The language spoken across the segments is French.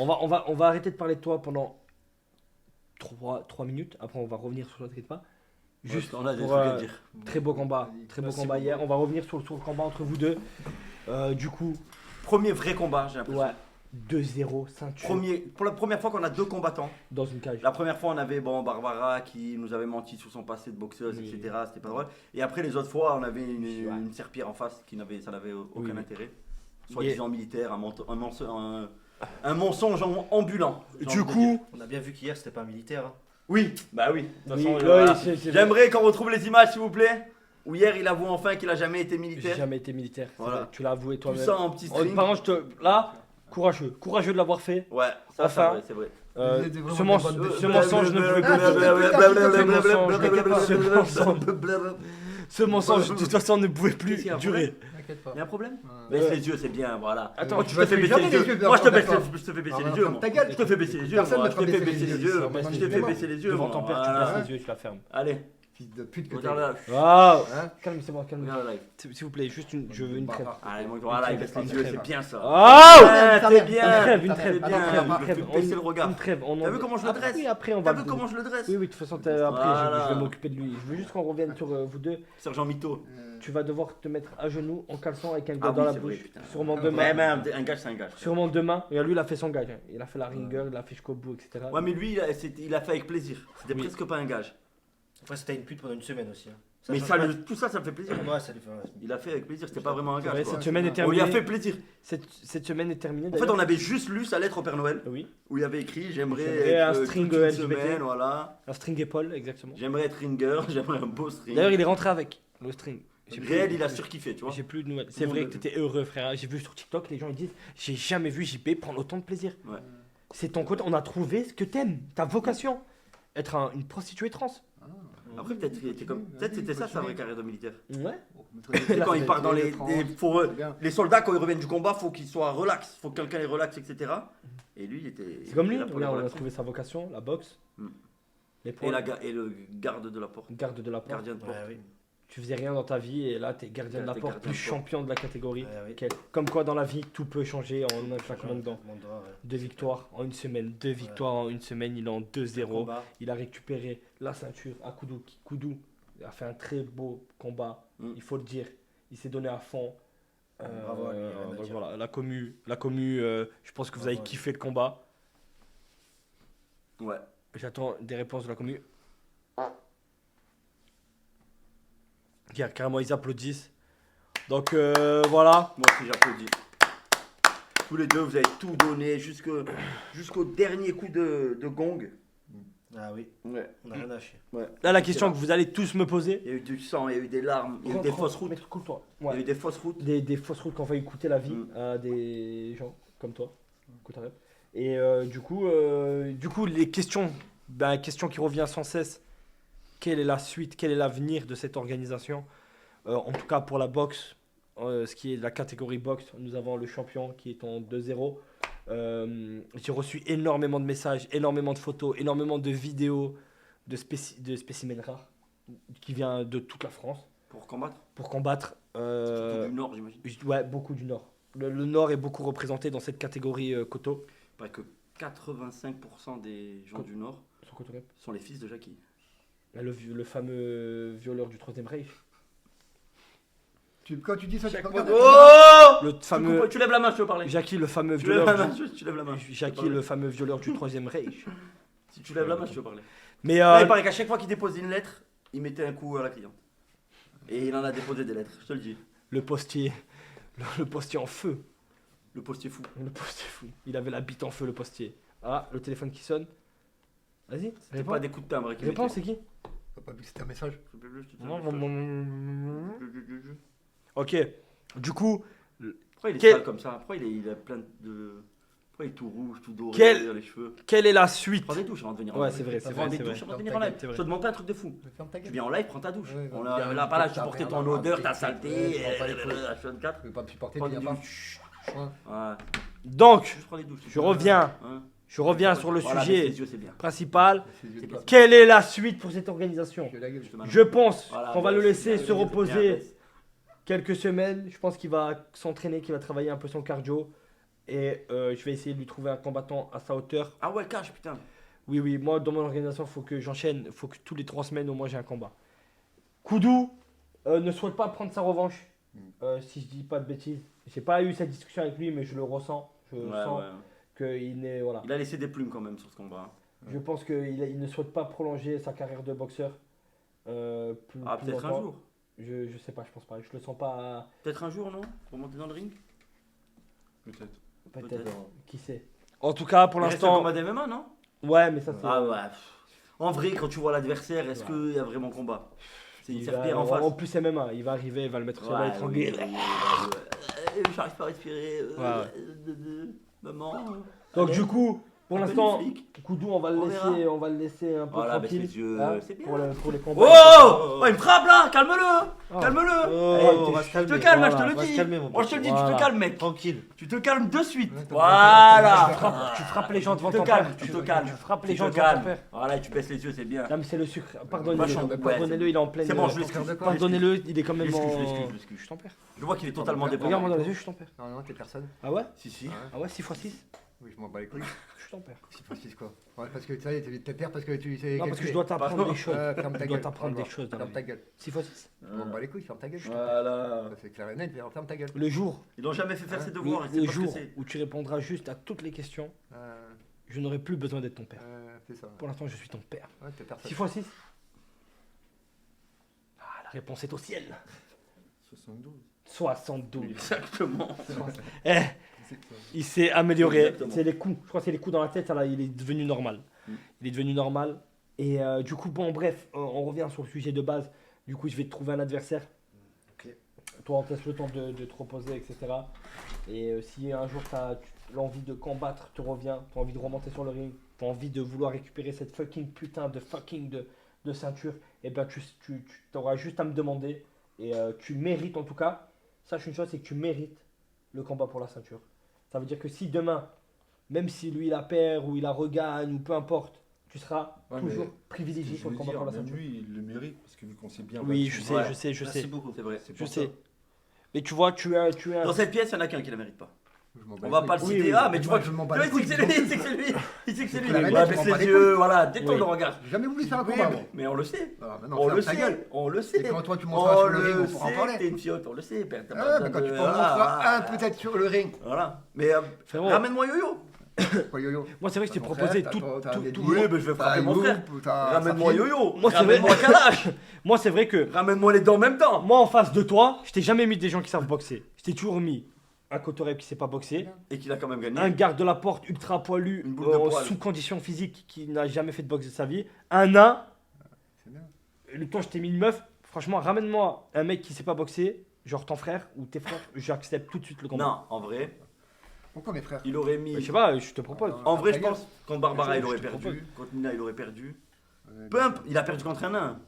On va arrêter de parler de toi pendant 3 minutes. Après, on va revenir sur l'autre pas. Juste on a des pour, trucs à dire. très beau combat. Très beau combat hier. On va revenir sur le combat entre vous deux. Du coup, Premier vrai combat, j'ai l'impression. ouais, 2-0, ceinture Pour la première fois qu'on a deux combattants. dans une cage. La première fois, on avait Barbara qui nous avait menti sur son passé de boxeuse, Oui. etc. C'était pas drôle. Et après, les autres fois, on avait Ouais. une serpillère en face ça n'avait aucun Oui. intérêt. Soi-disant militaire, un mensonge ambulant. Du coup, On a bien vu qu'hier c'était pas un militaire. Hein. Oui, bah oui. De toute oui, façon, oui, voilà. c'est vrai. J'aimerais qu'on retrouve les images, s'il vous plaît. Où hier, il avoue enfin qu'il a jamais été J'ai militaire. jamais été militaire. c'est Voilà. vrai, tu l'as avoué Tout toi-même. ça en petit string. Par contre, là, courageux de l'avoir fait. Ouais, ça, Enfin. c'est vrai. Euh, C'était vraiment ce, des mens- bonnes ce mensonge ne pouvait ce mensonge de toute façon ne pouvait plus Qu'est-ce qu'il y a, un durer. T'inquiète pas. Il y a un problème Ouais. Baisse les yeux, c'est bien, voilà. Attends, Moi, tu je te fais baisses baisser jamais les les yeux. yeux, Moi, je te d'accord. fais baisser Ah, les bah, yeux. ferme moi. ta gueule. Je te fais baisser les yeux. Personne moi. ne Je fera te fais baisser baisser les les yeux. yeux. Ça, Je te fais baisser les yeux. Devant moi. ton père, tu Voilà. baisses les yeux, tu la fermes. Allez, Fils de pute que regarde t'es. là. Waouh. Hein? Calme-moi, calme-moi. Regarde là. S'il vous plaît, juste je veux une trêve. Allez, moi, voilà, il baisse les yeux, c'est bien ça. Oh Ouais, c'est bien. Une trêve, C'est une bien. trêve, Je vais baisser le regard. Une trêve. T'as vu comment je le dresse Oui, après on T'as va. vu comment je le dresse Oui, de toute façon, après Voilà. je vais m'occuper de lui. Je veux juste qu'on revienne sur vous deux. Sergent Mito. Tu vas devoir te mettre à genoux en caleçon avec un Ah doigt dans oui, la c'est vrai, bouche. putain. Sûrement Ouais, demain. Ouais, mais un gage, c'est un gage. Sûrement demain. Regarde, lui, il a fait son gage. Hein. Il a fait la ringer, il a fait jusqu'au bout, etc. Ouais, mais lui, il a fait avec plaisir. C'était Oui. presque pas un gage. Après c'était une pute pendant une semaine aussi. Hein. Mais change ça, pas. tout ça, ça me fait plaisir. Ouais, ça lui fait. Il a fait avec plaisir, c'était pas vraiment un C'est vrai, gage. quoi. cette semaine est On lui a terminée. fait plaisir. Cette semaine est terminée. En fait, d'ailleurs. on avait juste lu sa lettre au Père Noël Oui, où il avait écrit J'aimerais J'aimerais être un string toute une LGBT. semaine, voilà. un string épaule, exactement. J'aimerais être ringer, j'aimerais un beau string. D'ailleurs, il est rentré avec le string. J'ai Réel, plus- il a surkiffé, tu vois. J'ai plus de nouvelles. Tout C'est le vrai monde que t'étais heureux, frère. J'ai vu sur TikTok, les gens ils disent j'ai jamais vu JP prendre autant de plaisir. Ouais. C'est ton côté. On a trouvé ce que t'aimes, ta vocation. Être une prostituée trans. Après, peut-être c'était ça sa vraie carrière de militaire. Ouais. C'est quand il part dans les. Pour eux, C'est bien. les soldats, quand ils reviennent du combat, faut qu'ils soient relax. Faut que quelqu'un les relaxe, etc. Et lui, il était. C'est comme il lui. était là pour les Regarde, on a relaxer. trouvé sa vocation, la boxe. Mm. Les Et, points. et le garde de la porte. Garde de la porte. Gardien de porte. Ouais, oui. Tu faisais rien dans ta vie et là t'es gardien de la T'es porte, gardien plus de porte. champion de la catégorie. Ouais, oui. Comme quoi dans la vie tout peut changer en un claquement de dents. Mon doigt, ouais. 2 victoires en une semaine, 2 victoires en une semaine, il est en 2-0. Combat. Il a récupéré la ceinture à Koudou. Koudou a fait un très beau combat, Mm. il faut le dire. Il s'est donné à fond. Bravo à lui, rien à donc dire. voilà, la commu, je pense que vous avez Bravo à lui. kiffé le combat. Ouais. J'attends des réponses de la commu. Carrément, ils applaudissent. Donc voilà. Moi aussi, j'applaudis. Tous les deux, vous avez tout donné jusqu'au dernier coup de gong. Ah oui, Ouais. on a rien lâché. Là, la question que vous allez tous me poser. Il y a eu du sang, il y a eu des larmes, il y a eu des fausses routes. Maître, coule-toi. Il y a Ouais. eu des fausses routes. Des fausses routes qui ont failli coûter la vie Mm. à des gens comme toi. Écoute, arrête. Et du coup, les questions, question qui revient sans cesse. Quelle est la suite, quel est l'avenir de cette organisation? En tout cas pour la boxe, ce qui est de la catégorie boxe, nous avons le champion qui est en 2-0. J'ai reçu énormément de messages, énormément de photos, énormément de vidéos de spécimens rares qui vient de toute la France Pour combattre. pour combattre. Surtout du Nord, j'imagine. Ouais, beaucoup du Nord. Le Nord est beaucoup représenté dans cette catégorie Koto. Il paraît que 85% des gens du Nord Sur Koto Rep. sont les fils de Jackie. Le fameux violeur du Troisième Reich. Quand tu dis ça, tu Chaque regardes. fois- Oh Le fameux. Tu lèves la main, je veux parler. Jackie, le fameux Tu lèves la violeur. main, tu lèves la main. Jackie, le fameux violeur du Troisième Reich. Si tu lèves la main, je veux parler. Mais Là, il paraît qu'à chaque fois qu'il déposait une lettre, il mettait un coup à la cliente. Et il en a déposé des lettres, je te le dis. le postier. Le postier en feu. Le postier fou. Le postier fou. Il avait la bite en feu, le postier. Ah, le téléphone qui sonne. Vas-y, C'était réponds. pas des coups de timbre qu'il Réponds, mettait. c'est qui? T'as pas vu que c'était un message? Ok. Du coup, Pourquoi il est Quel- sale comme ça? Pourquoi il a plein de. Pourquoi il est tout rouge, tout doré, Quel- derrière les cheveux? quelle est la suite? Prends des douches avant de venir en Ouais, live. c'est vrai, c'est Prends vrai, des c'est douches vrai. avant de venir en live. C'est vrai. Je te demande pas un truc de fou. Ferme ta Tu gueule. viens en live, prends ta douche. Ouais, On bah, a bien, là, pas là, ta supporter mère, ton maman, odeur, t'es- ta t'es- saleté, t'es- prends pas les couilles. H24. Tu veux pas me supporter, Prends tu des viens pas. douches. Ouais. Ouais. Donc, Juste prends des douches. je reviens. Hein. Je reviens sur le Voilà, sujet baisse les yeux, c'est bien. principal. C'est C'est juste bien. pas- Quelle est la suite pour cette organisation? Je la gueule. Je te mets un- Je pense Voilà, qu'on va le baisse, laisser baisse, se baisse, reposer baisse. quelques semaines. Je pense qu'il va s'entraîner, qu'il va travailler un peu son cardio. Et je vais essayer de lui trouver un combattant à sa hauteur. Ah ouais, cash, putain. Oui, moi dans mon organisation, il faut que j'enchaîne. Il faut que tous les 3 semaines au moins j'ai un combat. Koudou ne souhaite pas prendre sa revanche. Si je dis pas de bêtises. J'ai pas eu cette discussion avec lui, mais je le ressens. Je sens qu'il n'est. Voilà. Il a laissé des plumes quand même sur ce combat. Je pense qu'il ne souhaite pas prolonger sa carrière de boxeur. Plus Peut-être un longtemps. jour. Je sais pas, je pense pas. Je le sens pas. Peut-être un jour, non? Pour monter dans le ring? Peut-être. Peut-être. Peut-être. Qui sait. En tout cas, pour Il reste un l'instant. combat d'MMA, non? Ouais, mais ça c'est. Ah ouais. En vrai, quand tu vois l'adversaire, est-ce qu'il y a vraiment combat? C'est une il serpillère va- en face. En plus, MMA, il va arriver, il va le mettre sur la étrangler. J'arrive pas à respirer. Maman. Donc, Allez, du coup, pour appelle l'instant, les flics. Koudou, on va le laisser un peu Voilà, baisse tranquille. les yeux, hein, c'est bien. pour les Oh, combats. oh, il me frappe là, calme-le. Ah. Calme-le. Oh, on va se Je calmer. te calme, voilà, je te on le va se dis. calmer, mon Moi je te le dis, tu Voilà. te calmes, mec. Tranquille. Tu te calmes de suite. Ouais, Voilà. Tu frappes les gens devant Tu te ton calmes, père. tu te calmes. Tu frappes les Tu gens te devant ton calmes. père. Voilà, et tu baisses les yeux, c'est bien. Non, mais c'est le sucre. Vachement, Pardonnez-le. ouais, Pardonnez-le, il est en pleine. C'est bon, je l'excuse. l'excuse. Pardonnez-le, il est quand même Je en. l'excuse. Je t'en perds. Je vois qu'il est totalement dépendant. Regarde-moi dans les yeux, je t'en perds. Non, non, t'es personne. Ah ouais Si, si. Ah ouais, 6x6 Oui, je m'en bats les couilles. Je t'en perds. 6x6 quoi. Ouais, parce que ça y est, t'es père parce que tu sais. Non, parce que je dois t'apprendre des choses. Ferme ta Je dois gueule. t'apprendre des choses dans la Ferme ta vie. gueule. 6x6 Je m'en bats les couilles, ferme ta gueule. Voilà. Ça, c'est clair et net, ferme ta gueule. Le jour, Ils n'ont jamais fait faire ses devoirs. ils le savent pas ce que jour c'est. où tu répondras juste à toutes les questions, je n'aurai plus besoin d'être ton père. C'est ça. Pour l'instant, je suis ton père. Ouais, t'es personne. 6x6 Ah, la réponse est au ciel. 72. 72. Exactement. Eh, il s'est amélioré. Exactement. C'est les coups. Je crois que c'est les coups dans la tête. Là, il est devenu normal. Il est devenu normal. Et du coup, bon, bref, on revient sur le sujet de base. Du coup, je vais te trouver un adversaire. Ok. Toi, on te laisse le temps de te reposer, etc. Et si un jour tu as l'envie de combattre, te revient, tu as envie de remonter sur le ring, tu as envie de vouloir récupérer cette fucking putain de ceinture, et ben tu auras juste à me demander. Et tu mérites en tout cas. Sache une chose, c'est que tu mérites le combat pour la ceinture. Ça veut dire que si demain, même si lui il la perd ou il la regagne ou peu importe, tu seras Ouais, toujours mais privilégié sur le combat pour la même ceinture. lui, il le mérite parce que vu qu'on s'est bien Oui, battu, je sais, Ouais. je sais, je Merci sais. beaucoup. C'est vrai. c'est Je pour sais. ça. Mais tu vois, tu es un. Dans cette pièce, il y en a qu'un qui la mérite pas. Je m'en bats On les va couilles. pas le Oui, citer. oui. Ah, mais tu vois, je m'en bats tu les vois, il sait que couilles. c'est lui, il sait que c'est lui. Il sait que c'est lui. La Ouais, manette, je baisse m'en bats les les yeux, voilà, détourne Oui. le regard. J'ai jamais voulu faire un Oui, combat, moi. mais on le sait. Ah, maintenant, On ferme le ta sait, gueule. on le C'est sait. quand toi tu monteras sur le ring, on pourra en sait parler. que t'es une fiotte, on le sait. Père, t'as pas Ah, besoin mais quand de- tu voilà, monteras un voilà. peut-être sur le ring. Voilà. Mais Frérot, ramène-moi Yo-Yo. Quoi, yo-yo. moi c'est vrai que je t'ai Ton proposé frère, tout. t'as des Oui, mais je vais frapper mon frère. Ramène-moi Yo-Yo. Moi, c'est Ramène-moi vrai. Kalash. Moi c'est vrai que Ramène-moi les deux en même temps. moi en face de toi, je t'ai jamais mis des gens qui savent boxer. Je t'ai toujours mis un Kotorep qui sait pas boxer, Et qu'il a quand même gagné. un garde de la porte ultra poilu, Une boule de poil. sous condition physique qui n'a jamais fait de boxe de sa vie, un nain. C'est bien. Toi je t'ai mis une meuf. Franchement, ramène-moi un mec qui sait pas boxer, genre ton frère ou tes frères, j'accepte tout de suite le combat. Non, en vrai, Pourquoi mes frères il aurait mis. Je sais pas, je te propose. En vrai, je Ta gueule. pense, contre Barbara, il Je aurait te perdu. Contre Nina, il aurait perdu. Ouais, Peu importe, il a perdu contre un nain.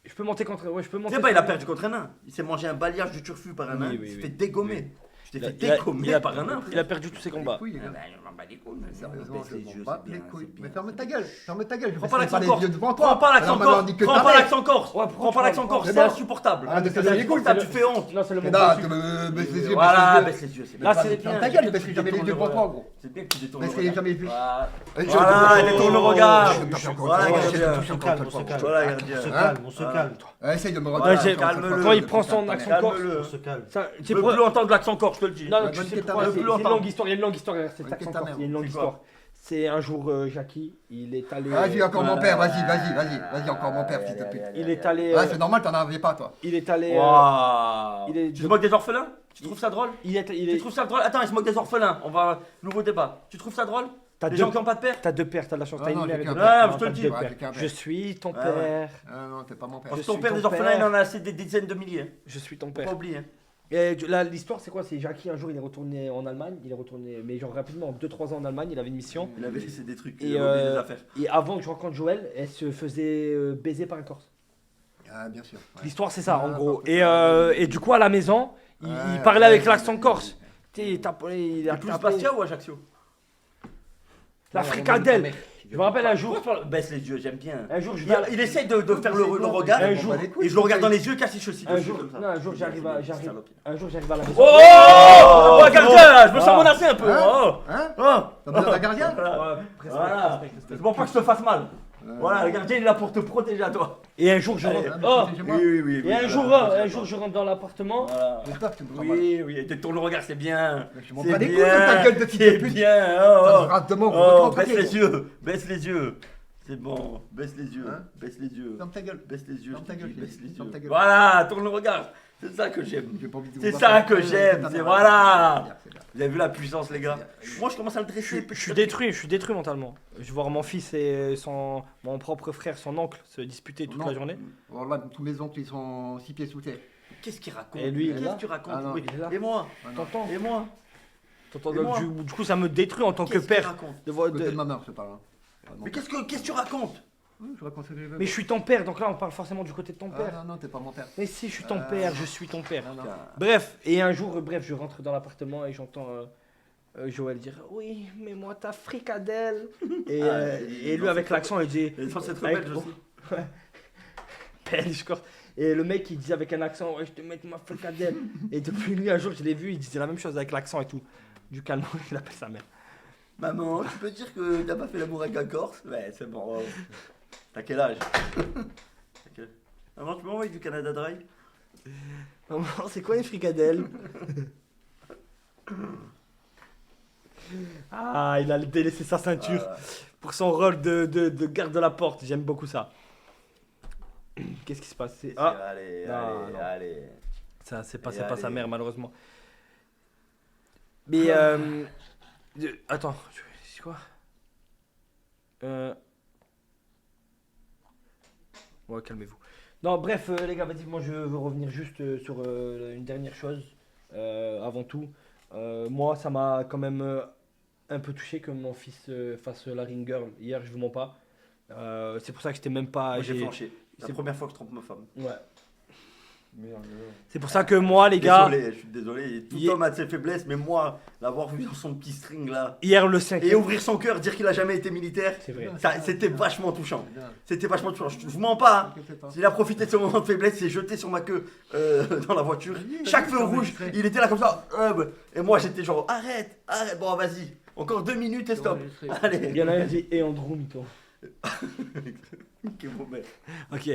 Je peux monter contre. Ouais, je peux Tu monter. sais pas, il a perdu contre un nain. Il s'est mangé un balayage de turfu par un Oui, nain. oui, il s'est oui. fait dégommer. Tu Il t'es a- fait il a- dégommer il a- par un nain. Il a perdu tous ses les combats. couilles, les Ah gars. bah, je m'en bats les couilles. Sérieusement, Baisse les je yeux, m'en bats c'est les bien, couilles. c'est Mais bien. ferme ta gueule, ferme ta gueule. Je Prends vais pas pas l'accent les corse. yeux devant Prends toi. pas l'accent Alors maintenant, on corse. dit que Prends ta pas mère. l'accent corse. Ouais, Prends pas l'accent corse. C'est C'est bon. insupportable. Ah, de C'est te donner les couilles, insupportable, tu fais honte. Là, c'est le Mais moment. là, dessus. baisse les yeux, Voilà, baisse baisse les yeux. C'est Là, bien. c'est Ferme bien. ta gueule, parce que jamais les yeux devant toi, gros. C'est bien que tu détournes le Baisse les yeux, regard. jamais vu. Voilà, Allez, Voilà, je- détourne le regard. Je vais me taper encore Voilà, une fois. gardien. Je vais me On toucher se encore calme, une on fois. se calme. Voilà, On gardien. se Hein calme, on se Voilà. calme. Essaye de me Ouais, regarder. j'ai- calme-le. Quand il prend son accent corse. Calme-le. On se calme. Ça, Je c'est veux pour- plus entendre l'accent corse, je te le dis. Non, non, Ouais, tu bonne sais tête à pourquoi, main. c'est Plus une entendre. longue histoire, il y a une longue histoire derrière cet Bonne accent tête à corse, main. il y a une longue C'est quoi histoire. C'est un jour, Jackie, il est allé... Vas-y, encore mon Ouais. père, vas-y, encore mon père, fils de pute. Il est allé... Ouais, c'est normal, t'en avais pas, toi. Il est allé... Waouh. il est- Tu te moques des orphelins? Tu trouves ça drôle? il Tu est... trouves ça drôle? Attends, il se moque des orphelins. On va. Nouveau débat. Tu trouves ça drôle? T'as Les deux... gens qui n'ont pas de père? T'as deux pères, t'as de la chance, Ah t'as non, une mère j'ai et qu'un deux père. pères. Ouais, je te le t'as dis. deux Ouais, pères. j'ai qu'un père. Je suis ton Ouais, ouais. père. Ah non, t'es pas mon père. Parce Je que ton suis père ton des orphelins, père. il en a assez des dizaines de milliers. Je suis ton Faut père. pas oublier. Et là, l'histoire, c'est quoi? C'est Jackie, un jour, il est retourné en Allemagne. Il est retourné, mais genre rapidement, en 2-3 ans en Allemagne, il avait une mission. Il avait laissé des trucs. Et, Il avait des affaires. Et avant que je rencontre Joël, elle se faisait baiser par un Corse. Ah, bien sûr. ouais. L'histoire, c'est ça, en Ah, gros. parfait. Et du coup, à la maison, il Ouais, parlait ouais, avec ouais, l'accent ouais, corse. ouais. Tu sais, il a Plus tapé- Bastia ou Ajaccio? La Ouais, fricadelle. mec. Je me rappelle un jour, Baisse les yeux, j'aime bien. un jour je vais à- Il essaye de faire le regard. Un jour. Et je le regarde dans les yeux, casse aussi. Un jour, non, un jour j'arrive à la maison. Oh, Oh, oh, gardien là, je me Ah. sens menacé un peu. Hein Oh, Hein oh. T'as besoin d'un gardien Voilà. Respect, Voilà. respect, respect. C'est pour pas que je te fasse mal. Voilà, le gardien il est là pour te protéger à toi. Et un jour je Allez, rentre. hein, Oh, protégez-moi. oui. et un jour je rentre dans l'appartement. Voilà. J'espère que tu me feras mal. Oui, et tourne le regard, c'est bien. Je m'en C'est bats les couilles bien, de ta gueule de fille c'est de pute. bien. Ça Oh, se rate de moi, oh, on baisse tranquille. les yeux, baisse les yeux. C'est bon, baisse les yeux, Hein baisse les yeux. Ferme ta gueule. Baisse les yeux, Ferme ta je te gueule, dis, baisse les ferme yeux. ta gueule. Voilà, tourne le regard. C'est ça que j'aime. J'ai pas envie de C'est vous ça battre. que j'aime, ta c'est mère. voilà. C'est bien, c'est bien. Vous avez vu la puissance, les gars. Moi, je commence à le dresser. Je suis détruit mentalement. Je vois mon fils et mon propre frère, son oncle, se disputer toute Non. la journée. Voilà, tous mes oncles, ils sont 6 pieds sous terre. Qu'est-ce qu'il raconte? Et lui, il est Qu'est-ce là que tu racontes? Ah non, Oui. il est là. Et moi? Ah non. T'entends Et moi? T'entends, Et donc, moi du coup, ça me détruit en tant que Qu'est-ce qu'il père. raconte? De voir- Côté de- de ma mère, je parle. Hein. Ah, non. Mais qu'est-ce que tu racontes? Oui, je raconte ce que je veux. Mais je suis ton père, donc là on parle forcément du côté de ton Ah, père. non, non, t'es pas mon père. Mais si, je suis ton Ah, père, non. je suis ton père. Non, non. Bref, et un jour, je rentre dans l'appartement et j'entends Joël dire oui, mais moi ta fricadelle. Et, et lui avec l'accent, il dit Et c'est trop avec- belge aussi. belge, quoi. Et le mec il dit avec un accent ouais, je te mets ma fricadelle. Et depuis lui, un jour, je l'ai vu, il disait la même chose avec l'accent et tout. Du calme, il appelle sa mère. Maman, tu peux dire que t'as pas fait l'amour avec un Corse? Ouais, c'est bon. T'as quel âge? T'as quel- Maman, tu peux m'envoyer du Canada Dry? Maman, c'est quoi une fricadelle? Ah, il a délaissé sa ceinture pour son rôle de garde de la porte. J'aime beaucoup ça. Qu'est-ce qui se passe? Ah, Allez, Non, allez, non. allez. ça, c'est pas, Et c'est pas sa allez. mère, malheureusement. Mais, attends, c'est quoi? Ouais, calmez-vous. Non, bref, les gars, vas-y, moi je veux revenir juste sur une dernière chose. Avant tout, moi, ça m'a quand même un peu touché que mon fils fasse la ring girl. Hier, je vous mens pas. C'est pour ça que j'étais même pas. Moi, j'ai flanché. C'est c'est- la première fois que je trompe ma femme. Ouais. Merde. C'est pour ça que moi, les gars, Désolé, je suis désolé. Tout Hier- homme a de ses faiblesses, mais moi, l'avoir vu dans son petit string là, hier le et 5e. ouvrir son cœur, dire qu'il a jamais été militaire, C'est vrai. ça, c'était vachement touchant. C'est bien. C'était vachement touchant. Je vous mens pas. Hein. T'inquiète pas. Il a profité de ce moment de faiblesse, il s'est jeté sur ma queue dans la voiture. Oui, Chaque oui, feu c'est rouge, enregistré. il était là comme ça. Et moi j'étais genre arrête, arrête, bon vas-y. Encore 2 minutes et stop. enregistré. Allez. Il y en a un qui dit et Andrew Mito. Quel mauvais. Ok.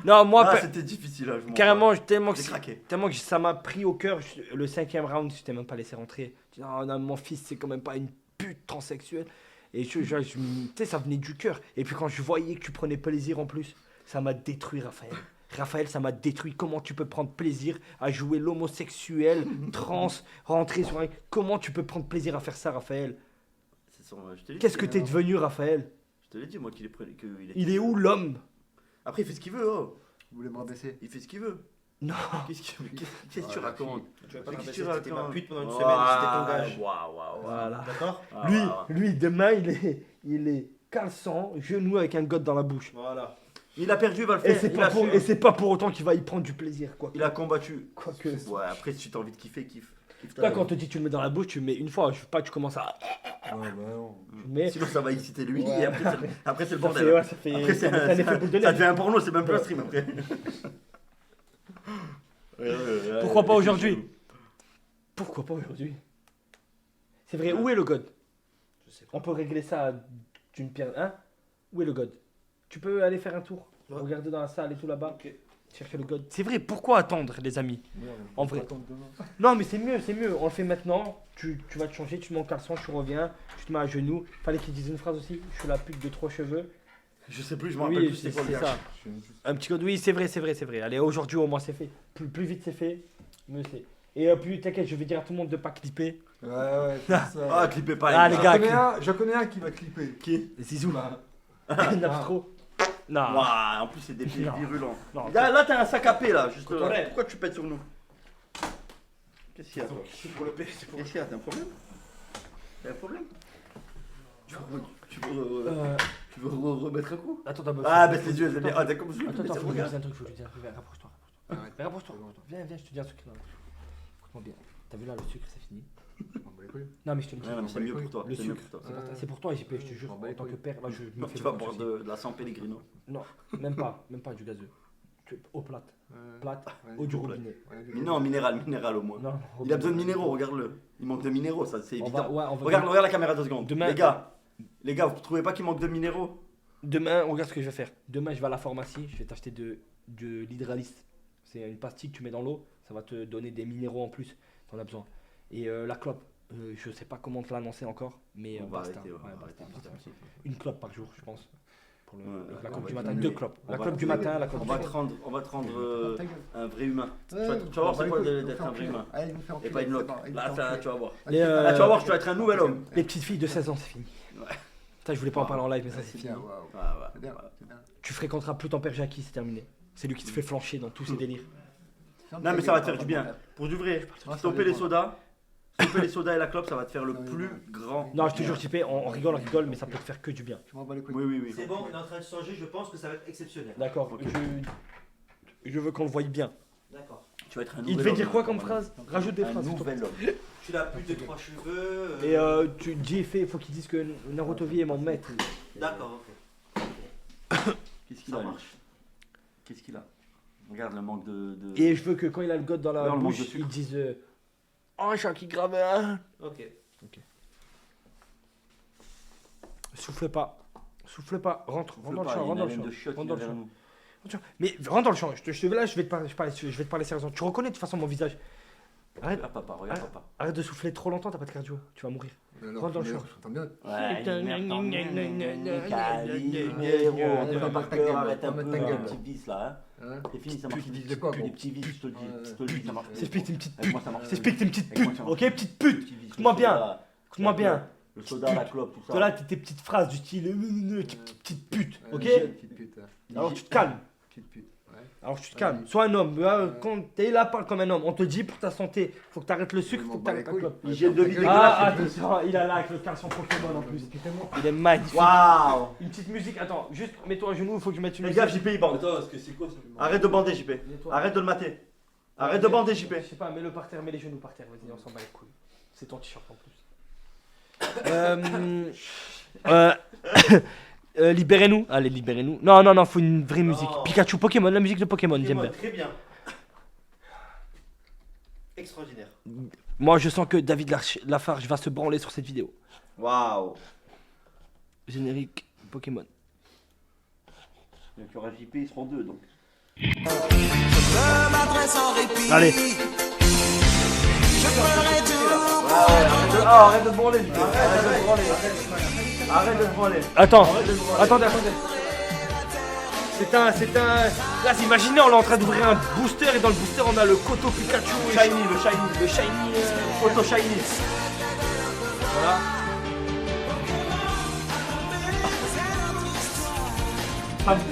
Non, moi, Ah, c'était difficile. Là, je m'en carrément, parle. tellement que, J'ai craqué. tellement que ça m'a pris au cœur. Le 5e round, je t'ai même pas laissé rentrer. Je dis, non, non, mon fils, c'est quand même pas une pute transsexuelle. Et tu sais, ça venait du cœur. Et puis quand je voyais que tu prenais plaisir en plus, ça m'a détruit, Raphaël. Raphaël, ça m'a détruit. Comment tu peux prendre plaisir à jouer l'homosexuel, trans, rentrer sur un. Comment tu peux prendre plaisir à faire ça, Raphaël? C'est son- je te l'ai Qu'est-ce dit, que t'es hein. devenu, Raphaël? Je te l'ai dit, moi, qu'il est prêt. Il est où l'homme? Après, il fait ce qu'il veut. Oh. Vous voulez me rabaisser? Il fait ce qu'il veut. Non. Qu'est-ce que tu racontes? Tu vas pas Qu'est-ce que rabaisser, tu c'était ma racontes? pute pendant une Ah, semaine, c'était ton gage. Waouh, waouh, waouh. Voilà. D'accord? Ah, Lui, waouh. lui, demain, il est caleçon, genou avec un gosse dans la bouche. Voilà. Il a perdu, il va le Et faire. c'est Il pas, a pour, su. et c'est pas pour autant qu'il va y prendre du plaisir, quoi. Il a combattu. Quoique. Ouais, après, si tu as envie de kiffer, kiffe. Kiffe ta Toi, vie. quand on te dit tu le mets dans la bouche, tu le mets une fois. Je veux pas que tu commences à. Ouais, bah non. Tu le mets. Sinon, ça va exciter lui. Ouais. Et après, c'est le Ça bordel. fait, ouais, ça fait, Après, ça fait un effet boule de ça neige. devient un porno, c'est même plus un stream après. Pourquoi pas aujourd'hui? Pourquoi pas aujourd'hui? C'est vrai, où est le God? Je sais pas. On peut régler ça d'une pierre. Hein? Où est le God? Tu peux aller faire un tour? Ouais. Regarder dans la salle et tout là-bas. Ok. Chercher le God. C'est vrai, pourquoi attendre, les amis? Merde, En on peut vrai. attendre demain. Non, mais c'est mieux, c'est mieux. On le fait maintenant. Tu vas te changer, tu te mets en caleçon, tu reviens, tu te mets à genoux. Fallait qu'il dise une phrase aussi. Je suis la pute de 3 cheveux. Je sais plus, je me rappelle Oui, plus c'est c'était quoi le ça. lien. Je suis juste- Un petit code, oui, c'est vrai, c'est vrai, c'est vrai. Allez, aujourd'hui au moins c'est fait. Plus vite c'est fait, mieux c'est. Et puis t'inquiète, je vais dire à tout le monde de pas clipper. Ouais, ouais, c'est ça. Ah, clippez pas. Ah, les les gars. gars. Je connais un qui va clipper. Qui? Zizou. Bah, Nastro. Non. Ouah, en plus, c'est des pieds Non. virulents. Non, Là, t'as un sac à paix là, juste là. Ouais. Pourquoi tu pètes sur nous? Qu'est-ce qu'il y a toi? C'est pour le P, c'est pour Qu'est-ce qu'il y a? T'as un problème? T'as un problème? Tu veux remettre un coup? Attends, t'as Ah, baisse les yeux, c'est bien. Ah, t'as comme je Attends, attends, faut que je te regarde. dise un truc, faut que je te dise un truc. Rapproche-toi, rapproche-toi. Arrête. Rapproche-toi. Viens, je te dis un truc. Écoute-moi bien. T'as vu là, le sucre c'est fini. les couilles. Non, mais je te le dis. Ouais, mais c'est mieux pour toi. Le C'est mieux sucre. pour toi. C'est pour toi, JP, je te jure. Bon, bah, En tant que écoute. père, là, je me fais Tu vas pas boire souci. de la San Pellegrino. Non, même pas du gazeux. Eau plate. Plate, Ouais, eau du plate. robinet. ouais, Mais non, minéral au moins. Non, Il a besoin de minéraux, regarde-le. Il manque de minéraux, ça c'est on évident. va, ouais, on va Regarde la caméra 2 secondes. Demain- Les gars, vous trouvez pas qu'il manque de minéraux? Demain, regarde ce que je vais faire. Demain, je vais à la pharmacie, je vais t'acheter de l'hydralis. C'est une pastille que tu mets dans l'eau, ça va te donner des minéraux en plus. T'en as besoin. Et la clope, je sais pas comment te l'annoncer encore, mais On va basta. arrêter, Ouais, on va basta, arrêter basta. petit à petit. Une clope par jour, je pense. Pour Ouais, la on clope va du te matin, rendre- 2 clopes. on La va clope te- du matin, la On clope va du te soir. rendre, on va te rendre Ta gueule. un vrai humain. Ouais, vas voir c'est quoi bah, d'être écoute, un on vrai va humain. Allez, vous faire Et enculer, pas une c'est loque. bon, allez, Là, vous faire tu vas voir. Les, Là, tu vas voir, tu vas être un nouvel homme. Les petites filles de 16 ans, c'est fini. Ouais. Ça, je voulais pas en parler en live, mais ça, Ouais, c'est c'est fini. bien, waouh. Ouais, C'est bien, ouais. c'est bien. Tu fréquenteras plus ton père Jackie, c'est terminé. C'est lui qui te fait flancher dans tous ses délires. Non, mais ça va te faire du bien. Pour du vrai, stopper les sodas. Stopper les sodas et la clope, ça va te faire le plus grand. Non, je te jure, JP, on rigole, mais ça peut te faire que du bien. Tu m'en bats les couilles. Oui, oui, oui. C'est bon, il est en train de changer, je pense que ça va être exceptionnel. D'accord, Ok. je veux qu'on le voie bien. D'accord. Tu vas être un Il nouvel devait homme. dire quoi comme phrase? Rajoute des Un phrases. s'il te plaît. nouvel homme. Tu l'as plus de 3 cheveux. Et tu dis, il faut qu'ils disent que Naruto V est mon maître. D'accord, ok. Qu'est-ce qu'il Ça a lui marche. Qu'est-ce qu'il a? Regarde le manque de. Et je veux que quand il a le god dans la Alors, le manque bouche, de sucre. il dise Oh, Jackie Gravin. Ok. Souffle pas. Souffle pas. Rentre dans le champ. Rentre dans le champ. de chiottes Rentre qui dans le vient vers champ. nous. Mais rentre dans le champ. Là, je vais te parler sérieusement. Tu reconnais de toute façon mon visage. Arrête, Regarde papa, regarde papa. arrête de souffler trop longtemps, t'as pas de cardio. Tu vas mourir. Alors, Rentre dans le mais champ. je t'entends bien. Ouais, on par ta cœur, gueule, arrête un ferme peu, ta gueule. un petit vice là. Hein. C'est fini, ça marche. Petite vis de quoi, Des gros petits vices, je te le dis. Je te le dis, ça marche. C'est explique, t'es une petite Avec pute. moi, ça marche. C'est explique, t'es une petite Avec moi, pute. ça marche. Ok, petite pute. Petit vice, Écoute-moi le bien. soda, Écoute-moi bien. Le soda, la clope, tout ça. Toi là, tes petites phrases du style petite pute. Ok Petite pute. Alors tu te calmes. Petite pute. Ouais. Alors tu te calmes. Sois un homme. Quand t'es là, parle comme un homme. On te dit pour ta santé, faut que t'arrêtes le sucre, faut que t'arrêtes la clope. Hygiène de vie Ah, dégueulasse. attention, il a là avec le caleçon Pokémon en plus. Il est magnifique. Waouh. Une petite musique, attends, juste mets-toi à genoux, il faut que je mette une Les musique. gars, JP il bande. Attends, c'est quoi ça? Arrête de bander, JP. Mets-toi. Arrête de le mater. Arrête de bander, JP. Je sais pas, mets-le par terre, mets les genoux par terre, vas-y, on s'en bat les couilles. C'est ton t-shirt en plus. Libérez-nous. Allez, libérez-nous. Non, faut une vraie musique. Non. Pikachu, Pokémon, la musique de Pokémon, j'aime bien. Très bien. Extraordinaire. Moi, je sens que David Lafarge va se branler sur cette vidéo. Waouh. Générique Pokémon. Il y aura JP, ils seront deux donc. Allez. Arrête de te branler, JP. Arrête de te branler. Arrête de te branler. Attends, Arrête de te branler. attendez. C'est un. Là, imaginez, on est en train d'ouvrir un booster et dans le booster, on a le Koto Pikachu. et Shiny, le shiny. Photo shiny. Voilà.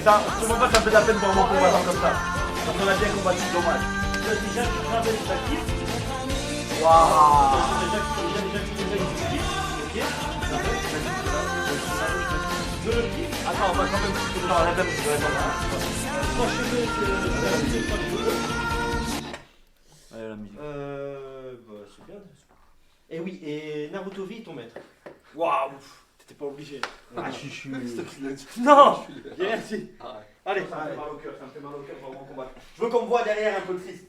Ça, je comprends pas, ça me fait de la peine pour un combattant comme ça. Parce qu'on a bien combattu, dommage. Attends, on va quand même. Non, arrête un petit peu, Allez, la musique. Bah, c'est bien. Et oui, et Naruto V, ton maître. Waouh. T'étais pas obligé. Ah, je suis. Non. Merci. Allez, Ça me fait mal au cœur, ça me fait mal au cœur vraiment combattre. Je veux qu'on me voie derrière un peu triste.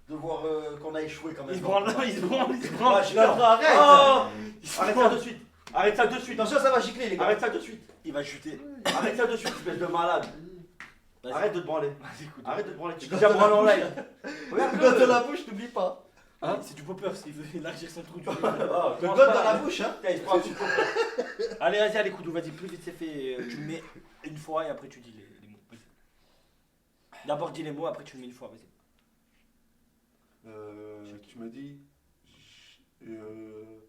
De voir qu'on a échoué quand même. Il se branle. Ah, je suis là. arrête. Oh, arrête ça de suite. Arrête ça de suite. Attention, ça va gicler, les gars. Arrête ça de suite. Il va chuter. Arrête ça de suite, espèce de malade. Vas-y. Arrête de te branler. Écoute. Arrête de te branler. Tu t'es déjà branlé en live. Regarde, Le gosse dans la bouche, t'oublies pas. C'est du popper s'il veut élargir son trou. Oh, Le commence gosse pas, dans la hein. bouche, hein. Tiens, il se prend un petit peu. Allez, allez, Koudou, vas-y, plus vite c'est fait. Tu le mets une fois et après tu dis les mots. Vas-y. D'abord dis les mots, après tu le mets une fois, vas-y. Tu m'as dit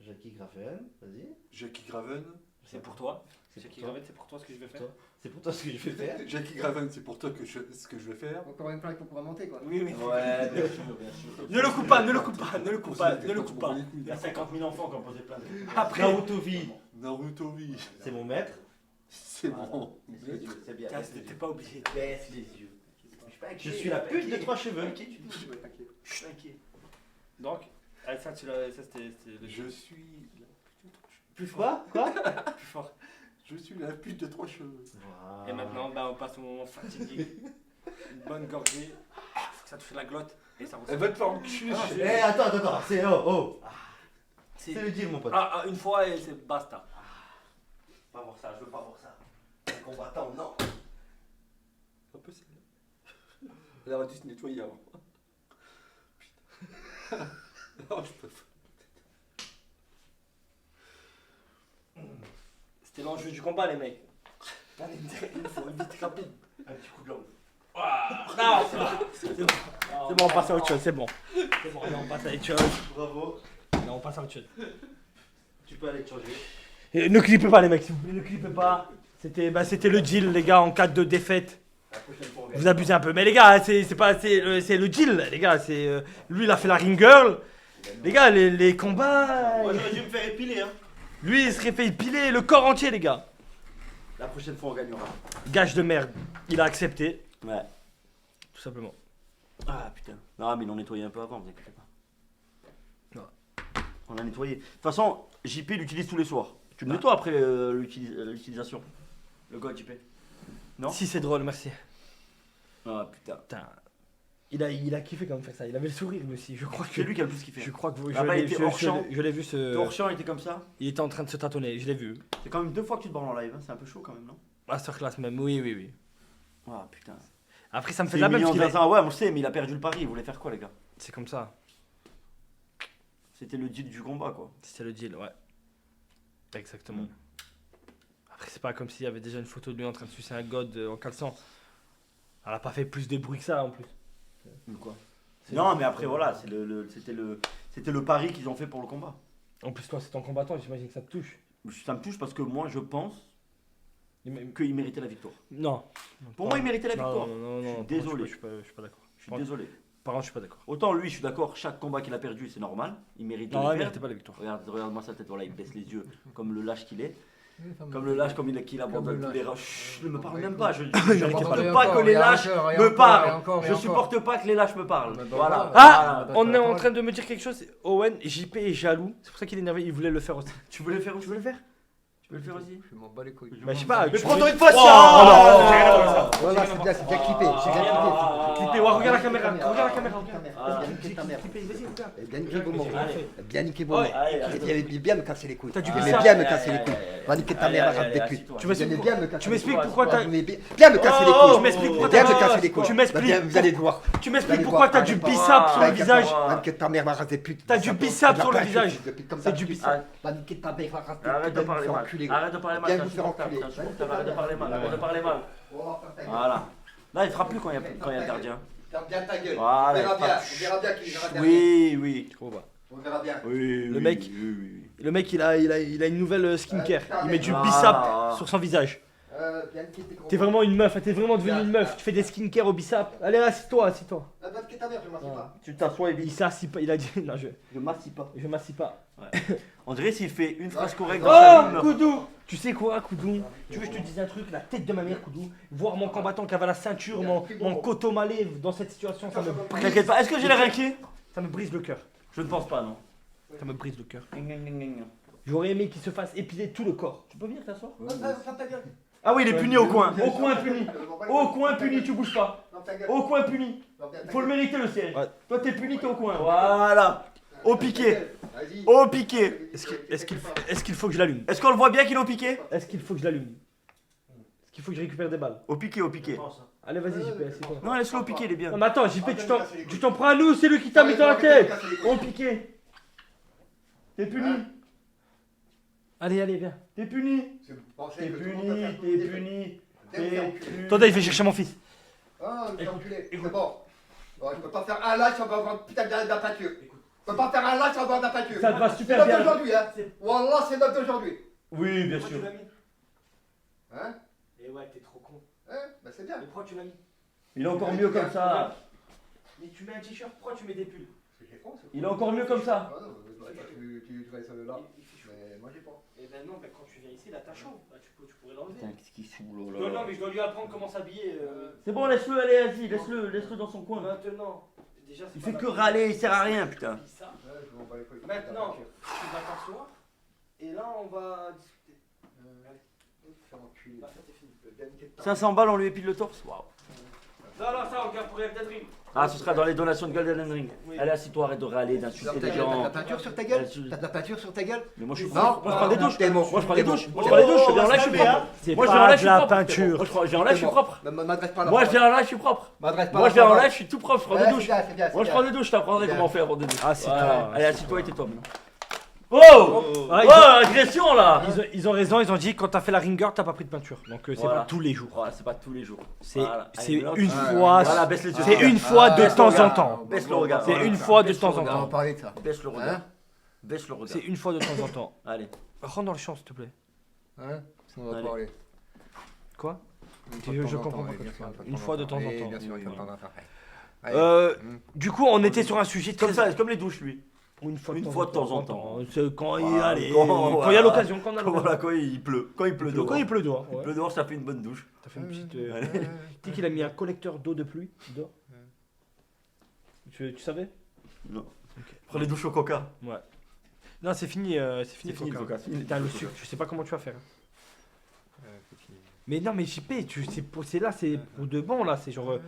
Jackie Grafen, vas-y. Jackie Graven. C'est pour toi. C'est C'est pour toi. c'est pour toi ce que je vais faire. Toi. C'est pour toi ce que je vais faire. Jackie Graven, c'est pour toi ce que je vais faire. Encore une plaque pour pouvoir monter quoi. Oui, oui. Ouais, bien sûr, bien sûr. Ne le coupe pas, ne le coupe pas, ne le coupe pas, ne le coupe pas. Il y a 50 000 enfants qui ont posé plein de. Après, Naruto V, Naruto, oui. c'est mon maître. C'est Voilà. bon. Baisse les yeux, c'est bien. Tiens, baisse les t'es yeux. pas obligé. Baisse les yeux. Je suis pas inquiet, Je suis la pute de 3 cheveux. Inquiet. Donc, Ah, ça, c'était le Je suis. plus quoi? Quoi? Plus fort. Je suis la pute de 3 cheveux. Et maintenant, bah, on passe au moment fatidique. Une bonne gorgée. Faut que ça touche la glotte. Et ça Elle va te faire enculer. Eh, attends, c'est C'est le deal, mon pote. une fois et c'est basta. Pas voir ça, je veux pas voir ça. Un combattant, non. Pas possible. Elle aurait dû se nettoyer avant. Putain. Non, je peux pas. C'était l'enjeu du combat, les mecs. Il faut vite rapide. Un petit coup de langue. Non, c'est bon. C'est bon. C'est bon, on passe à autre chose, c'est bon. C'est bon, là, on passe à autre chose. Bravo. Là, on passe à autre chose. Tu peux aller te changer. Et ne clippez pas, les mecs, s'il vous plaît, ne clippez pas. C'était le deal, les gars, en cas de défaite. La prochaine fois, on gagne. Vous abusez un peu. Mais les gars, c'est le deal, les gars. Lui, il a fait la ring girl. Les gars, les combats. Moi, j'aurais dû me faire épiler, hein. Lui, il serait fait épiler le corps entier, les gars. La prochaine fois, on gagnera. Gage de merde. Il a accepté, Ouais. tout simplement. Ah putain. Non, mais ils l'ont nettoyé un peu avant, vous inquiétez pas. Non. On l'a nettoyé. De toute façon, JP l'utilise tous les soirs. Tu le nettoies après l'utilisation. Le god JP. Non. Si, c'est drôle, merci. Ah putain. Putain. Il a kiffé quand même faire ça. Il avait le sourire, lui aussi. Je crois que. C'est lui qui a le plus kiffé. Je crois que vous. Ah bah, il était hors champ. Je l'ai vu ce. Hors champ, il était comme ça. Il était en train de se tâtonner. Je l'ai vu. C'est quand même 2 fois que tu te branles en live, hein. C'est un peu chaud quand même, non? Masterclass même. Oui. Ah putain. Après, ça me fait C'est de la peine parce qu'il a- Ouais, on le sait, mais il a perdu le pari. Il voulait faire quoi, les gars? C'est comme ça. C'était le deal du combat, quoi. C'était le deal, ouais. Exactement. Mm. Après, c'est pas comme s'il y avait déjà une photo de lui en train de sucer un god en caleçon. Elle a pas fait plus de bruit que ça en plus. Quoi? C'est- Non, mais après, voilà, c'était le pari qu'ils ont fait pour le combat. En plus, toi, c'est ton combattant, j'imagine que ça te touche. Ça me touche parce que moi, je pense Il qu'il méritait la victoire. Non. Pour moi, il méritait la victoire. Non. Je suis pour moi, désolé. Je suis pas d'accord. Je suis désolé. Par contre, je suis pas d'accord. Autant lui, je suis d'accord, chaque combat qu'il a perdu, c'est normal. Il mérite de Non, le il perdre. méritait pas la victoire. Regarde-moi sa tête, voilà, il baisse les yeux comme le lâche qu'il est. Comme le lâche, comme qu'il abandonne tous les lâches. Chut, ne me parle même pas. Je supporte pas que les lâches me parlent. Je supporte pas que les lâches me parlent. Voilà. Ah, bah, on est attends, en train de me dire quelque chose. Owen, JP est jaloux. C'est pour ça qu'il est énervé. Il voulait le faire aussi. Tu veux le faire? Tu veux le faire? Tu veux le faire aussi? Je m'en bats les couilles. Bah, je sais pas. Mais tu prends-toi veux- une fois, Oh, tiens! non. Voilà, c'est bien clippé. C'est bien clippé. Clippé, ouais, regarde la caméra. Regarde la caméra. Bien niqué ta mère. Clippé, vas-y, regarde. Bien niqué Beaumont. Allez. Bien niqué Beaumont. Ouais. Allez, allez. Il aimait bien me casser les couilles. T'as du Il aimait bizarre. bien me casser les couilles. Va niquer ta Allez, mère, allez, arabe des allez, putes. assis-toi. Tu Vous aimez m'expliques bien me casser tu les m'expliques couilles. pourquoi t'as- Vous aimez bien me casser les couilles. Tu m'expliques pourquoi Bien t'as- me casser les couilles. Tu m'expliques. Vous allez voir. Tu m'expliques Allez pourquoi voir, t'as du allez voir. bissap sur le T'inquiète visage. pas. Va niquer ta mère, arabe des putes. T'as du Ça bissap peut- sur le ça visage. peut- comme C'est ça, du pute. bissap. Va niquer ta mère, arabe des Arrête putes. de Va me parler faire mal. enculer. Arrête de parler mal. Bien C'est vous faire insupportable. enculer. C'est insupportable. Arrête de parler mal. Arrête de parler mal. Voilà. Là, il fera plus quand il y a le gardien. Ferme bien ta gueule. Voilà, On verra pas- bien. On verra bien qui verra derrière. Oui. On verra bien. Oui. Le mec- Le mec, il a une nouvelle skincare. Il met du Ah. bissap sur son visage. Bien niquer tes gros. T'es vraiment une meuf, t'es vraiment devenue une meuf. Tu fais des skincare au bissap. Allez, assis-toi. Va niquer ta mère, je m'en sais pas. Tu t'assois et Il vite. s'assit pas, il a dit. Non, Je m'assis pas. je m'assis pas. On dirait s'il fait une phrase correcte dans sa vie, il Oh, meurt. Koudou! Tu sais quoi, Koudou? Tu veux que je te dise un truc? La tête de ma mère, Koudou. Voir mon combattant qui avait la ceinture, mon coton-malais dans cette situation, ça me brise. T'inquiète pas. Est-ce que j'ai l'air inquiet? Ça me brise le cœur. Je ne pense pas, non. Ça me brise le cœur. J'aurais aimé qu'il se fasse épiler tout le corps. Tu peux venir t'asseoir? Ferme ta gueule. Ah oui, il est puni au coin. Au coin puni. Au coin puni, tu bouges pas. Ferme ta gueule. Au coin puni. Ferme ta Il faut le gueule. mériter le siège. Ouais. Toi t'es puni, t'es au coin. Voilà. Au piqué. Vas-y. Au piqué. Est-ce qu'il faut que je l'allume? Est-ce qu'on le voit bien qu'il est au piqué? Est-ce qu'il faut que je l'allume? Est-ce qu'il faut que je récupère des balles? Au piqué, au piqué. Allez, vas-y, JP, assieds-toi. Non, laisse-le au piqué, il est bien. Non, mais attends, JP, tu t'en prends à nous, c'est lui qui t'a mis dans la tête. Au piqué. T'es puni. Allez, viens. T'es puni. T'es puni. Attendez, il fait chercher mon fils. Ah, mais enculé, c'est bon. Bon, je peux pas faire un live sans avoir putain de la peinture. Je peux pas faire un live sans avoir de la peinture. Ça te va C'est super note bien. d'aujourd'hui, hein. Wallah, c'est note d'aujourd'hui. Oui, bien sûr. Hein? Et ouais, t'es trop con. Hein? Ben c'est bien. Mais pourquoi tu l'as mis? Il est encore mieux comme ça. Mais tu mets un t-shirt, pourquoi tu mets des pulls? Il est encore mieux comme ça. Ah non, tu restes là. Mais moi j'ai pas. Eh ben non, mais quand tu viens ici, là t'as chaud. Là, tu pourrais l'enlever. Putain, qu'est-ce qu'il fout là, Non, mais je dois lui apprendre comment s'habiller. C'est bon, laisse-le, allez, vas-y, laisse-le dans son coin. Maintenant. Déjà, Il fait que râler, il sert à rien, putain. Maintenant, tu vas t'asseoir. Et là, on va discuter. 500 balles, on lui épile le torse. Waouh. Non, ça, on garde pour Elden Ring. Ah, ce sera dans les donations de Golden Ring. Allez, assis-toi, arrête de râler, d'insulter les gens. T'as de la peinture sur ta gueule? T'as de la peinture sur ta gueule? Mais moi, je suis Non, propre. Moi, je prends des douches. t'es bon. Moi, je prends des douches. Moi, je Oh, prends des douches. Je viens en oh, là, je suis propre. C'est Moi, je pas viens en là, je de suis la propre. peinture. Moi, je viens en là, je suis propre. M'adresse pas là. Moi, je viens en là, je suis propre. M'adresse pas Moi, je viens en là, je suis tout propre. Je prends des douches. C'est bien. Moi, je prends des douches. Je t'apprendrai C'est comment faire pour des douches. Ah, c'est Voilà. toi. Allez, assis-toi et tais-toi maintenant. Oh! Ah, Oh, agression là! ils ont raison, ils ont dit quand t'as fait la ringer, t'as pas pris de peinture. Donc c'est Voilà. pas tous les jours. Voilà, c'est pas tous les jours. C'est Voilà. c'est Allez, une voilà. fois. Voilà, baisse les yeux. C'est une fois de baisse temps le en regard. temps. Baisse le regard. C'est Voilà. une fois de Baisse temps le en On va en temps. parler de ça. Baisse le regard. Hein? Baisse le regard. C'est une fois de temps en temps. Allez. Rentre dans le champ, s'il te plaît. Hein? On va Allez. parler. Quoi? Une Je fois de temps en comprends temps, pas oui, quoi bien tu sûr, parles. Une fois de temps en Oui, temps. bien sûr, il faut Voilà. pas en faire. Du coup, on était sur un sujet Comme très. ça, comme les douches, lui. Une fois Une fois de temps en temps. C'est quand il Voilà, allez, quand- quand il y a voilà. l'occasion, quand on a l'occasion. Voilà, quand il pleut. Quand il pleut dehors. Quand il pleut dehors. Il ouais. pleut dehors, ça fait une bonne douche. T'as fait une petite. Allez. Tu sais qu'il a mis un collecteur d'eau de pluie dehors. Tu savais? Non. Prends les douches au coca. Ouais. Non, c'est fini, C'est fini, le Coca. coca. c'est fini, T'as le coca. sucre, je sais pas comment tu vas faire. Mais non, mais JP, c'est là, c'est pour de bon là, c'est genre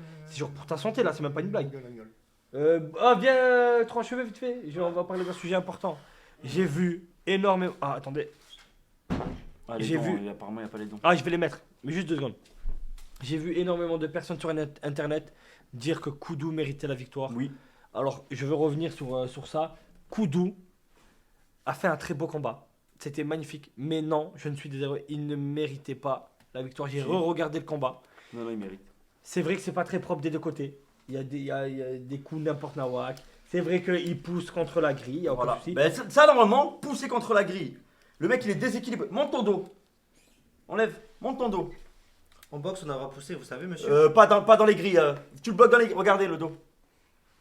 pour ta santé là, c'est même pas une blague. Viens, trois cheveux vite fait, on va parler d'un sujet important. J'ai vu énormément. Ah, attendez. Ah, les J'ai dents, vu- apparemment, il n'y a pas les dents. Ah, je vais les mettre, mais juste 2 secondes. J'ai vu énormément de personnes sur internet dire que Koudou méritait la victoire. Oui. Alors, je veux revenir sur ça. Koudou a fait un très beau combat. C'était magnifique. Mais non, je ne suis désolé, il ne méritait pas la victoire. J'ai Si. re-regardé le combat. Non, non, il mérite. C'est vrai que c'est pas très propre des deux côtés. Il y a des coups n'importe nawak. C'est vrai qu'il pousse contre la grille, il n'y a aucun Voilà. souci. Ben, ça, normalement, pousser contre la grille. Le mec, il est déséquilibré. Monte ton dos. Enlève. Monte ton dos. En boxe, on a repoussé, vous savez, monsieur. Pas dans les grilles. Tu le bloques dans les grilles. Regardez le dos.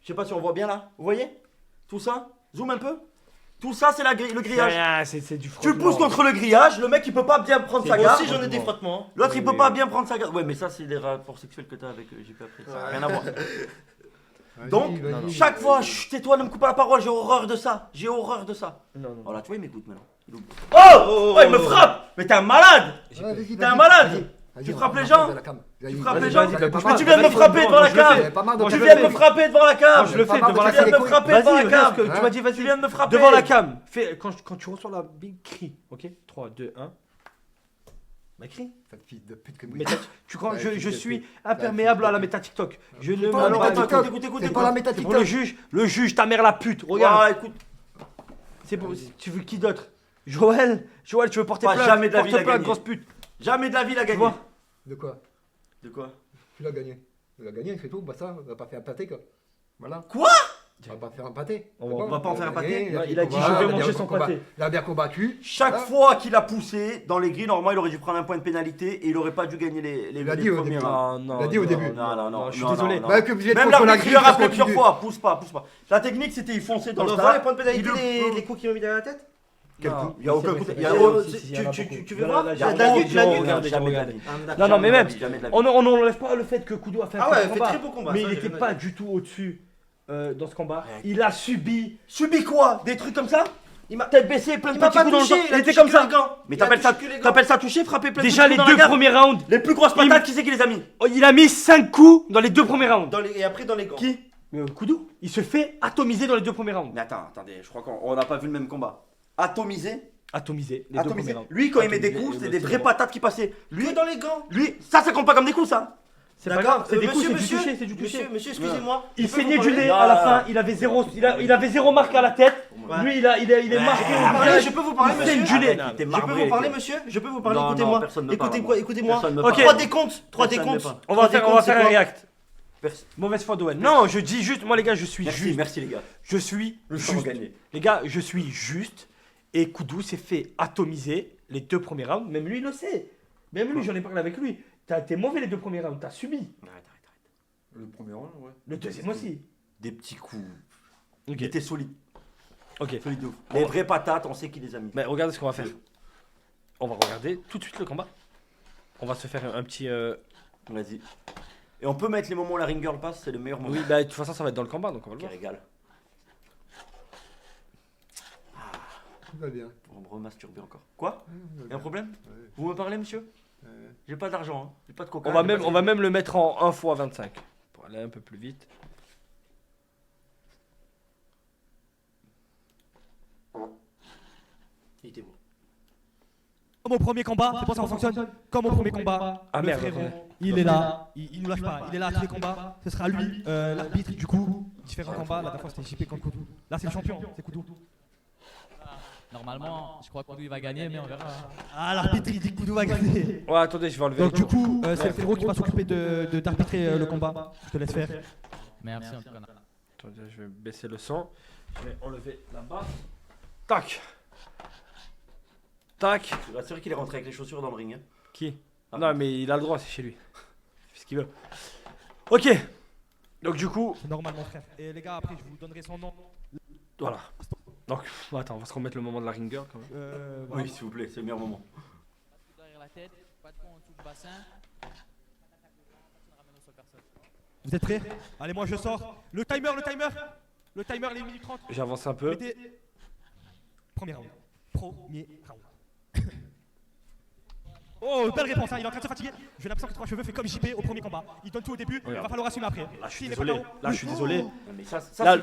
Je sais pas si on voit bien là. Vous voyez? Tout ça. Zoom un peu. Tout ça, c'est la grille, le C'est grillage. rien, c'est du Tu le pousses frottement. contre le grillage. Le mec, il peut pas bien prendre sa Moi garde. aussi, j'en ai des frottements. hein. L'autre, il peut Oui, pas oui. bien prendre sa garde. Ouais, mais ça, c'est les rapports sexuels que t'as avec JP après. Ça n'a Ouais. rien à voir. Vas-y, Donc, vas-y. chaque fois, chut, tais-toi, ne me coupe pas la parole. J'ai horreur de ça. J'ai horreur de ça. Non, non. Voilà, tu vois, il m'écoute maintenant. Oh, il me frappe. Mais t'es un malade. Ouais, vas-y, T'es un vas-y, malade. vas-y. Vas-y, Tu on frappes va les faire gens de la cam. Vas-y, Tu frappes Vas-y, les gens. vas-y, bah, bouge Mais pas. tu viens de me Vas-y, frapper devant la moi, je le cave. fais. Pas marre de Moi, Tu je viens le de me fais. frapper devant la Moi, cave. je le fais Pas marre devant de la Tu viens cam. de me frapper devant la Vas-y, cave. que tu m'as dit, vas-y. Tu viens de me frapper. Devant la cam. Quand tu reçois la big crie, ok? 3, 2, 1. Bah crie. Cette fille de pute que Mais tu crois, Ouais, je fils de suis pute. imperméable à la méta TikTok. Je ne pas la me méta bats TikTok. du tout. Écoute, C'est pas la méta C'est pour le TikTok. juge, ta mère la pute. Regarde. Voilà, écoute. C'est pour. Tu veux qui d'autre? Joël, tu veux porter Pas plainte? jamais de la vie, Porte il a plainte, gagné. grosse pute. Jamais de la vie, il a Tu gagné. vois? De quoi? De quoi? Tu l'as gagné. Tu l'as gagné, c'est tout. Bah ça, on va pas faire un pâté quoi. Voilà. Quoi? On va pas faire un pâté. On C'est va- bon, va pas en faire un pâté. gagné, Il a dit, combat, je vais il a manger bien son combat- pâté. Il a bien combattu. Chaque Voilà. fois qu'il a poussé dans les grilles, normalement, il aurait dû prendre un point de pénalité et il aurait pas dû gagner les Il a les dit au premiers début. rounds. Non, Il a dit au début. Non, je suis désolé. non. Bah, que vous êtes Même contre la l'arbitre grille, lui a parce rappelé qu'on plusieurs dit- fois, pousse pas. La technique, c'était il fonçait dans On le voit les tas. points de pénalité, Il le- les coups qu'il m'a mis derrière la tête. Quel Non, coup? Il y a aucun coup. Il y a Tu veux voir? J'ai Il y a de la nuit, regardé, de la nuit. regardé, Jamais de la regardé. vie. Non, non, mais même, Jamais de la vie. on n'enlève pas le fait que Koudou a fait un Ah ouais, très il bon fait combat. très beau combat. Mais ça, il j'ai n'était rien à pas dire. du tout au-dessus dans ce combat. Ouais. Il a subi. Subi quoi? Des trucs comme ça? Il m'a Tête baissée, plein de il m'a petits pas coups dans le touché, dos. il a Il était touché comme que ça. les gants. Mais Il a t'appelles ça touché que les gants. t'appelles ça toucher, frapper plein de Déjà petits les coups dans 2 la garde? premiers rounds, Les plus grosses patates, qui c'est qui les a mis? il a mis 5 coups dans les 2 premiers rounds. Et après, dans les gants. Qui? Koudou, il se fait atomiser dans les 2 premiers rounds. Mais attendez, je crois qu'on n'a pas vu le même combat. Atomisé. Atomisé, les 2 premiers Atomisé. rounds. Lui, quand il met des Atomisé, coups, et c'est le des c'est vraies bon. patates qui passaient. Lui, Que dans les gants. ça compte pas comme des coups, ça. C'est pas D'accord. grave, c'est des coups, c'est du Monsieur, toucher, c'est du toucher. Monsieur, excusez-moi. Il Je peux saignait vous du parler nez Non, à la non, fin, non. il avait 0 marque à la tête. Ouais. Lui, il est marqué au Parlez, visage. je peux vous parler, Il saigne monsieur. du nez. Arrête, t'es Je peux marbré, vous parler, toi. monsieur. Je peux vous parler. Non, non, Écoutez-moi. personne ne parle, Écoutez-moi. Écoutez-moi. Personne ne Ok. parle. 3 décomptes. 3 Personne décomptes. ne parle. On va faire un react. Merci. Mauvaise foi d'Owen. Non, je dis juste, moi les gars, je suis Merci, juste. merci les gars. Je suis Nous sommes juste. gagnés. Les gars, je suis juste. Et Koudou s'est fait atomiser les 2 premiers rounds. Même lui, il le sait. Même lui, j'en ai parlé avec lui. T'es mauvais les 2 premiers rounds, t'as subi. Arrête. Le premier round, ouais. Le deuxième aussi. Des petits coups. Ok. Il était solide. Ok. Solide de ouf. Les vraies patates, on sait qui les a mis. Mais regardez ce qu'on va faire. On va regarder tout de suite le combat. On va se faire un petit. Vas-y. Et on peut mettre les moments où la ring girl passe, c'est le meilleur moment. Oui, bah de toute façon, ça va être dans le combat, donc on va le Qui voir. régale. Tout va bien. Pour me remasturber encore. Quoi? Y'a un problème? Ouais. Vous me parlez, monsieur? J'ai pas d'argent, hein. J'ai pas de coca. On va même le mettre en 1 x 25 pour aller un peu plus vite. Il était beau. Comme au premier combat, c'est pour ça qu'on fonctionne comme au premier combat. Ah, Le merde, frérot, attendez. il est là, il nous lâche pas, il est là à tous les combats. Ce sera lui, l'arbitre du coup. Différents combats, la dernière fois c'était JP contre Koudou. Là c'est le champion, c'est Koudou. Normalement, je crois que Koudou il va gagner, mais on verra. Ah, l'arbitre il dit que Koudou va gagner. Ouais, attendez, je vais enlever. Donc du coup, c'est le frérot qui va s'occuper d'arbitrer le combat. Je te laisse faire. Merci en tout cas. Attendez, je vais baisser le son. Je vais enlever la barre. Tac. Tac. C'est vrai qu'il est rentré avec les chaussures dans le ring. Hein. Qui? Ah. Non, mais il a le droit, c'est chez lui. Il fait ce qu'il veut. Ok. Donc du coup, C'est normal mon frère. Et les gars, après je vous donnerai son nom. voilà. Donc, attends, on va se remettre le moment de la ring girl quand même. Voilà. Oui, s'il vous plaît, c'est le meilleur moment. Derrière la tête, pas de pont en dessous du bassin. Vous êtes prêts? Allez, moi je sors. Le timer, les minutes 30. J'avance un peu. Mettez... Premier round. Premier round. Oh, belle réponse, hein. Il est en train de se fatiguer. J'ai l'impression que 3 cheveux fait comme JP au premier combat. Il donne tout au début, il va falloir assumer après. Là, je suis S'il n'est pas désolé. KO, Là, je suis désolé. Mais ça, Là,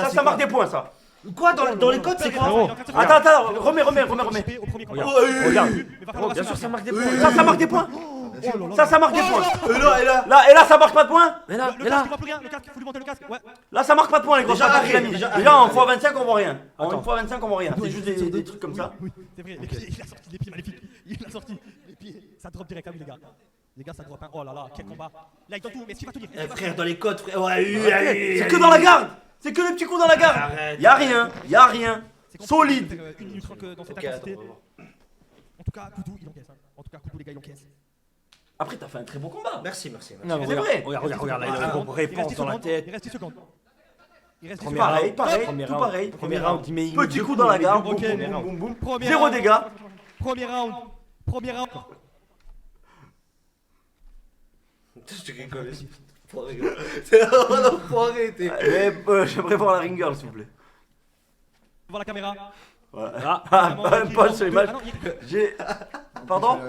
ça marque des points, ça. Quoi dans les codes, c'est quoi? Frérot, Attends, remets. JP au premier combat. regarde. Mais va falloir Bien sûr, assumer ça marque des après. points. Ça marque des points. Ça marque des points. Et là. Là, ça marque pas de points. Mais là, Le mais casque, là. il voit plus rien. Le casque, il faut lui monter le casque. Ouais. Là, ça marque pas de points, les gros. Déjà, ça, arrête, il a mis. déjà, Déjà, en arrête. x25, on voit rien. En Attends. x25, on voit rien. C'est juste des trucs comme ça. Oui, c'est vrai. Les pieds, il a sorti les pieds magnifiques. Il a sorti les pieds. Ça drop direct à lui, les gars. Les gars, ça drop. Oh là là, quel combat. Là, il donne tout, mais est-ce qu'il va tenir? Eh, frère, dans les codes, frère. Ouais, C'est que dans la garde. C'est que les petits coups dans la garde. Arrête. Y'a rien. C'est compliqué Solide. de faire, 1 minute 30 dans cette Ok, intensité. attends, on va voir. En tout cas, Koudou, il encaisse. Hein. En tout cas, Koudou, les gars, il encaisse. Après, t'as fait un très beau combat. Merci. Non, mais C'est regarde, vrai. regarde, là, il a une Il reste réponse 10 dans la secondes. tête. Il reste 10 secondes. Il reste 10 Premier secondes. Pareil, round. tout pareil. Premier round, il met une Petit deux coup dans la garde. Ok. Boum, boum. Premier Zéro round. dégâts. Premier round. Premier round. Je te rigole. C'est un enfoiré, t'es. J'aimerais voir la ring girl, s'il vous plaît. Devant la caméra. Pas sur l'image. J'ai. Pardon?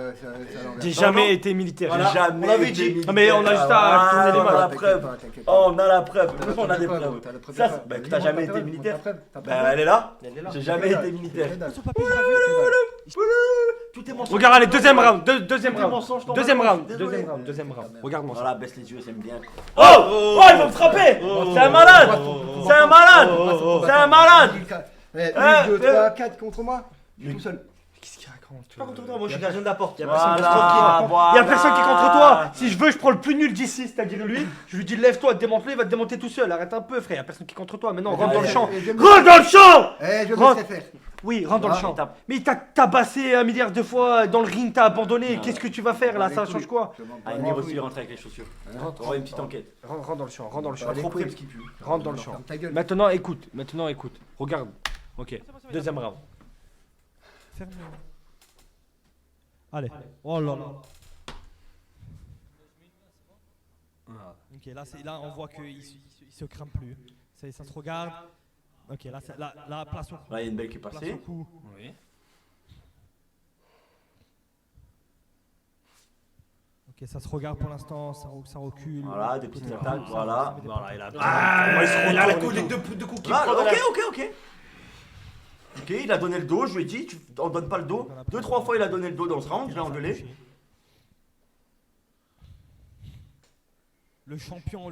J'ai jamais été militaire. Voilà. J'ai jamais On avait été dit. militaire. Mais on a juste à tourner on a l'image. la preuve. Oh, on a la preuve. On a des preuves. Ça, bah, que t'as jamais été militaire. Bah, elle est là. J'ai jamais été militaire. Sur papier, j'ai pas vu. Tout est mensonge. Regarde, allez, deuxième round. Deuxième Tout est round. mensonge, t'en Deuxième vas. round. Désolé. Deuxième round. Regarde-moi ça. Voilà, baisse les yeux, j'aime bien. Oh, il va me frapper. C'est un malade. C'est un malade. C'est un malade. 1, 2, 3, 4 contre moi. Je suis tout seul. Qu'est-ce qu'il raconte? Pas contre toi, moi je suis gardien de la porte. Voilà, Il y a personne qui est contre toi. Si je veux, je prends le plus nul d'ici, c'est-à-dire lui. Je lui dis lève-toi, démonte-le, il va te démonter tout seul. Arrête un peu, frère. Il y a personne qui est contre toi. Maintenant, rentre dans le champ. Rentre dans le champ. Je me Rentre. laisse faire. Oui, rentre dans le champ. tape. Mais il t'a tabassé 1 milliard de fois dans le ring, t'as abandonné. Qu'est-ce que tu vas faire là? Ça change quoi? Ah, Emir aussi, il rentre avec les chaussures. On va une petite enquête. Rentre dans le champ, rentre dans le champ. Trop près parce qu'il pue. Rentre dans le champ. Ta gueule. Maintenant, écoute. Regarde. Ok. Deuxième round. Ferme-le. Allez. Oh là là. Ok, là on voit qu'il se crame plus. Ça se regarde. Ok, là place au cou. Là, il y a une belle qui est Place passée. au cou. Oui. Ok, ça se regarde pour l'instant, ça recule. Voilà, des petites Côté attaques, cou, voilà. ça met des Voilà, points. il a. Ah, là, les deux coups qui Ah, prennent. ok. Ok, il a donné le dos, je lui ai dit, on donne pas le dos. 2-3 fois il a donné le dos dans ce round, je l'ai engueulé. Le champion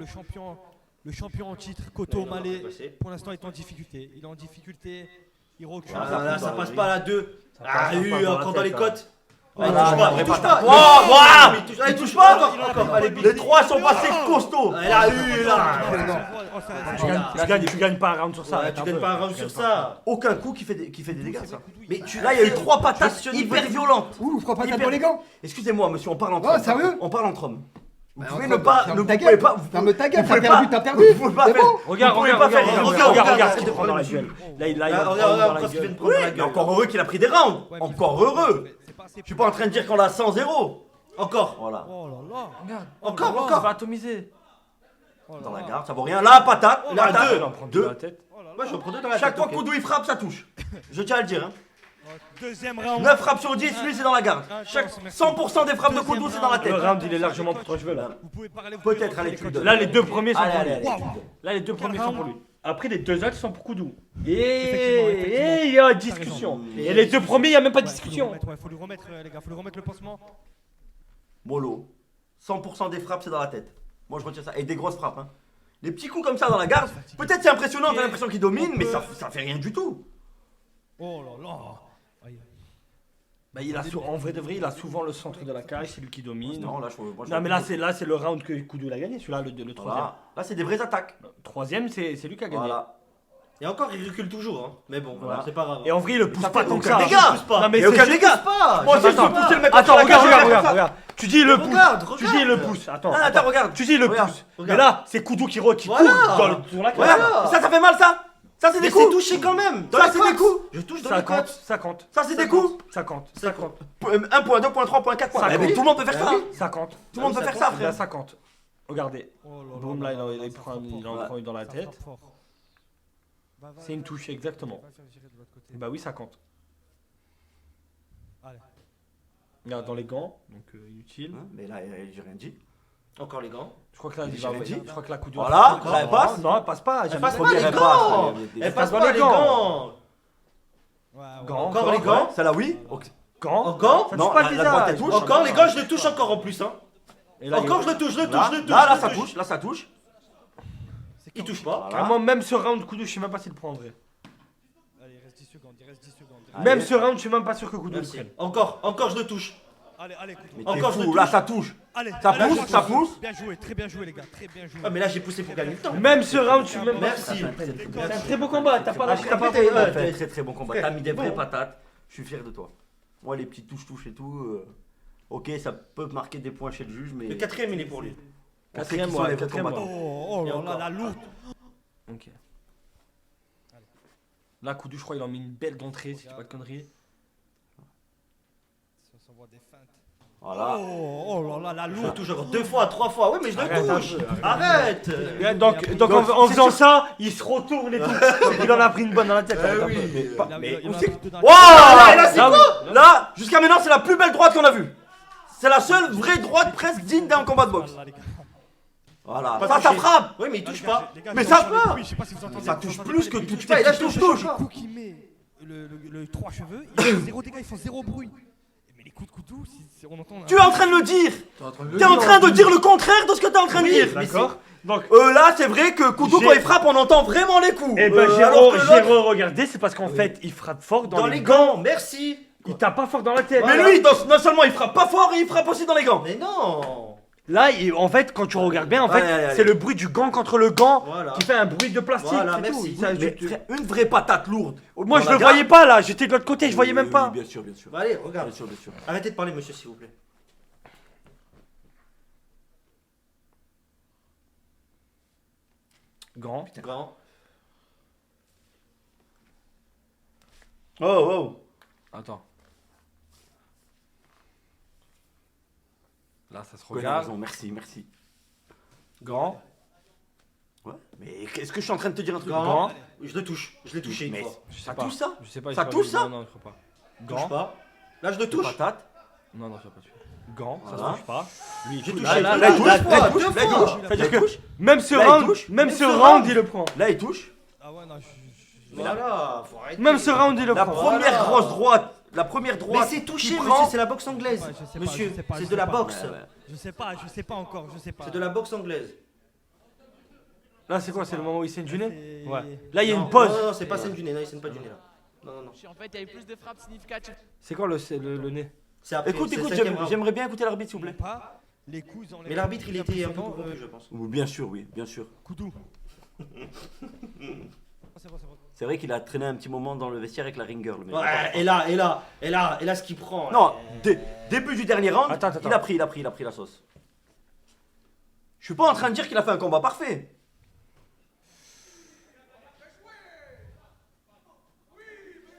en titre, Koto Malé, pour l'instant est en difficulté. Il est en difficulté, il recule. Ah, là, ça passe pas à la 2. passe Ah, pas oui, dans la encore dans tête, les là. côtes. Voilà, Il touche pas. Waouh, Il touche pas encore. Allez, les 3 sont passés costauds. Elle a eu là. Tu gagnes pas un round sur ça. Ouais, tu gagnes pas un round sur ça. Aucun coup qui fait des dégâts, ça. Mais tu Là, il y a eu 3 patates hyper violentes. Ouh, je crois pas Hyper- taper dans les gants. Excusez-moi, monsieur, on parle entre Oh, hommes. sérieux On parle entre hommes. Vous pouvez entre ne pas. hommes, Ne ferme ta pouvez gueule. pas. Ferme ta gueule, pouvez t'as perdu. Vous pouvez pas C'est faire. bon. Regarde, Vous pouvez regarde, pas faire- regarde regarde ce qu'il te prend dans la gueule. Là, il va prendre dans la parce qu'il vient gueule. de prendre la Mais gueule. encore heureux qu'il a pris des rounds. Encore heureux. Je suis pas en train de dire qu'on l'a 100-0. Encore. Voilà. Oh là là. Regarde. Encore, Ça encore. va atomiser. Oh là Dans la là. garde, ça vaut rien. Là, patate. Oh, Là, là, deux. on en prend Deux. dans la tête. Oh là là. Moi, je reprends deux dans la Chaque tête. fois que Koudou il frappe, ça touche. Je tiens à le dire. Hein. Deuxième round. 9 frappes sur 10, lui c'est dans la garde. Chaque 100% des frappes de Koudou c'est dans la tête. Le round, il est largement pour toi, je veux là. Vous pouvez parler. vous Peut-être, pouvez allez, rentrer, tu les le coachs. donnes. Là, les deux premiers sont Allez, pour allez, lui. allez. Là, les deux premiers sont pour lui. Après, les deux autres sont pour Koudou. Effectivement, Et il y a discussion. Et les deux premiers, il n'y a même pas de Ouais, discussion. faut lui remettre, les gars, faut lui remettre le pansement. Mollo. 100% des frappes c'est dans la tête. Moi je retiens ça. Et des grosses frappes. Hein. Les petits coups comme ça dans la garde, peut-être c'est impressionnant, t'as l'impression qu'il domine, mais ça fait rien du tout. Oh là là. Aïe. Bah, il a en vrai de vrai, il a souvent le centre de la cage, c'est lui qui domine. Non, là je Non, mais là c'est le round que Koudou a gagné, celui-là, le troisième. Voilà. Là c'est des vraies attaques. Troisième, c'est lui qui a gagné. Voilà. Et encore, il recule toujours, hein. Mais bon, Voilà. c'est pas grave. Et en vrai, il le pousse Ça pas fait tant que aucun ça. dégât. Non, mais Et aucun c'est dégât. pas. Moi aussi je peux Attends. pousser le mec. Attends, contre la cage, regarde. Tu dis le pousse. Regarde, Tu dis le pousse. Attends. Ah, attends, regarde. Tu dis le Regarde, pousse. regarde. Mais là, c'est Koudou qui court Voilà. sur la cage. Voilà. Ça fait mal ça. Ça c'est Mais des c'est coups. touché quand même. Dans Ça les c'est des côtes. coups. Je touche dans les 50, côtes. 50. Ça c'est des coups. 50, 50, 1 point, 2 points, 3 points, 4 points. Ça Eh, mais compte. tout le monde peut faire Bah ça. oui. 50. Tout le monde peut faire ça Il a frère. 50. Regardez. Oh là là. Boum, là, il ça prend frappe il fort. en prend une dans la Ça tête. frappe fort. Va, C'est une touche, exactement. va faire gérer de l'autre côté. Bah oui, 50. Allez. Regarde, dans les gants, donc inutile. Hein, mais là j'ai rien dit. Encore les gants. Je crois que là, J'ai rien dit. je crois que la Koudou. Voilà, Non, là, elle passe. Non, elle passe pas. Elle J'aime passe trop pas bien, les elle gants. passe. Elle passe dans pas les les gants. gants. Ouais, ouais. Gants, Encore les ouais. gants. Celle-là oui. Gants. Encore. Ça Non, touche pas la le droite, elle visage. touche. Encore les gants, je le touche encore en plus, hein. Et là, Encore il- je le touche, je le touche, Là, je le touche. là, je le ça touche. Là ça touche. C'est Il quand touche pas. Voilà. Vraiment, même ce round Koudou, je sais même pas s'il le prend en vrai. Allez, il reste 10 secondes, il reste 10 secondes. Allez. Même ce round, je suis même pas sûr que Koudou le Merci. prenne. Encore je le touche. Allez, allez, Koudou. Mais Encore, t'es je fou, le là touche. ça touche. Allez, Ça allez, pousse, allez, ça Koudou. pousse. Bien joué, très bien joué, les gars, très bien joué. Ah mais là j'ai poussé pour gagner le temps. Même ce round, je suis même pas Merci. sûr qu'il le prenne. C'est un très beau combat, t'as pas lâché. T'as pas T'as fait un fait. très très bon combat. T'as mis des vraies patates. Je suis fier de toi. Moi les petites touches et tout. Ok, ça peut marquer des points chez le juge, mais. Le quatrième il est pour lui. on sait qui sont les vrais combattants. Oh Et là là, encore. la lourde. Ok. Là, Koudou, je crois qu'il a mis une belle d'entrée, si je dis pas de conneries. Ça s'envoie des feintes. Voilà. Oh là là, la Je le lourde. touche encore 2 fois, 3 fois. Oui mais je Arrête le un touche. peu, Arrête. Donc en faisant ça, il se retourne et tout. Il en a pris une bonne dans la tête. arrête un peu. Mais où il en a c'est plus dedans. Waouh là, c'est Là, oui. Là, jusqu'à maintenant, c'est la plus belle droite qu'on a vue. C'est la seule vraie droite presque digne d'un combat de boxe. Voilà, les gars. Voilà. Pas Ça, ça touché. frappe. Oui mais il touche pas. Les gars, Mais je ça suis en train de- va. oui, je sais pas si vous entendez. Ça vous touche entendez plus pas que les- toutes pas, tes et là, petites je touches. Les coups qu'il met, le 3 cheveux, ils font zéro dégâts, ils font zéro bruit. Mais les coups de Koudou, on entend. Tu es en train de le dire. T'es en train de dire le contraire de ce que t'es en train de dire. D'accord. Donc, Là, c'est vrai que Koudou, J'ai- quand il frappe, on entend vraiment les coups. eh ben, Alors que j'ai l'autre, regardé, c'est parce qu'en fait, il frappe fort Dans les les gants, merci. Il tape pas fort dans la tête. Mais lui, non seulement il frappe pas fort, il frappe aussi dans les gants. Mais non. Là, en fait, quand tu regardes bien, en fait, Allez, allez, allez. c'est le bruit du gant contre le gant Voilà. qui fait un bruit de plastique. Voilà, c'est merci. tout. Ça, Mais frère, une vraie patate lourde. moi, Dans je la le garde. voyais pas là. J'étais de l'autre côté, je voyais même pas. Bien sûr, bien sûr. Bah allez, regarde. Bien sûr, bien sûr. Arrêtez de parler monsieur s'il vous plaît. Gant. Grand. Oh. Attends. Là, ça se Bonne regarde. raison, merci. Gant. Ouais. Mais qu'est-ce que je suis en train de te dire un truc Grand. Gant. Je le touche. Je l'ai touché une Mais fois. Je sais ça pas. touche ça Je sais pas. Ça j'ai pas touche vu. ça Non, non, je crois pas. Touche Gant. pas. Là je le touche. Patate. Non, non, je sais pas tuer. Gant, ça Voilà. se touche pas. Lui, J'ai il touché. là, Là, il touche. là, Là, il deux touche. fois. Là, il touche. C'est-à-dire Là, il que touche. même ce Là, il round, touche. même Même ce ce round, round. il le prend. Là, il touche. Ah ouais, non, Voilà, faut arrêter. Même ce round, il le La prend. première Voilà. grosse droite. La première Mais droite. c'est touché qui monsieur, prend- c'est la boxe anglaise. Ouais, je sais pas, Monsieur, je sais pas, c'est je de sais la pas. boxe. Je sais pas encore, je sais pas. C'est de la boxe anglaise. Là, c'est quoi? C'est le moment où il saigne du nez? C'est- Ouais. Là, il y a Non, une pause. Non, non, c'est pas scène du nez, non, il scène pas du nez là. Non. En fait, il y avait plus de frappes significatives. C'est quoi le nez? C'est après. Écoute, c'est le écoute, cinquième round. j'aimerais bien écouter l'arbitre, s'il vous plaît. Pas les coups, ils enlèvent- Mais l'arbitre il était un peu Impressionnant, corrompu je pense. Oui, bien sûr, oui, bien sûr. Koudou. Oh, c'est bon, c'est bon. C'est vrai qu'il a traîné un petit moment dans le vestiaire avec la ring girl. Mais Ouais, et là ce qu'il prend. Non, début du dernier round, Attends. il a pris la sauce. Je suis pas en train de dire qu'il a fait un combat parfait.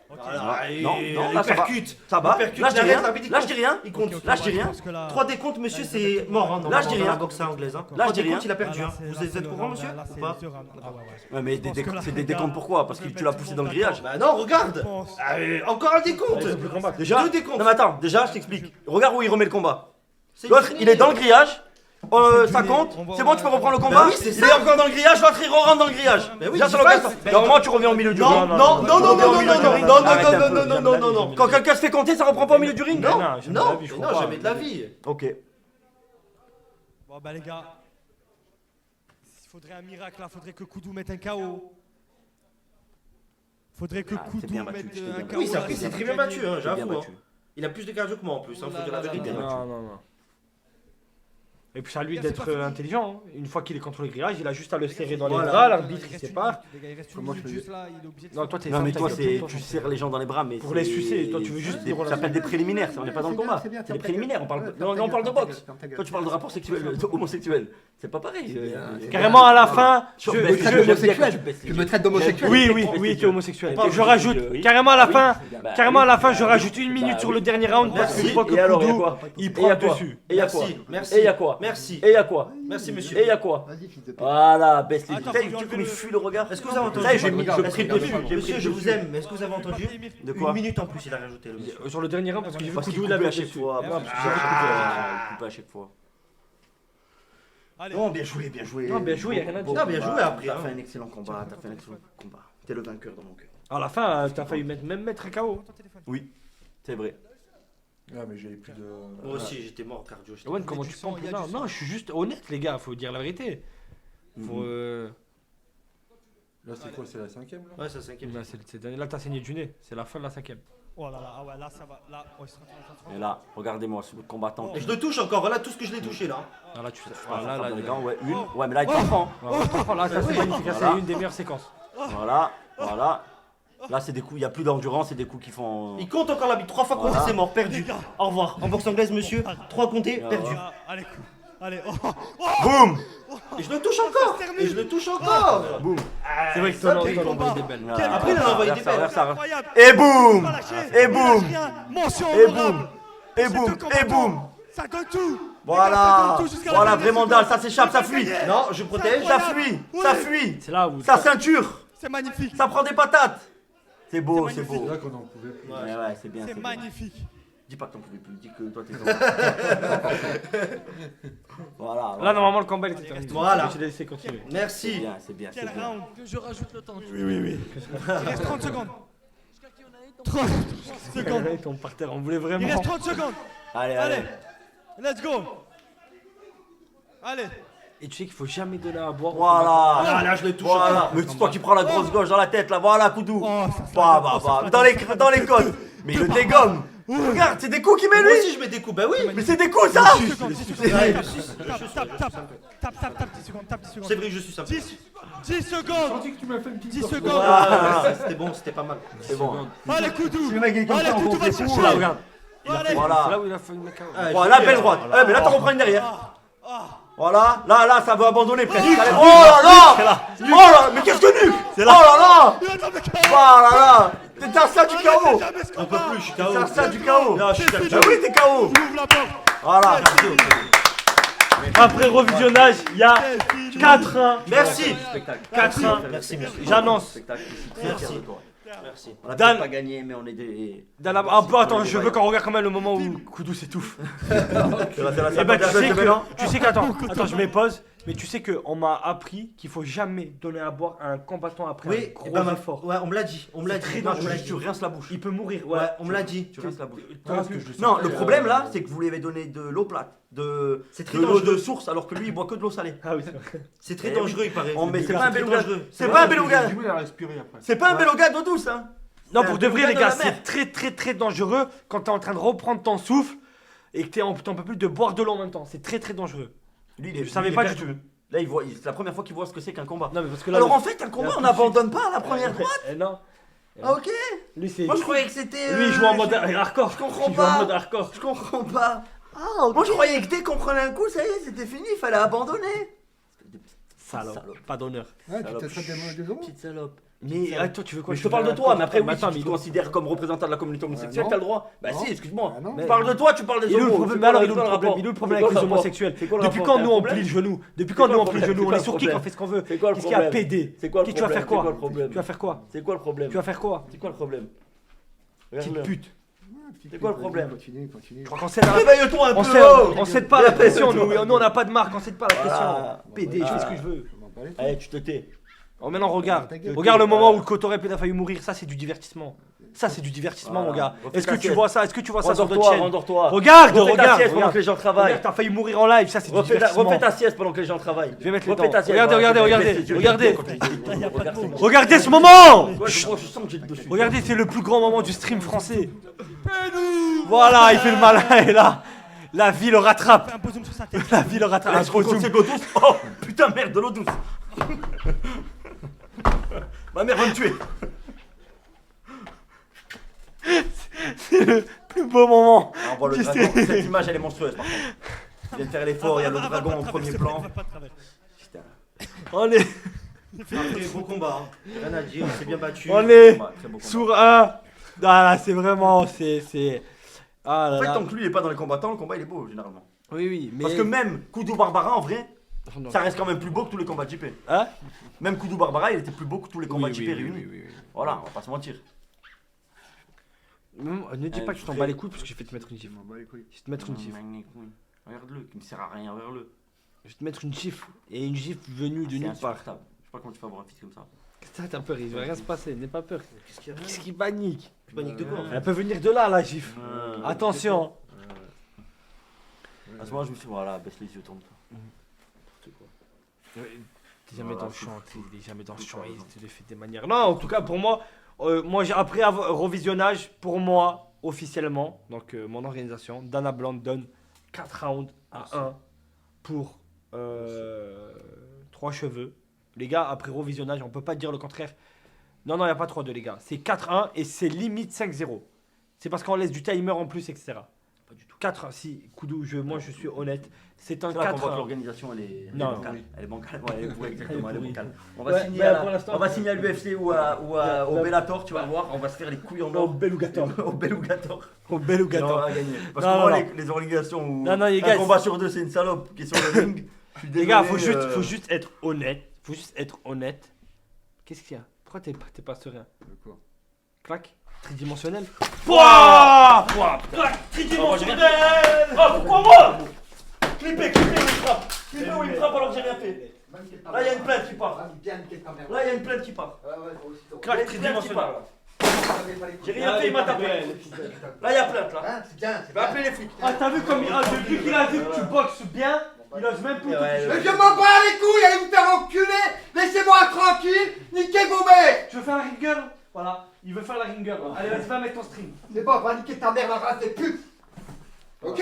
Ok, Non, là ça va. Ça va. Là je dis rien. Là je dis rien. Il compte. Là je dis rien. 3 décomptes, monsieur, c'est mort. Hein, là je dis rien. La boxe anglaise. Hein. Là je dis rien. Il a perdu. Hein. Vous êtes courant, monsieur ou pas? Ouais, mais c'est des décomptes pourquoi? Parce que tu l'as poussé dans le grillage. Bah non, regarde. Encore un décompte. Déjà. 2 décomptes. Non mais attends, déjà je t'explique. Regarde où il remet le combat. L'autre il est dans le grillage. Ça compte. C'est bon, tu peux reprendre le combat. Oui, c'est il est encore dans le grillage. L'autre il rentre dans le grillage. Mais oui, déjà, normalement tu reviens au milieu du ring. Non. Quand quelqu'un se fait compter, ça reprend pas au milieu du ring. Non, jamais de la vie. Ok. Bon bah les gars, il faudrait un miracle là, faudrait que Koudou mette un KO. Faudrait que Koudou mette un KO. Oui, c'est très bien battu, j'avoue. Il a plus de cardio que moi en plus, faut dire la vérité. Non. Et puis c'est à lui d'être intelligent. Une fois qu'il est contre le grillage, il a juste à le serrer dans les bras, l'arbitre il sépare. Comment je peux juste là, il est obligé de Non, toi t'es Non mais toi tu serres les gens dans les bras mais pour les sucer. Toi tu veux juste ça s'appelle des préliminaires, on n'est pas dans le combat. C'est des préliminaires, on parle de boxe. Toi tu parles de rapport sexuel homosexuel. C'est pas pareil. Carrément à la fin, Tu me traites d'homosexuel. oui, tu es homosexuel. Et je rajoute carrément à la fin, je rajoute 1 minute sur le dernier round parce que je vois que Koudou il prend dessus. Et y'a quoi? Merci. Et y'a quoi? Merci. Et y'a quoi? Merci, monsieur. Et y'a quoi? Vas-y, fils de pute. Voilà, baisse les yeux. Attends, Tu faut sais enlever comme il le- fuit le regard. Est-ce que vous avez entendu? Ça, j'ai pris Regarde, dessus. Monsieur, je vous aime, mais est-ce que vous avez entendu? De quoi? 1 minute en plus, il a rajouté le monsieur. Sur le dernier round parce que j'ai vu Parce qu'il Koudou il coupe avait à chaque dessus. fois. Ah, Parce que il coupe à chaque fois. Allez. Non, bien joué, bien joué. Non, bien joué, y a rien à dire. Non, bien joué après. T'as fait un excellent combat. T'es le vainqueur dans mon cœur. À la fin, t'as failli même mettre un KO. Oui, c'est vrai. Ah, mais j'avais plus de. Moi aussi, j'étais mort cardio. j'étais Ouais, mort. comment du tu sang, penses? il y a du sang. Non, je suis juste honnête, les gars, faut dire la vérité. Faut. Là, c'est quoi? C'est la 5ème là? Ouais, c'est la 5ème. Là, t'as saigné du nez, c'est la fin de la 5ème. Oh là là, ah ouais, là ça va. Là, oh, il se rend. Et là, regardez-moi ce combattant. Et je le touche encore, voilà tout ce que je l'ai touché là. Ah, là, tu sais. Là, Là, dans les gants, ouais, une. Ouais, mais là, il te prend. là, ça c'est magnifique, c'est une des meilleures séquences. Voilà. Là, c'est des coups, il n'y a plus d'endurance, c'est des coups qui font. Il compte encore la bite, 3 fois compté, Voilà. c'est mort, perdu. Au revoir. En boxe anglaise, monsieur, 3 comptés, perdu. Allez, allez, Boum. Et je le touche encore. Et je le touche encore. Boum. C'est vrai que ton envoyé des belles. Voilà. Après, il en a envoyé des Regarde belles. ça. incroyable. Et boum. Pas lâché. Et boum. Mention Et honorable. boum. Et boum. Et boum. Ça donne tout. Voilà. Les gars, ça donne tout jusqu'à la Voilà, dernière vraiment seconde. dalle, ça s'échappe, ça fuit. Non, je protège. Ça fuit. Ça fuit. C'est là où. Ça ceinture. C'est magnifique. Ça prend des patates. C'est beau, C'est c'est magnifique. beau. C'est là qu'on en pouvait plus. Ouais, c'est bien. C'est bien. magnifique. Dis pas que t'en pouvais plus, dis que toi t'es dans. Voilà. Là, normalement, le combat il était terminé. Voilà. Je l'ai laissé continuer. C'est Merci. bien, c'est bien, c'est Quel bien. round. Que je rajoute le temps. Il reste 30 secondes. 30 secondes. Ils tombent par terre, on voulait Il vraiment. reste 30 secondes. Allez, Allez. allez. Let's go. Allez. Et tu sais qu'il faut jamais donner à boire. Voilà. Ah là, je le touche Voilà. encore. Mais c'est toi qui prends la grosse gauche dans la tête là. Voilà, Koudou. Oh, Bah. Dans les côtes. Mais il le dégomme. Regarde, c'est des coups qu'il met Moi lui. aussi, je mets des coups, bah oui. Mais c'est des coups ça. 10 secondes. 10 secondes. Ouais, je suce. Tape 10 secondes. Tape 10 secondes. C'est vrai que je suis ça. 10 secondes. Que tu m'as fait une petite 10 sorte de- secondes. C'était bon, c'était pas mal. C'est bon. Allez, Koudou. Le mec il est comme Allez, ça, on Koudou compte va les le coups. chercher. Là, regarde. Allez. C'est Voilà. là où il a fait une KO. Voilà, belle droite. Mais là t'en reprends une derrière. Voilà, là ça veut abandonner presque. Allez. Oh là là. Oh là, mais qu'est-ce que nu. Oh là là. Oh là là. T'es à ça du KO. On peut plus, je suis KO. T'es à ça du KO. Non, je suis Ah oui, t'es KO. Ouvre la porte. Voilà. Après revisionnage, il y a 4-1. Merci. 4-1. Merci. J'annonce. Merci. Merci. On a Dan- peut-être pas gagné, mais on est des. Ah bah attends, je veux qu'on regarde quand même le moment où Koudou s'étouffe. Eh ben tu sais qu'attends, je me pose, mais tu sais qu'on m'a appris qu'il faut jamais donner à boire à un combattant après un Oui, gros ben, effort. ouais, on me l'a dit. On me l'a dit. Non, on me l'a dit. Tu rinces la bouche. Il peut mourir, Ouais, on me l'a dit. Tu rinces la bouche. Parce que je le Non, sentais, le problème là, c'est que vous lui avez donné de l'eau plate, C'est très de l'eau dangereux. de source, alors que lui il boit que de l'eau salée. Ah oui, c'est vrai. C'est très dangereux, il paraît. Mais c'est C'est pas un très beluga. dangereux. C'est pas un beluga. J'ai du mal à respirer après. C'est pas un beluga d'eau douce, hein. Non, C'est pour un de vrai, les beluga gars, de la mer. c'est très très très dangereux quand t'es en train de reprendre ton souffle et que t'en peux plus de boire de l'eau en même temps. C'est très très dangereux. Lui, Je savais pas du tout. Là, c'est la première fois qu'il voit ce que c'est qu'un combat. Non, mais parce que là. Alors en fait, un combat, on n'abandonne pas à la première droite. Non. Ah, ok. Lui, c'est. Moi, je croyais que c'était. Lui, il joue en mode hardcore. Je comprends Il joue en pas. mode hardcore. Je comprends pas. Moi, je croyais que dès qu'on prenait un coup, ça y est, c'était fini, il fallait abandonner. Salope. Pas d'honneur. Ouais, tu te traites des euros. Petite salope. Mais toi, tu veux quoi? Mais je te parle de toi, mais après, oui, si attends, tu te considères comme représentant de la communauté homosexuelle, non. t'as le droit. Bah Non. si, excuse-moi. Ah non. Je parle de toi, tu parles des Il est où le homos. problème? C'est Mais alors, quoi il est où le problème? rapport Il est où le problème C'est avec quoi les le rapport homosexuels? C'est quoi le Depuis rapport? quand T'as nous un on problème plie le genou? Depuis C'est quand quoi nous le on plie le problème genou? On C'est est quoi sur le qui qu'on problème fait ce qu'on veut? C'est quoi le Qu'est-ce qu'il y a problème PD? C'est quoi le Qu'est-ce que tu vas faire problème quoi? C'est quoi le problème Tu vas faire quoi? C'est quoi le problème Tu vas faire quoi? C'est quoi le problème Petite Regarde-le. pute. C'est quoi le problème Continue. Je crois qu'on cède à la Réveille-toi un On peu cède, oh on cède pas à la pression, nous. Nous, on n'a pas de marque, on cède pas à la pression. Voilà. PD, je fais ce que je veux. Je m'en bats les couilles. Allez, tu te tais. Oh, maintenant, regarde. Ta gueule. Regarde le moment où le Cotorep il a failli mourir. Ça, c'est du divertissement. Ça, c'est du divertissement, mon Voilà. gars. Refais Est-ce que ta tu sieste. vois ça? Est-ce que tu vois ça sur d'autres Rendors-toi, chaînes? rendors-toi. Regarde, Refais ta regarde. sieste pendant Regarde, que les gens travaillent. Regarde, t'as failli mourir en live. Ça, c'est du Refais divertissement. ta sieste pendant que les gens travaillent. Je vais mettre les Refais dents. ta sieste. Regardez, Voilà, regardez, baisse les regardez. yeux. Regardez. Regardez ce moment. Ouais, je sens que j'ai le dessus. Regardez, c'est le plus grand moment du stream français. Voilà, il fait le malin et là, la vie le rattrape. Fais un peu zoom sur sa tête. La vie le rattrape. Un gros zoom. C'est de l'eau douce. Oh putain, merde, de l'eau douce. Ma mère va me tuer. C'est le plus beau moment. On voit le Du dragon. stream. Cette image, elle est monstrueuse par contre. Il vient de faire l'effort, il y a le dragon en premier plan. Putain. On est Après, beau combat. Hein. Rien à dire, on s'est bien battu. On est Très beau combat. sur un. Ah là, c'est vraiment. Ah là En fait, là. tant que lui il est pas dans les combattants, le combat il est beau généralement. Oui, oui, mais. Parce que même Koudou Barbara en vrai, ça reste quand même plus beau que tous les combats de JP. Hein? Même Koudou Barbara il était plus beau que tous les combats Oui, de oui, JP oui, réunis. oui, oui. Voilà, on va pas se mentir. Ne dis pas que tu t'en bats les couilles parce que je vais te mettre une Je gifle. m'en bats les couilles. Je vais te mettre une gifle. Regarde-le, qui ne sert à rien, regarde-le. Je vais te mettre une gifle. Et une gifle venue de C'est nulle part. insupportable. Je sais pas comment tu peux avoir un fils comme ça. T'as peur, il va rien se passer, n'aie pas peur. Qu'est-ce qu'il y a Qu'est-ce qui panique? Tu paniques de quoi en fait Elle peut venir de là, la gifle. Attention. À ce moment, je me suis dit, voilà, baisse les yeux, tourne-toi. N'importe quoi. T'es jamais Voilà, dans le c'est champ, fou. t'es jamais dans le C'est champ, pas il grave. te le fait des manières. Non, en tout cas, pour moi, après revisionnage, pour moi, officiellement, donc mon organisation, Dana Blanc donne 4 rounds à 1 pour 3 cheveux. Les gars, après revisionnage, on peut pas dire le contraire. Non, il n'y a pas 3-2, les gars. C'est 4-1 et c'est limite 5-0. C'est parce qu'on laisse du timer en plus, etc. Pas du tout. 4-1, si, Koudou, moi je suis honnête. C'est un C'est là qu'on voit que 4-1. l'organisation elle est Non, bancale. oui. Elle est bancale. Ouais, elle est pourrie, exactement, elle est pourrie. bancale. On Ouais, va signer bah, pour l'instant- on va signer à l'UFC ou au Bellator, tu vas voir, on va se faire les couilles en Au or. Belugator. Au Belugator. Au Et on Belugator. va gagner. Parce Non, que non, moi, non. les organisations où Non, non, les un gars, combat sur deux c'est une salope qui est sur le ring. Je suis Les gars, désolé, faut juste être honnête. Faut juste être honnête. Qu'est-ce qu'il y a? Pourquoi t'es pas serein? De quoi? Clac? Tridimensionnel? Pouah! Clac! Tridimensionnel! Ah, pourquoi moi? Clippez où il frappe. Clippez où il frappe alors que j'ai rien fait. Là, il y a une plainte qui part. Là, il y a une plainte qui part. Clac, Il y a une plainte qui tridimensionnel. part, là. J'ai rien fait, il m'a tapé. Là, il y a plainte, là. Hein, c'est bien, Je vais appeler les flics. Ah, t'as vu comme depuis qu'il a vu que tu boxes bien, il ose même plus. Ouais, Mais je m'en bats les couilles, allez vous faire enculer. Laissez-moi tranquille, niquez vos mères. Tu veux faire la ringer? Voilà, il veut faire la ringer. Allez, vas-y, va mettre ton stream. C'est bon, va niquer ta mère, ma race de pute. Ok?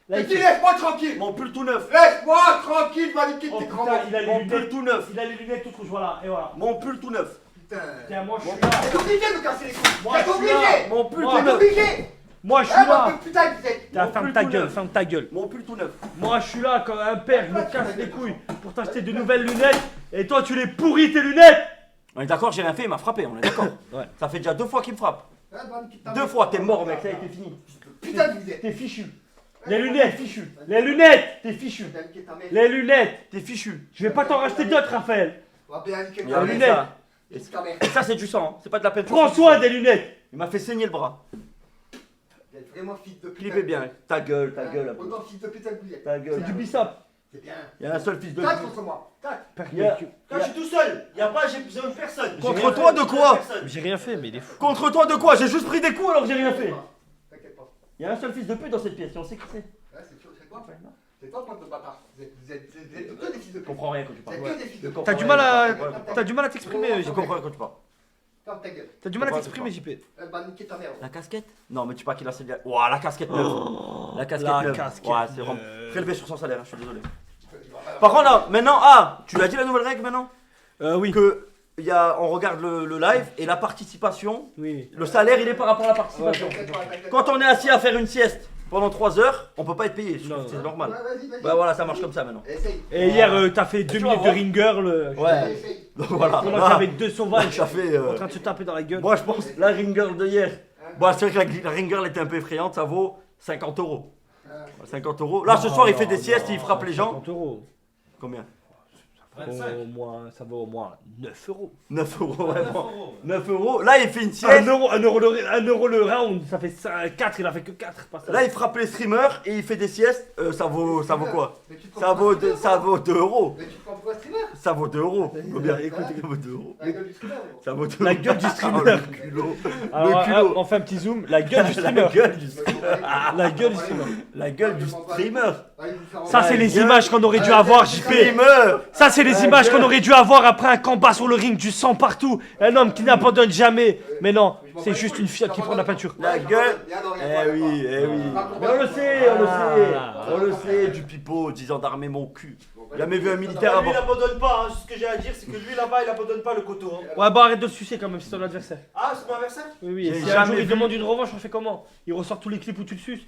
Là, il Petit, fait- laisse-moi tranquille. Mon pull tout neuf. Laisse-moi tranquille, va niquer Oh tes putain, grands-mères. il a les Mon pull lunettes. tout neuf. Il a les lunettes toutes rouges, voilà, et voilà. Mon pull tout neuf. Putain. Tiens, moi je suis là. T'es obligé de me casser les couilles. Moi, T'es je suis là. obligé. Mon pull Moi, tout T'es neuf. obligé. Moi je suis Hein, là. mon putain que vous êtes. T'as Mon ferme pull ta tout gueule, neuf. ferme ta gueule. Mon pull tout neuf. Moi je suis là comme un père, je me casse les couilles pour t'acheter de nouvelles lunettes et toi tu les pourris tes lunettes. On est d'accord, j'ai rien fait, il m'a frappé, on est d'accord. Ouais. Ça fait déjà 2 fois qu'il me frappe. Hein, va niquer ta 2 mère. fois, t'es mort, mec, ça a été fini. Putain que vous êtes. T'es fichu. Les lunettes, fichu. Les lunettes, t'es fichu. Va niquer ta mère. Les lunettes. T'es fichu. Je vais pas t'en racheter d'autres, Raphaël. Va bien niquer Il y ta a Les mère. lunettes. ça. Nique ta mère. Et ça, c'est du sang, hein. C'est pas de la peine. Prends soin des lunettes. Il m'a fait saigner le bras. Vous êtes vraiment fils de putain. Clippez bien. Ta gueule, ta gueule. après. Autant fils de putain que vous êtes. Ta gueule. C'est du bissap. C'est bien. Il y a un seul fils de Tac pute. contre moi. Tac. Quand je suis tout seul, y a pas, j'ai besoin de personne. Contre rien toi fait. de quoi? J'ai rien fait, mais il est fou. Contre toi de quoi? J'ai juste pris des coups alors que j'ai rien fait. T'inquiète pas. Y a un seul fils de pute dans cette pièce, et on sait qui c'est. Ouais, c'est toi, c'est toi, pointe de bâtard. Vous êtes que des fils de Je pute. comprends rien quand tu Vous parles. êtes que des fils de pute. T'as du mal à, Ouais, t'as du mal à t'exprimer, Je JP. comprends rien quand tu parles. Ferme ta gueule. T'as du mal à t'exprimer, JP. Va niquer ta mère. La casquette? Non, mais tu sais pas qu'il a celle Ouah, la casquette neuve. La casquette La neuve. casquette Ouais, c'est vraiment neuve. prélevé sur son salaire, hein, je suis désolé. Par contre, là, maintenant, tu l'as dit la nouvelle règle maintenant? Oui. Que on regarde le live et la participation, Oui. le salaire il est par rapport à la participation. Quand on est assis à faire une sieste pendant 3 heures, on peut pas être payé. Non, C'est non. normal. Vas-y. Bah voilà, ça marche comme ça maintenant. Essaye. Et hier, t'as fait 2 Tu minutes vas de ring girl. Ouais. Essaye. Donc voilà. Pendant Là, qu'il y avait 2 sauvages ça fait. en train de se taper dans la gueule. Moi je pense la ring girl de hier. Bon, c'est vrai que la ring girl était un peu effrayante, ça vaut 50 €. 50 €. Là ce soir il fait des siestes, il frappe les gens. 50 €. Combien? Ça vaut au moins 9 €. 9 €, ouais. Bon. 9 €. Là il fait une sieste. 1 euro le round, ça fait 4, il a fait que 4. Là il frappe les streamers et il fait des siestes. Ça vaut quoi? Mais tu te Ça prends vaut pour un 2 €. Mais tu te prends pour un streamer. Ça vaut 2 €. Combien? Écoute, Ça vaut 2 €. La gueule du streamer. gros. Ça vaut 2 La €. gueule du streamer. Oh, le culot. Alors, Le culot. on fait un petit zoom. La gueule du streamer. La gueule du La gueule du streamer. La gueule du streamer. Allez, vous faire Ça, c'est La les gueule. images qu'on aurait dû avoir, JP. Streamer. Ça, c'est les La images gueule. qu'on aurait dû avoir après un combat sur le ring, du sang partout. Un homme qui n'abandonne jamais. Mais non, c'est juste une fille qui prend de la peinture. La gueule. Eh oui. Mais on le sait. On le sait, du pipeau, disant d'armer mon cul. Jamais vu un militaire Lui, avant. il abandonne pas, hein. Ce que j'ai à dire, c'est que lui là-bas, il abandonne pas le coteau. hein. Ouais, bah arrête de le sucer quand même, c'est ton adversaire. Ah, c'est mon adversaire? Oui, oui. J'ai Et si un jamais jour il vu. demande une revanche, on fait comment? Il ressort tous les clips où tu le suces.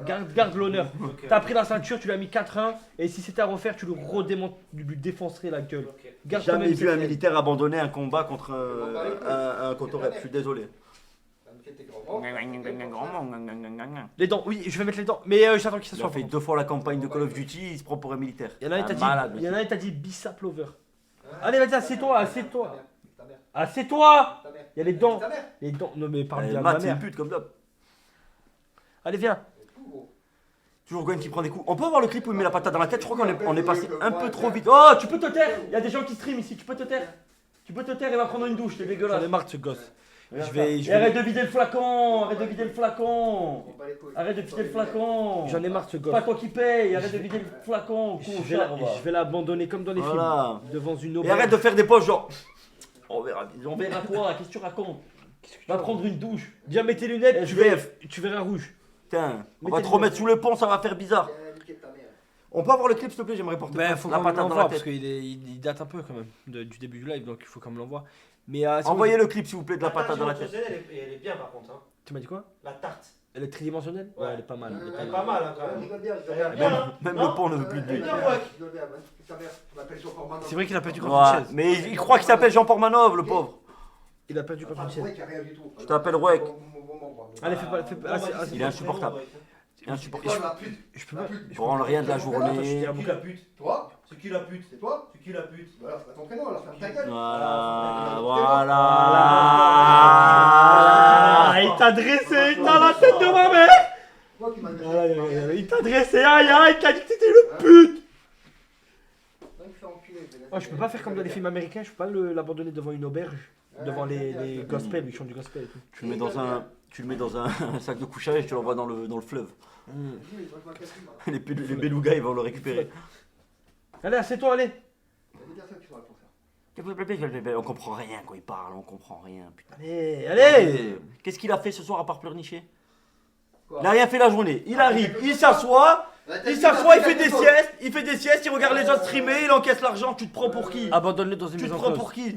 Garde l'honneur. T'as pris la ceinture, tu lui as mis 4-1. Et si c'était à refaire, tu lui défoncerais la gueule. Garde quand Jamais même vu un cette- militaire abandonner un combat contre un cotorep. Je suis désolé. Les dents, oui, je vais mettre les dents. Mais j'attends qu'il Il a s'assoie. fait 2 fois la campagne de Call of Duty, il se prend pour un militaire. Il y en a un Un qui malade, t'a dit Bissap Lover. Allez, vas-y, assieds-toi. Assieds-toi. Il y a les dents. Les dents. Non, mais parle bien de ma Matt, c'est une mère. pute comme d'hab. Allez, viens. Toujours Gwen qui prend des coups. On peut avoir le clip où il met la patate dans la tête. Je crois qu'on est passé un peu trop vite. Oh, tu peux te taire. Il y a des gens qui stream ici. Tu peux te taire. Tu peux te taire et va prendre une douche. T'es J'en dégueulasse. ai marre de ce gosse. Et arrête de vider le flacon. Arrête de vider le flacon. J'en ai marre de ce gosse. Pas toi qui paye. Arrête de vider le flacon. Je vais l'abandonner comme dans les Voilà. films. Devant une Et auberge. arrête de faire des poches genre. On verra quoi. Qu'est-ce que tu racontes? Va prendre une douche. Viens, mets tes lunettes, tu verras rouge. Tiens, on Mettez va les te remettre sous le pont, ça va faire bizarre. On peut avoir le clip s'il te plaît, j'aimerais porter Ben, faut la qu'on patate dans l'envoie la parce tête. qu'il date un peu quand même du début du live, donc il faut qu'on me l'envoie. Mais Envoyez le clip s'il vous plaît de la La patate dans la tarte tête. elle est bien par contre. Hein. Tu m'as dit quoi? La tarte. Elle est tridimensionnelle? Ouais, elle est pas mal. Elle est pas mal hein, quand même. Même le pont ne veut plus de lui. C'est vrai qu'il a perdu contre Ouais, une chaise. mais il croit qu'il s'appelle Jean Portmanov, le pauvre. Il a perdu contre une chaise. Je t'appelle Rwek. Allez, fais pas. Il est insupportable. Il est insupportable. Je peux pas. Je branle rien de la journée. C'est qui la pute? Toi? C'est qui la pute? C'est toi? C'est qui la pute? Voilà, c'est pas ton prénom, alors ferme ta gueule. Voilà. Ah, il t'a dressé dans la tête de ma mère! Toi qui m'as dressé. Il t'a dressé, aïe, il t'a dit que t'étais le pute! Oh, je peux pas faire comme dans les films américains, je peux pas l'abandonner devant une auberge, devant les gospels, ils chantent du gospel et tout. Tu le mets dans un sac de couchage et tu l'envoies dans le fleuve. Les belugas ils vont le récupérer. Allez, assieds-toi, allez! On comprend rien quand il parle, on comprend rien. Putain. Allez! Qu'est-ce qu'il a fait ce soir à part pleurnicher? Il a rien fait la journée. Il arrive, il s'assoit, il fait des siestes, il regarde les autres streamer, il encaisse l'argent. Tu te prends pour qui? Abandonne-le dans une Tu te maison prends close. pour qui?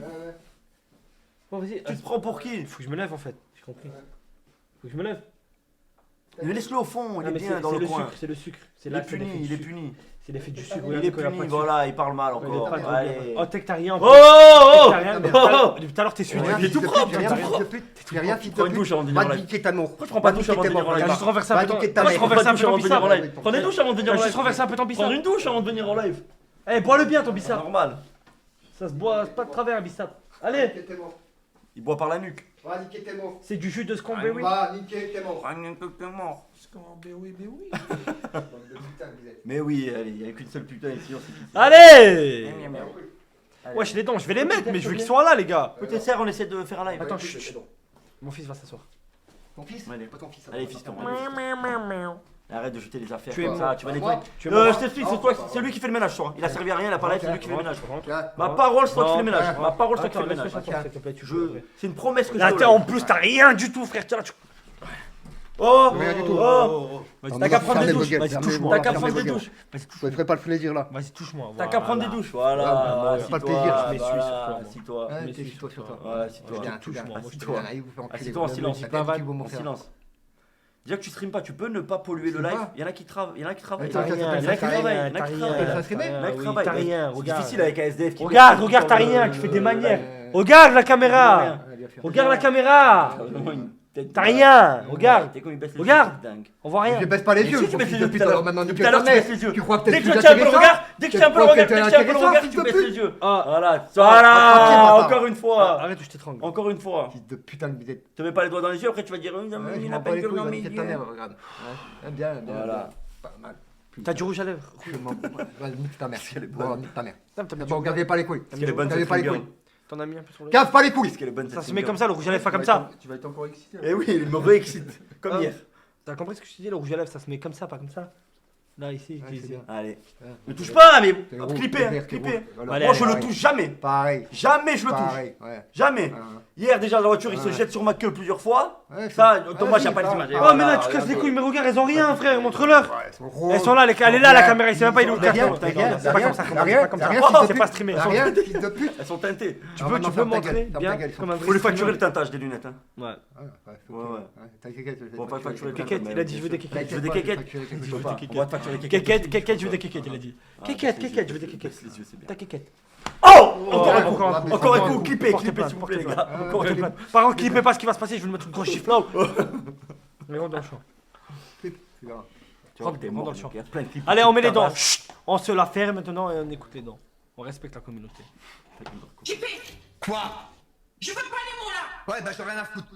Bon, vas-y, Tu te prends pour qui? faut que je me lève en fait, j'ai compris. Faut que je me lève. Mais laisse-le au fond, il Ah, est mais bien dans le coin. C'est le sucre, c'est Il est là que c'est l'effet puni, du il est sucre. puni. C'est l'effet du sucre. Il Regardez est quand il y a pas puni, de sucre. voilà, il parle mal Quand il y a encore. pas de Allez. drogue. Oh, t'es que t'as rien. Oh, T'as rien. oh, Depuis tout à l'heure, t'es suivi. Il est tout propre, Rien, tout fils propre. de pute. T'es rien, fils de Prends une pute. douche avant de venir Va en te live. niquer ta mort. Pourquoi je prends pas de douche avant de venir en T'as live? juste renversé un Va peu ton. niquer ta Moi, je mère. renverse un peu ton avant de venir en bissap. live. Prends des douches avant de venir en T'as live. juste renversé un peu ton Prends bissap. une douche avant de venir en live. Eh, bois-le bien ton bissap. Normal. Ça se boit pas de travers un bissap. Allez, Niquer tes morts. Il boit par la nuque. Va niquer tes morts. c'est du jus de Scomberry. Va niquer tes morts. Mais oui, allez, il n'y a qu'une seule putain ici. Allez! Wesh, les dents, je vais les mettre, mais je veux qu'ils soient là, les gars. Écoutez, serre, on essaie de faire un live. Attends, chut. Mon fils va s'asseoir. Ton fils? Allez. Pas ton fils. Allez, fiston. Arrête de jeter les affaires Tu es comme ça, tu vas nettoyer. Tu es mort. Je t'explique, c'est lui qui fait le ménage, toi. Il a servi à rien, il a pas live, c'est lui qui fait le ménage. Là, Ma parole, c'est toi qui fais le Non. ménage. Ma parole, c'est toi qui fais Attends, le laisse-le ménage. s'asseoir, s'il te plaît, tu Je... peux. C'est une promesse que je Là, fais. t'es en plus, t'as rien du tout, frère. Tiens, tu. Oh, Rien du tout. oh. T'as qu'à prendre des Fermez vos douches. gueules, Vas-y, fermez touche-moi. vos- T'as qu'à fermez prendre vos des gueules. douches. Vous ne ferez pas le plaisir là. Vas-y, touche-moi. T'as qu'à prendre des douches. Voilà. Pas le Assis-toi, plaisir, je m'essuie sur toi, moi. Assis-toi. Ouais, mais tais-toi sur toi. Ouais, assis-toi. Bien, touche-moi, moi, je assis-toi. Allez, vous faire enculer. Assis-toi en silence. Pas En silence. Déjà que tu streames pas, tu peux ne pas polluer le C'est live. pas. Il y en a qui travaillent. T'as Il y en a qui rien, travaillent. t'as T'as rien, C'est regarde. difficile avec un SDF qui Regarde, t'as rien, tu fais des manières. Regarde la caméra. Regarde la caméra. T'as rien, regarde. Regarde. On voit Je rien. baisse pas les Mais yeux, si tu baisses les yeux depuis tout à l'heure. maintenant Depuis tout à l'heure, tu baisses les yeux. Tu crois Dès peut-être que que tu tiens un peu le intéressant. regard, dès que tu tiens un peu le regard, tu baisses les yeux. Ah, Voilà, Ah, encore une fois. arrête ou je t'étrangle. Encore une fois. Fils de putain de bidette. Tu mets pas les doigts dans les yeux, après tu vas dire Ouais, je il m'en a bats pas les de couilles, gueule dans va mes niquer ta yeux. mère, regarde. Ouais, bien, Voilà. Pas mal. T'as du rouge à lèvres. Vas-y, nique ta mère. qu'elle est bonne. Nique ta mère. Putain, t'as mis du Bon, rouge. gardez pas les couilles. Parce qu'elle est bonne Gardez cette pas les finger. couilles. T'en as mis un peu sur le. Gaffe pas les couilles. Parce qu'elle est bonne Ça cette se met finger. comme ça, le rouge à lèvres, pas comme ça. Tu vas être encore excité. Eh oui, il me réexcite. Comme Ah. hier. T'as compris ce que je te dis, le rouge à lèvres, ça se met comme ça, pas comme ça. Là, ici, Ouais, c'est bien. Allez. Ouais. Ne touche pas, mais T'es rouge, clipper, t'es hein, vert, t'es clipper. rouge. Voilà. Allez, Moi, je allez, le touche jamais. Pareil. Jamais je le touche. Pareil, ouais. Jamais. Hier, déjà, dans la voiture, il se Ouais. jette sur ma queue plusieurs fois. Ouais, Ça, c'est- Thomas, vas-y, j'ai pas ça. d'image. Oh, mais là, tu casses les couilles, mais regarde, elles ont rien, frère, montre-leur. Ouais, elles sont roses. Elles sont là, elle est là, la caméra, il sait même pas, il est où le Y'a rien, carton. y'a rien, C'est pas comme ça, y'a c'est rien, pas comme y'a ça. rien, Oh, fils de c'est pute. pas streamé. Y'a rien, fils de pute. Elles sont teintées. Tu Ah, peux maintenant, ferme ta montrer gueule, ferme bien ta gueule, comme un Faut vrai lui facturer streamer. le teintage des lunettes. Hein. Ouais. Ouais, faut Ouais, que- ouais. T'as quelqu'un, je vais On va pas facturer le Kékette, teintage, il a dit mais je veux des bien sûr. kékettes. Je veux des kékettes. Kékette. Je peux pas. On va te facturer des kékettes. Kékette, je veux des kékettes, il a dit. Kékette, je veux des kékettes. Baisse les yeux, c'est bien. Ta kékette. Oh, encore un coup. encore un coup. Encore un Portez coup. plainte, Clippez, portez clippez, plainte, s'il vous portez plaît, les plainte. gars. Encore un coup. Par contre, clippez pas ce qui va se passer, je vais lui mettre une grosse chiffre là. Mais rentre dans le champ. Rentre, t'es Rentre mort, dans le champ. mec, il y a plein de clips. Allez, on met les dents. Tabasse. Chut, on se la ferme maintenant et on écoute les dents. On respecte la communauté. Quoi? Je veux pas les mots là. Ouais, bah j'en ai rien à foutre.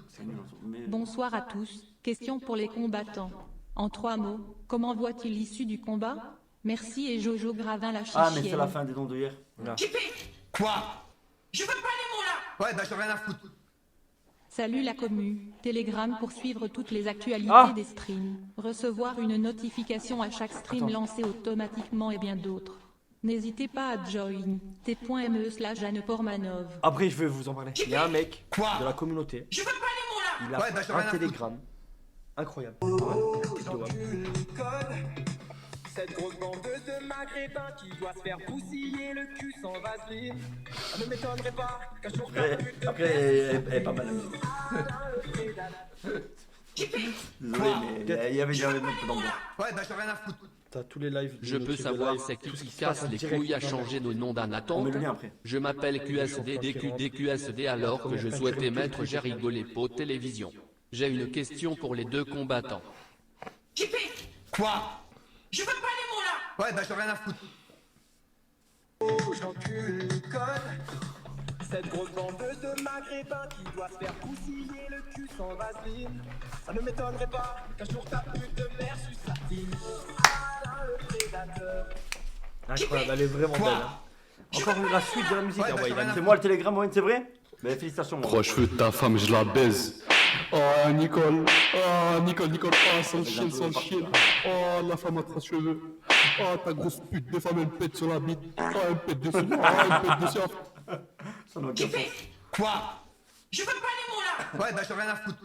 Bonsoir à tous. Question pour les combattants. En 3 mots, comment voit-il l'issue du combat? Merci et Jojo Gravin la chichienne. Ah, mais c'est la fin des dons de hier. Quoi? Je veux pas les mots là. Ouais, bah j'en ai rien à foutre. Salut la commu. Telegram pour suivre toutes les actualités Ah. des streams. Recevoir une notification à chaque stream lancé automatiquement et bien d'autres. N'hésitez pas à join t.me/Anne Pormanov. Après, je vais vous en parler. Il y a un mec de la communauté. Je veux pas les mots là. Il a Ouais, bah j'en ai rien un à foutre. télégramme. Incroyable. Cette grosse bandeuse de maghrébin qui doit se faire bousiller le cul sans vaseline. Ça ne m'étonnerait pas qu'un jour Après, elle est pas mal. Désolé, mais il y avait un peu d'ambiance. Ouais, bah j'en ai rien à foutre. T'as tous les lives. Je peux savoir c'est qui qui casse les couilles à changer le nom d'un On attente. met le lien après. Je m'appelle QSD, DQSD alors que je souhaitais mettre J'ai rigolé pour télévision. J'ai une question pour les deux combattants. Quoi? Je veux pas les mots là. Ouais, bah j'en ai rien à foutre. j'encule Nicole. Cette grosse bandeuse de maghrébin qui doit se faire bousiller le cul sans vaseline. Ça ne m'étonnerait pas qu'un jour ta pute de mère suce sa fille. Alain le prédateur. Incroyable, elle est vraiment belle. Hein. Encore la suite de la musique. Ouais, Ah bah, ouais, il a C'est moi le télégramme, Owen, c'est vrai? Mais félicitations. moi. Oh, je veux ta femme, je la baise. Oh, Nicole. Oh, Nicole. Oh, sans chien. Oh, la femme à 3 cheveux. Oh, ta grosse pute de femme, elle pète sur la bite. Oh, elle pète dessus. Oh, elle pète dessus. Ça n'a aucun sens. Quoi? Je veux pas les mots là. Ouais, bah j'en ai rien à foutre.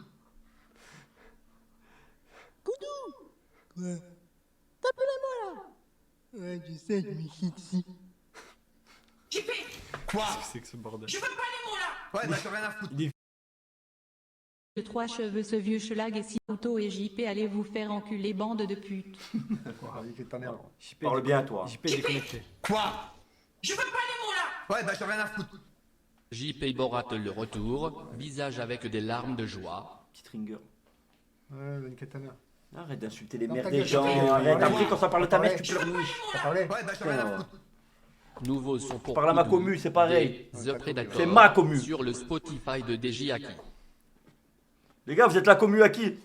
Quoi? C'est que ce bordel. Je veux pas les mots là. Ouais, bah j'en ai rien à foutre. De 3 cheveux, ce vieux schlag et si auto et JP, allez vous faire enculer, bande de putes. Nique ta mère. Parle bien, toi. JP est déconnecté. Quoi? Je veux pas les mots là. Ouais, bah j'en ai rien à foutre. JP Borat le retour, visage avec des larmes de joie. Petit ringer. Ouais, bah nique ta mère. Arrête d'insulter les Non, mères ta des gueule, gens. ta gueule. Arrête. Voilà. Après, quand ça parle de ta mère, tu pleures niche. T'as parlé? Ouais, bah j'en ai rien à foutre. Nouveau son pour Parle à ma Koudou, commu, c'est pareil. The Predator, C'est ma commu. sur le Spotify de DJ Aki. Les gars, vous êtes la commu à qui?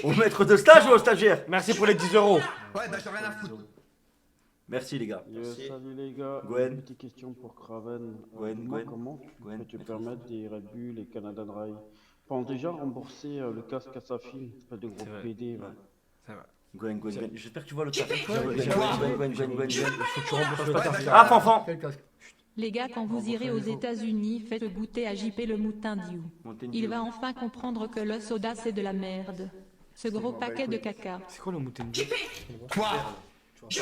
Au maître de stage ou au stagiaire? Merci pour les 10 €. Ouais, bah j'en ai rien à foutre. Merci les gars. Salut les gars, Gwen. une petite question pour Craven. Gwen, Dis-moi Gwen. comment Gwen, peux-tu maître. permettre des Red Bull et Canada Dry pour déjà rembourser le casque à sa fille, espèce de gros C'est vrai. PD. là. C'est vrai. Gwen. J'espère que tu vois le chat. Gwen. Gwen. Faut que tu rembourses le Ouais, casque. bah, Ah, Fanfan. Quel casque? Les gars, quand vous irez aux États-Unis, faites goûter à JP le moutin Diou. Il va enfin comprendre que le soda c'est de la merde. Ce gros paquet de caca. C'est quoi le mouton? Quoi? C'est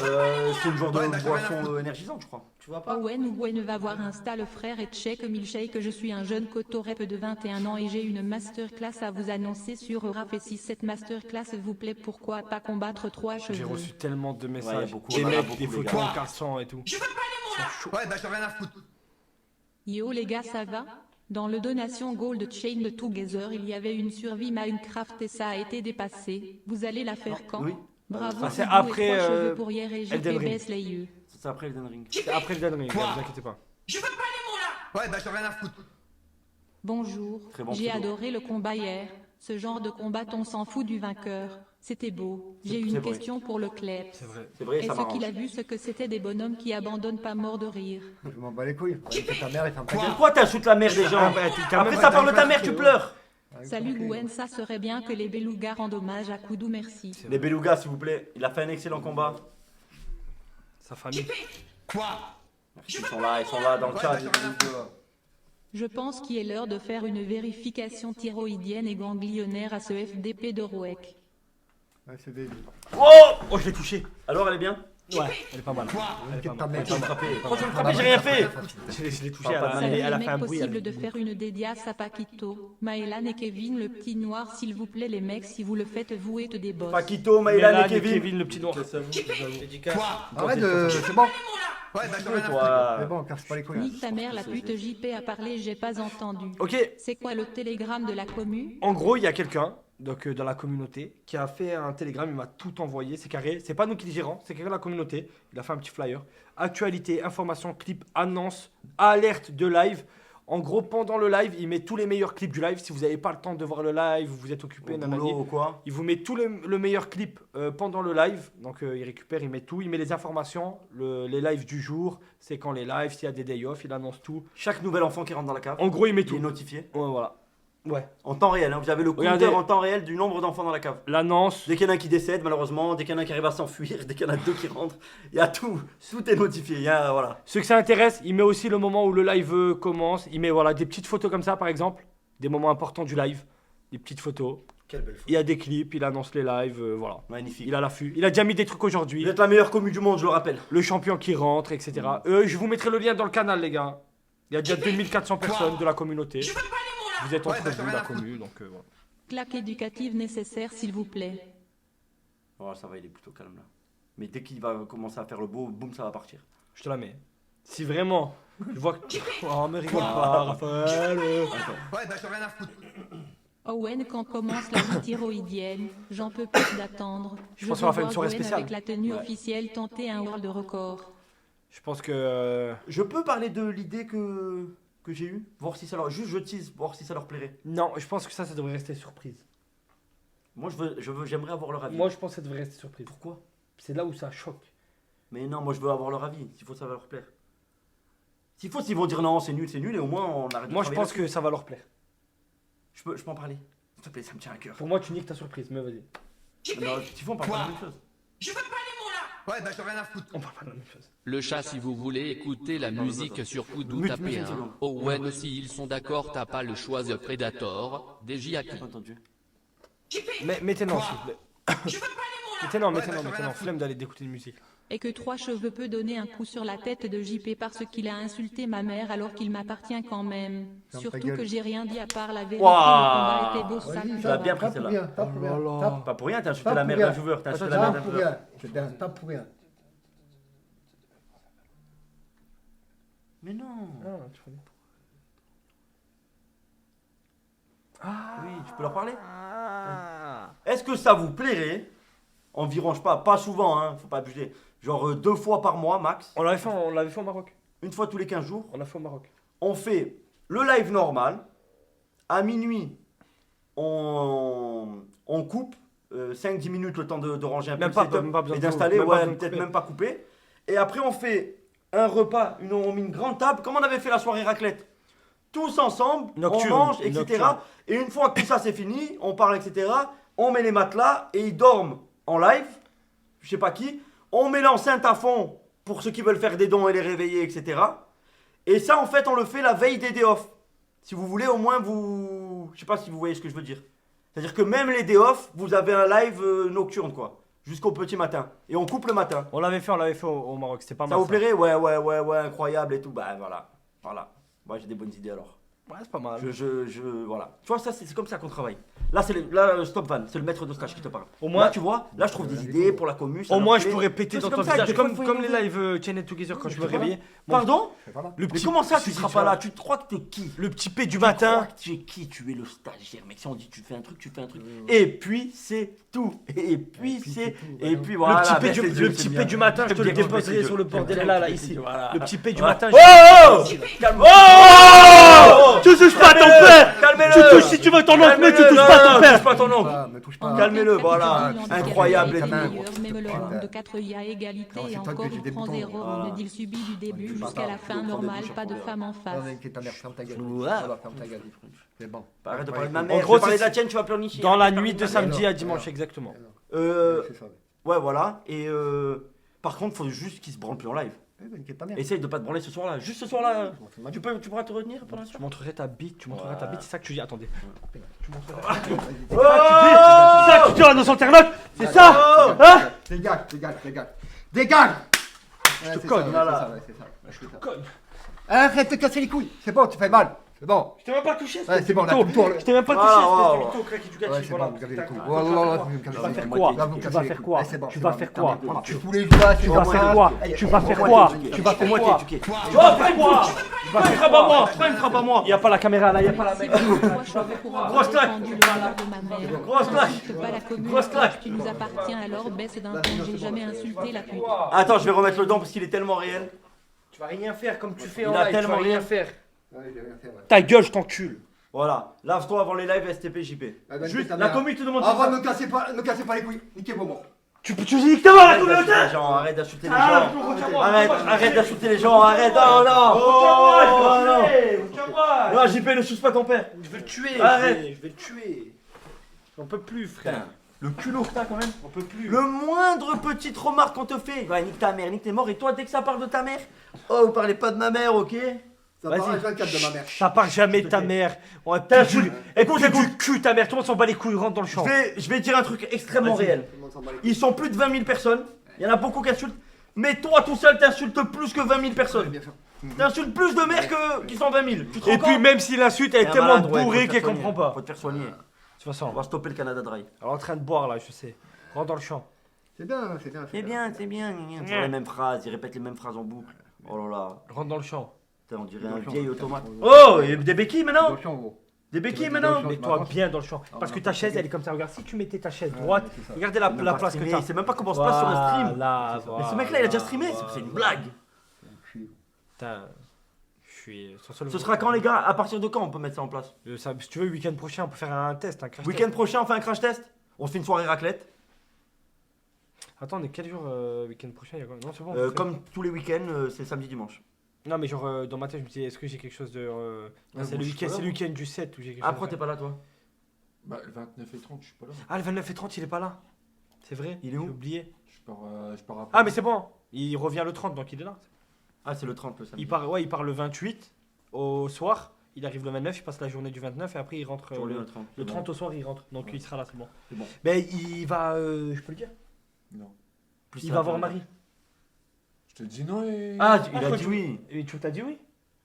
une genre de boisson énergisante, je crois. Tu vois pas? Owen va voir Insta le frère et check milkshake. Je suis un jeune cotorep de 21 ans et j'ai une masterclass à vous annoncer sur Rap. Et si cette masterclass vous plaît, pourquoi pas combattre 3 cheveux? J'ai reçu tellement de messages, beaucoup, des on en a mecs, beaucoup, des les photos gars. en caleçon et tout. Ouais, bah j'en ai rien à foutre. Yo les gars, ça va? Dans le donation Gold Chain de Together, il y avait une survie Minecraft et ça a été dépassé. Vous allez la faire quand? Oui. Bravo, Ça, c'est Foudou et après, 3 cheveux pour hier et Elden Ring. JPBS les yeux. C'est après Elden Ring. C'est après le Elden Ring, ne vous inquiétez pas. Ouais, bah j'en ai rien à foutre. Bonjour, Très bon j'ai pseudo. adoré le combat hier. Ce genre de combat, on s'en fout du vainqueur. C'était beau. J'ai C'est une vrai. question pour le Klebs. C'est vrai. C'est vrai, ça Est-ce qu'il m'arrange. a vu ce que c'était des bonhommes qui abandonnent pas morts de rire? Je m'en bats les couilles. Ouais, c'est ta mère et ferme ta gueule. Pourquoi t'insultes la mère des gens? Ah, bah, quand Après même, ça parle de ta mère, tu pleures. Salut Gwen, ça serait bien que les belugas rendent hommage à Koudou, merci. Les belugas, s'il vous plaît. Il a fait un excellent combat. Sa famille. Merci, ils sont là dans le Ouais, chat. bah j'en ai rien à foutre. Je pense qu'il est l'heure de faire une vérification thyroïdienne et ganglionnaire à ce FDP de Rouek. Ouais, c'est débile. Oh, je l'ai touché. Alors, elle est bien? Ouais, elle est pas mal. Elle est Quelle pas mal. merde. Tu me frappé. Pourquoi tu me frappé? J'ai rien fait. Je l'ai touché, Parle pas de Salut elle a les fait un mecs, bruit. possible elle- de faire une dédicace à Paquito, Maëlan et Kevin, le petit noir, s'il vous plaît les mecs, si vous le faites, vous êtes des boss. Paquito, Maëlan et Kevin. le petit noir. Arrête de. C'est bon. Ouais, bah j'en ai rien à Toi. foutre. Mais bon, casse pas les couilles. Nique ta mère, la pute JP a parlé, j'ai pas entendu. Ok, C'est quoi le télégramme de la commu? en gros, il y a quelqu'un donc dans la communauté qui a fait un télégramme, il m'a tout envoyé, c'est carré. C'est pas nous qui le gérons, c'est quelqu'un de la communauté. Il a fait un petit flyer. Actualité, information, clip, annonce, alerte de live. En gros, pendant le live, il met tous les meilleurs clips du live. Si vous n'avez pas le temps de voir le live, vous êtes occupé, Au nanani, boulot ou quoi? il vous met tout le meilleur clip pendant le live. Donc il récupère, il met tout. Il met les informations, les lives du jour. C'est quand les lives, s'il y a des day off, il annonce tout. Chaque nouvel enfant qui rentre dans la cave, En gros, il met il est tout. notifié. Ouais, voilà. Ouais. En temps réel, hein. Vous avez le Regardez. compteur en temps réel du nombre d'enfants dans la cave. L'annonce. Dès qu'il y en a un qui décède, malheureusement, dès qu'il y en a un qui arrive à s'enfuir, dès qu'il y en a deux qui rentrent, il y a tout. Tout est notifié. Il y a, voilà. Ceux que ça intéresse, il met aussi le moment où le live commence. Il met voilà, des petites photos comme ça, par exemple. Des moments importants du live. Des petites photos. Quelle belle photo. Il y a des clips, il annonce les lives, voilà. Magnifique. Il a l'affût. Il a déjà mis des trucs aujourd'hui. Vous êtes la meilleure commu du monde, je le rappelle. Le champion qui rentre, etc. Je vous mettrai le lien dans le canal, les gars. Il y a déjà 2400 personnes de la communauté. Vous êtes entre vous, la commu, donc voilà. Claque éducative nécessaire, s'il vous plaît. Oh, ça va, il est plutôt calme là. Mais dès qu'il va commencer à faire le beau, boum, ça va partir. Je te la mets. Si vraiment, je vois que... Oh, mais rigole pas, Raphaël. Ouais, bah j'en ai rien à foutre. Owen, quand commence la vie thyroïdienne, j'en peux plus d'attendre. Je pense veux qu'on va faire une voir soirée Owen spéciale. avec la tenue Ouais. officielle tenter un world record. Je pense que... Je peux parler de l'idée que j'ai eue, voir si ça leur... Juste je tease, voir si ça leur plairait. Non, je pense que ça devrait rester surprise. Moi, j'aimerais avoir leur avis. Moi, je pense que ça devrait rester surprise. Pourquoi? C'est là où ça choque. Mais non, moi je veux avoir leur avis. S'il faut, ça va leur plaire. S'il faut, s'ils vont dire non, c'est nul, et au moins on arrête de Moi, je travailler pense là-dessus. que ça va leur plaire. Je peux en parler. S'il te plaît, ça me tient à cœur. Pour moi, tu niques ta surprise, mais vas-y. Non, s'il faut, on parle pas de la même chose. Ouais, bah j'en ai rien à foutre. On parle pas de la même chose. Le chat, si vous voulez écouter la musique sur Koudou, Mute, tapez mute, 1. seconde. Owen, si ils sont d'accord, t'as pas le choix de Predator. DJ Aki. Entendu. Mais mettez-non, s'il vous plaît. Mettez-non. Flemme d'aller d'écouter une musique. Et que 3 cheveux peut donner un coup sur la tête de JP parce qu'il a insulté ma mère alors qu'il m'appartient quand même. Ferme ta Surtout gueule. que j'ai rien dit à part la vérité, Waouh. le combat était beau, sale. Tu l'as bien pris Tape pour celle-là. rien, tape pour rien. Oh là là. Pas pour rien, t'as insulté Tape la pour mère rien. d'un joueur. T'as insulté la mère Tape d'un pour joueur. rien. C'est bien, tape pour rien. Mais non. Ah, tu connais. Oui, tu peux leur parler. Est-ce que ça vous plairait, environ, je sais pas souvent, hein, faut pas abuser, genre 2 fois par mois max, On l'avait fait au Maroc. une fois tous les 15 jours, On l'a fait au Maroc. on fait le live normal, à minuit, on coupe 5-10 minutes le temps de ranger un peu Même le pas- setup même pas besoin et de d'installer, couper, même pas ouais, besoin de peut-être couper. même pas couper. Et après on fait un repas, on met une grande table, comme on avait fait la soirée raclette. Tous ensemble, Nocturne, on mange, etc. nocturne. Et une fois que tout ça c'est fini, on parle, etc. On met les matelas et ils dorment en live, je sais pas qui. On met l'enceinte à fond pour ceux qui veulent faire des dons et les réveiller, etc. Et ça, en fait, on le fait la veille des day off. Si vous voulez, au moins, je sais pas si vous voyez ce que je veux dire. C'est-à-dire que même les day off, vous avez un live nocturne, quoi. jusqu'au petit matin. Et on coupe le matin. On l'avait fait au Maroc, c'était pas mal. Ça vous plairait? Ouais, incroyable et tout. Bah voilà. Moi j'ai des bonnes idées alors. Ouais, c'est pas mal. Voilà. Tu vois, ça c'est comme ça qu'on travaille. Là, le Stop Van, c'est le maître de stage qui te parle. Au moins, là, tu vois, là je trouve des idées pour la commu. Au moins, je pourrais péter dans ton visage comme les lives Chain It Together quand je me réveillais. Pardon? Mais comment ça tu seras pas là? Tu te crois que t'es qui? Le petit P du matin. Tu crois que tu es qui? Tu es le stagiaire, mec. Si on dit tu fais un truc, tu fais un truc. Et puis c'est tout. Et puis voilà. Le petit P du matin, je te le déposerai sur le bordel là, ici. Le petit P du matin. Oh! Oh! Tu touches pas ton père! Calmez-le! Tu touches si tu veux ton oncle, mais tu touches pas ton père! Touche pas ton oncle! Calmez-le, voilà! Incroyable et tout! Même le round de 4, il y a égalité et encore il prend 0. On deal subi du début jusqu'à la fin, normal, pas de femme en face. C'est bon. Arrête de parler de ma mère, En gros, je vais parler de la tienne, tu vas pleurnicher. Dans la nuit de samedi à dimanche, exactement. Ouais, voilà. Et par contre, faut juste qu'il se branle plus en live. Essaye de pas te branler ce soir-là. Juste ce soir-là. Tu pourras te retenir pendant ce Tu montrerais ta bite, c'est ça que tu dis. Attendez. Tu montrerais ta bite. C'est ça que tu dis à nos internautes. C'est ça. Hein? Dégage. Je te cogne. Je te cogne. Arrête de casser les couilles. C'est bon, tu fais mal. C'est bon. Je t'ai même pas touché. C'est bon, je t'ai même pas touché. Espèce de mytho, crack éducatif. Voilà. Tu vas faire quoi? Tu vas faire quoi? Tous les jours, tu vas faire quoi? Tu vas faire quoi? Tu vas faire quoi? Tu vas faire quoi? Pas une frappe à moi. Il y a pas la caméra là, il y a pas la mec. Grosse claque. Grosse claque. Tu nous appartiens alors baisse d'un ton, j'ai jamais insulté la pute. Attends, je vais remettre le dent parce qu'il est tellement réel. Tu vas rien faire comme tu fais en live. Il a tellement rien faire. Ta gueule, je t'encule. Voilà, lave-toi avant les lives STP JP. Juste, la commu te demande. Avant, ne cassez pas les couilles. Niquez-moi moi. Tu niques ta la communauté. Arrête d'insulter les gens. Arrête d'insulter les gens. Arrête. Oh non. Non, JP, ne suce pas ton père. Je vais le tuer. Arrête. Je vais le tuer. J'en peux plus, frère. Le culot que t'as quand même. On peut plus. Le moindre petite remarque qu'on te fait. Ouais, nique ta mère, nique tes morts. Et toi, dès que ça parle de ta mère, oh, vous parlez pas de ma mère, ok? Ça parle 24 de ma mère. Ça parle jamais de ta mère. Écoute du cul ta mère. Tout le monde s'en bat les couilles, rentre dans le champ. Je vais dire un truc extrêmement réel. Ils sont plus de 20 000 personnes. Il y en a beaucoup qui insultent. Mais toi tout seul t'insultes plus que 20 000 personnes. T'insultes plus de mères qui sont 20 000. Et puis même si l'insulte elle est tellement bourrée qu'elle comprend pas. Faut te faire soigner. De toute façon, on va stopper le Canada Dry. Elle est en train de boire là, je sais. Rentre dans le champ. C'est bien. C'est bien. C'est les mêmes phrases. Ils répètent les mêmes phrases en boucle. Oh là là. Rentre dans le champ. Putain, on dirait un vieil automate. Oh, il y a des béquilles maintenant. Des béquilles maintenant. Mets-toi bien dans le champ. Parce que ta chaise elle est comme ça. Regarde, si tu mettais ta chaise droite, regardez la place que t'as. Il sait même pas comment se passe sur le stream. Mais ce mec là il a déjà streamé. C'est une blague. Putain. Ce sera quand les gars? À partir de quand on peut mettre ça en place? Si tu veux, le week-end prochain, on peut faire un test, un crash test. Week-end prochain, on fait un crash test? On se fait une soirée raclette? Attends, mais quel jour week-end prochain? Non, c'est bon. Comme tous les week-ends, c'est samedi dimanche. Non, mais genre dans ma tête, je me disais, est-ce que j'ai quelque chose de. C'est le week-end du 7 où j'ai quelque chose. Ah, pourquoi t'es pas là toi? Bah, le 29 et 30, je suis pas là. Ah, le 29 et 30, il est pas là. C'est vrai? Il est où? J'ai oublié. Je pars après. Ah, mais c'est bon. Il revient le 30, donc il est là. Ah, c'est le 30 le samedi. Il part le 28 au soir. Il arrive le 29, il passe la journée du 29 et après il rentre le 30 au soir, il rentre. Donc il sera là, c'est bon. Mais il va. Je peux le dire? Non. Il va voir Marie. Je te dis non et. Ah, il a dit oui. Et tu t'as dit oui?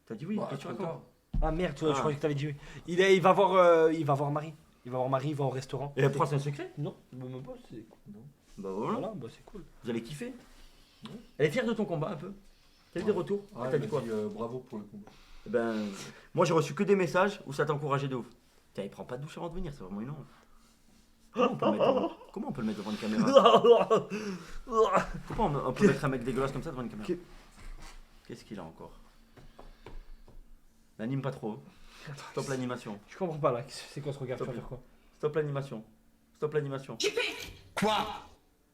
T'as dit oui. Bah, Qu'est-ce que tu racontes? Ah merde, je croyais que t'avais dit oui. Il va voir Marie. Il va voir Marie, il va au restaurant. Et pourquoi c'est un secret? Non, même pas, c'est cool. Non. Bah voilà, bah c'est cool. Vous allez kiffer. Elle est fière de ton combat un peu. T'as eu des retours? T'as dit quoi? Bravo pour le combat. Ben, moi j'ai reçu que des messages où ça t'encourageait de ouf. Tiens, il prend pas de douche avant de venir, c'est vraiment une honte. Comment on peut le mettre devant une caméra? Comment on peut mettre un mec dégueulasse comme ça devant une caméra? Qu'est-ce qu'il a encore? N'anime pas trop. Stop l'animation. Je comprends pas là, c'est qu'on se regarde, tu vas faire quoi? Stop l'animation. Stop l'animation. Quoi?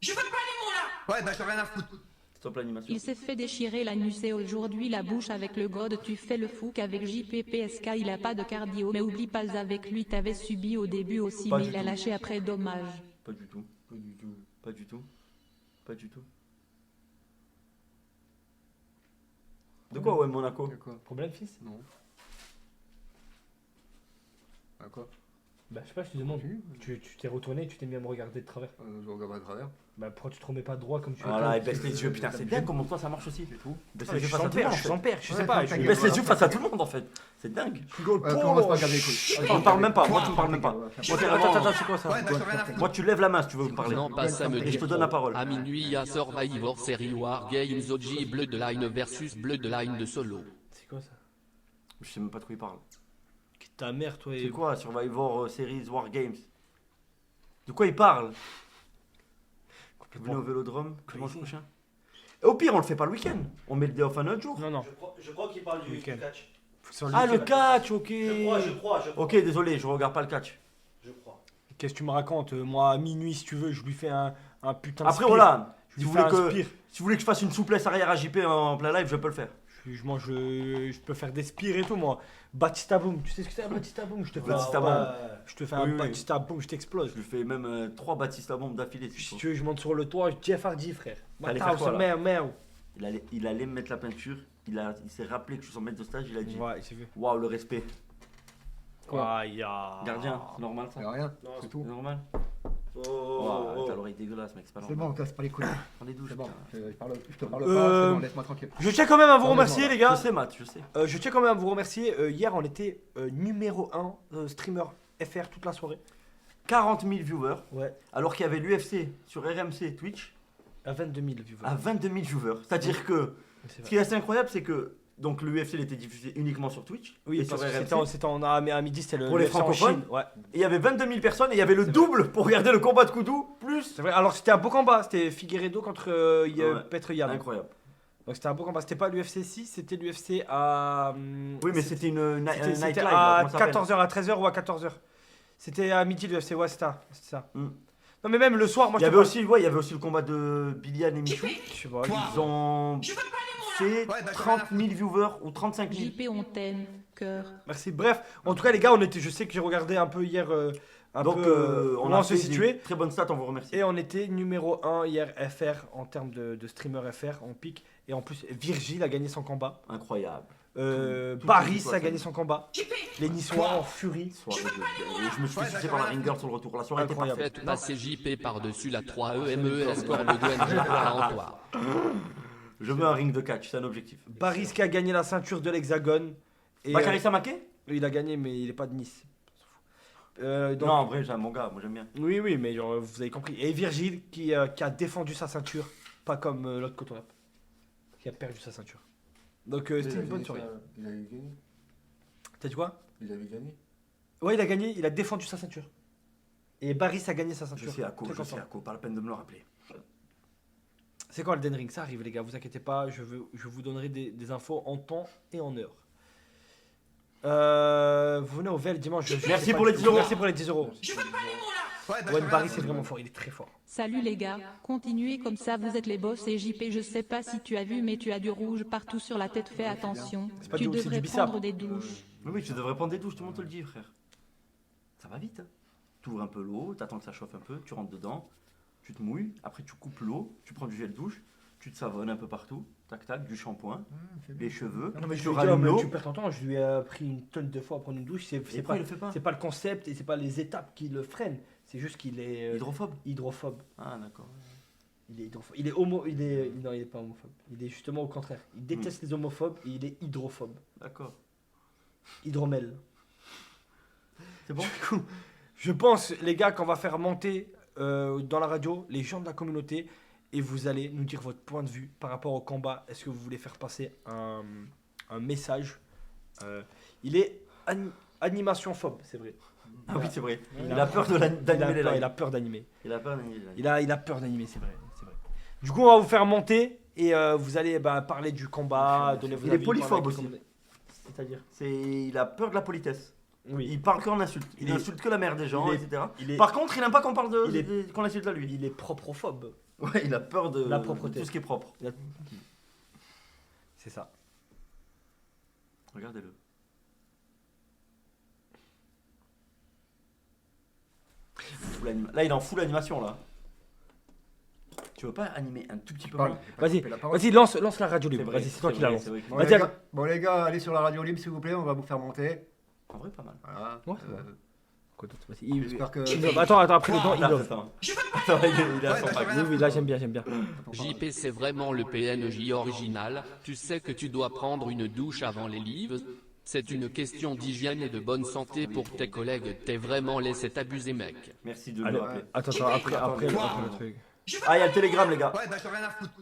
Je veux pas les mots là! Ouais, bah j'en ai rien à foutre. Stop l'animation. Il s'est fait déchirer l'anus et aujourd'hui la bouche avec le god. Tu fais le fou qu'avec JPPSK il a pas de cardio. Mais oublie pas avec lui t'avais subi au début aussi mais il a lâché après dommage. Pas du tout. Pas du tout. Pas du tout. De quoi ouais Monaco? Problème fils? Non. À quoi? Bah, je sais pas, je te demande. Tu t'es retourné, tu t'es mis à me regarder de travers. Je regarde pas de travers. Bah, pourquoi tu te remets pas droit comme tu Voilà, il baisse les yeux, putain, c'est dingue comment toi ça marche aussi. Baisse les Je yeux suis face à sans tout le père, monde. je suis sans père, je sais pas. Il baisse les yeux face à tout le monde en fait. C'est dingue. Je rigole pas. Commence pas à regarder les couilles. On parle même pas, moi tu me parles même pas. Moi, attends, c'est quoi ça Ouais, d'accord, rien à foutre. Moi tu lèves la main si tu veux me parler. Non, pas ça me Et je dit te donne la parole. À minuit, il y a Survivor Series War Games OG Bloodline versus Bloodline de Solo. C'est quoi ça? Je sais même pas de quoi il parle. Ta mère, toi. C'est quoi Survivor Series War Games? De quoi il parle? Venez au Vélodrome, dimanche prochain. Et au pire, on le fait pas le week-end. On met le day off un autre jour. Non, non. Je crois qu'il parle du catch. Ah, le catch, ok. Je crois. Ok, désolé, je regarde pas le catch. Je crois. Qu'est-ce que tu me racontes? Moi, à minuit, si tu veux, je lui fais un putain de Après, spire. voilà. Je Si lui vous, fais voulez un que, spire. si vous voulez que je fasse une souplesse arrière à JP en plein live, je peux le faire. Je peux faire des spires et tout, moi. Batista Boom, tu sais ce que c'est un Batista Boom? Je te fais Batista un, Boom. Je te fais Oui, un oui. Batista Boom, je t'explose. Je lui fais même 3 Batista bombes d'affilée. Si tu veux, je monte sur le toit, Jeff Hardy, frère. T'allais Matao, faire quoi, ce là merde. Il allait me mettre la peinture. Il s'est rappelé que je suis son maître de stage. Il a dit Ouais, j'ai vu. waouh, le respect. Aïe, aïe. Gardien, c'est normal ça? Rien, c'est tout. C'est normal? Oh. T'as l'oreille dégueulasse, mec, c'est pas C'est normal. bon, casse pas les couilles. Prends des douches. C'est bon, putain. je te parle pas, c'est bon, laisse-moi tranquille. Je tiens quand même à vous Non, remercier, mais les gars. Je sais, Matt, je sais. Je tiens quand même à vous remercier. Hier, on était numéro 1 streamer FR toute la soirée. 40 000 viewers. Ouais. Alors qu'il y avait l'UFC sur RMC Twitch À 22 000 viewers. à 22 000 viewers. C'est-à-dire que C'est ce vrai. qui est assez incroyable, c'est que donc l'UFC il était diffusé uniquement sur Twitch Oui, et sur parce que RMC. c'était à midi, c'était le Pour les UFC en francophones. Chine. Ouais. Et il y avait 22 000 personnes et il y avait le double pour regarder le combat de Koudou plus. C'est vrai. Alors c'était un beau combat. C'était Figueiredo contre Ouais. Petr Yan. Incroyable. Donc c'était un beau combat. C'était pas l'UFC 6, c'était l'UFC à. Oui, mais c'était une night C'était live. à comment ça s'appelle 14h, à 13h ou à 14h. C'était à midi l'UFC, ouais, c'était ça. Mm. Non, mais même le soir, moi Il y je avait te aussi, ouais, il y avait aussi le combat de Billian et Michou. Je sais pas. Ils ont fait 30 000 viewers ou 35 000. JP on t'aime, cœur. Merci. Bref, en tout cas, les gars, je sais que j'ai regardé un peu hier. Donc, on on a se fait situer. des très bonnes stats, on vous remercie. Et on était numéro 1 hier FR en termes de streamer FR en pic. Et en plus, Virgile a gagné son combat. Incroyable. Tout Baris le a gagné son combat. Les Niçois en furie. Soirée de- Je me suis fait sucer par la ringer sur le retour. La soirée était Incroyable. parfaite. Faites passer JP par-dessus la 3E score le Gwen Parentoir. Je veux un ring de catch, c'est un objectif. Baris qui a gagné la ceinture de l'Hexagone. Et, Bakary Samaké il a gagné, mais il est pas de Nice. Donc- Non, en vrai, j'aime mon gars, moi j'aime bien. Oui, oui, mais genre, vous avez compris. Et Virgile qui a défendu sa ceinture, pas comme l'autre Cotorep, qui a perdu sa ceinture. Donc c'était une bonne soirée. Il avait gagné. T'as dit quoi? Il avait gagné. Ouais, il a gagné, il a défendu sa ceinture. Et Baris a gagné sa ceinture. Je sais à quoi, Très je sais content. à quoi, pas la peine de me le rappeler. C'est quand Elden Ring? Ça arrive, les gars, vous inquiétez pas, je vous donnerai des infos en temps et en heure. Vous venez au VEL dimanche. Merci pour les 10 euros. Merci pour les 10 euros. Ouais, Baris c'est vraiment fort, il est très fort. Salut les gars, continuez comme ça, vous êtes les boss et JP, je sais pas si tu as vu mais tu as du rouge partout sur la tête, fais attention. C'est pas Tu du- c'est devrais du bissap. prendre des douches. Mais oui, tu devrais prendre des douches, tout le monde te le dit, frère. Ça va vite, hein. Tu ouvres un peu l'eau, t'attends que ça chauffe un peu, tu rentres dedans, tu te mouilles, après tu coupes l'eau, tu prends du gel douche, tu te savonnes un peu partout, tac tac, du shampoing, les cheveux, Non, mais tu je lui ai dit, rallumes l'eau. tu perds ton temps, je lui ai pris une tonne de fois à prendre une douche. C'est pourquoi il le fait pas c'est pas le concept et c'est pas les étapes qui le freinent. C'est juste qu'il est Hydrophobe. hydrophobe. Ah d'accord. Il est hydrophobe. Il est homo. Non, il est pas homophobe. Il est justement au contraire. Il déteste les homophobes et il est hydrophobe. D'accord. Hydromel. C'est bon. Du coup, je pense, les gars, qu'on va faire monter dans la radio les gens de la communauté et vous allez nous dire votre point de vue par rapport au combat. Est-ce que vous voulez faire passer un message? Il est animation phobe, c'est vrai. Ah oui, c'est vrai. Il a peur d'animer les lives. Il a peur d'animer. Il a peur d'animer les lives. Il a peur d'animer, c'est vrai. Du coup, on va vous faire monter et vous allez parler du combat, donner vos Il est avis polyphobe pendant aussi. quelques- C'est-à-dire Il a peur de la politesse. Oui. Il parle qu'en insulte. Il Il est- insulte que la mère des gens, il est- etc. il est- Par contre, il n'aime pas qu'on parle il est- qu'on insulte à lui. Il est proprophobe. Ouais, il a peur de La propreté. tout ce qui est propre. C'est ça. Regardez-le. Là, il est en full animation là. Tu veux pas animer un tout petit peu moins? Vas-y, lance la radio libre. Vas-y, c'est toi qui la lance. Bon, Vas-y, les gars, bon les gars, allez sur la radio libre s'il vous plaît, on va vous faire monter. En vrai, pas mal. Voilà. Ouais, c'est vrai. Quoi d'autre? Vas-y, J'espère que. Attends, après les dents, il Attends, love. attends. Attends, il est à son pack. Oui, là, j'aime bien. JP, c'est vraiment le PNJ original. Tu sais que tu dois prendre une douche avant les livres. C'est une question d'hygiène et de bonne santé pour tes collègues. T'es vraiment laissé t'abuser, mec. Merci de me Allez, rappeler. attends, après le truc. Ah, il y a le télégramme, les gars. Ouais, bah, j'en ai rien à foutre.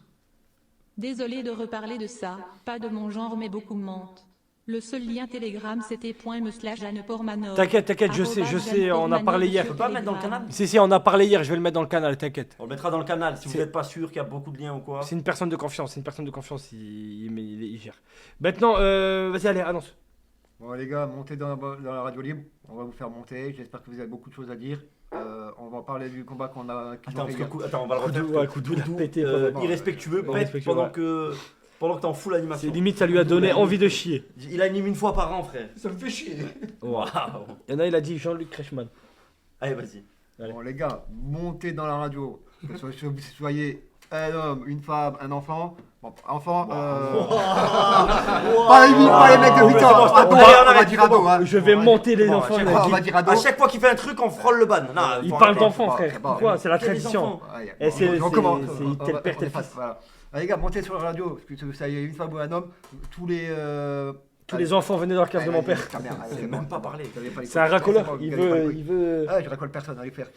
Désolé de reparler de ça, pas de mon genre mais beaucoup me mentent. Le seul lien Telegram c'était .me/AnnePormanov. T'inquiète, je sais, on a parlé hier. Tu peux pas le mettre dans le canal? Si, on a parlé hier, je vais le mettre dans le canal, t'inquiète. On le mettra dans le canal si vous n'êtes pas sûr qu'il y a beaucoup de liens ou quoi. C'est une personne de confiance, il gère. Maintenant, vas-y, allez, annonce. Bon, les gars, montez dans la radio libre. On va vous faire monter. J'espère que vous avez beaucoup de choses à dire. On va parler du combat qu'on a. Attends, on va le refaire. Coup de pété. Irrespectueux, Bon, pète irrespectueux, pendant que t'es en full animation. C'est limite, ça lui a donné envie de chier. Il anime une fois par an, frère. Ça me fait chier. Waouh. Il y en a, il a dit Jean-Luc Kreischmann. Allez, vas-y. Bon, les gars, montez dans la radio. Que vous soyez un homme, une femme, un enfant. Bon, enfant, pas les mecs de 8 ans. On va dire ado. Je vais monter les enfants. On va dire ado. À chaque fois qu'il fait un truc, on frôle le ban. Non, Il parle d'enfants, frère. Pourquoi? C'est la tradition. Et c'est tel père, tel fils. Les gars, montez sur la radio. Que ça y est, une femme ou un homme. Tous les enfants venaient dans la cave de mon père. C'est même pas parlé. C'est un racoleur. Il veut. Ah, je racole personne, allez faire.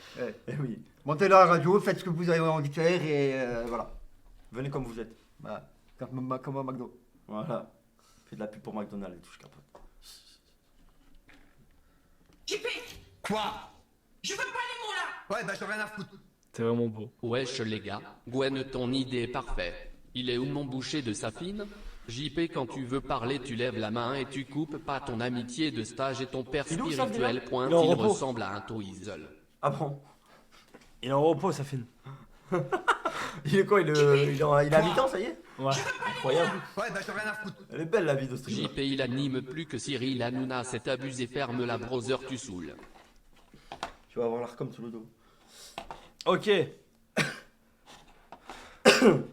Oui. Montez dans la radio, faites ce que vous avez envie de faire et voilà. Venez comme vous êtes. Voilà. Comme un McDo. Voilà. Fais de la pub pour McDonald's et tout, je capote. JP. Quoi? Je veux pas les mots là. Ouais, bah j'en ai rien à foutre. C'est vraiment beau. Wesh les gars, Gwen ton idée est parfaite. Il est où mon boucher de sapine? JP quand tu veux parler tu lèves la main et tu coupes pas ton amitié de stage et ton père spirituel point il ressemble à un Toizel. Ah bon? Il est en repos, ça fait. Il est quoi? Il est à mi-temps, ça y est? Ouais. Incroyable. Ouais, bah j'en ai rien à foutre. Elle est belle la vie de streamer. JP il anime plus que Cyril Hanouna, c'est abusé, ferme la browser, tu saoules. Tu vas avoir l'arcom sous le dos. Ok.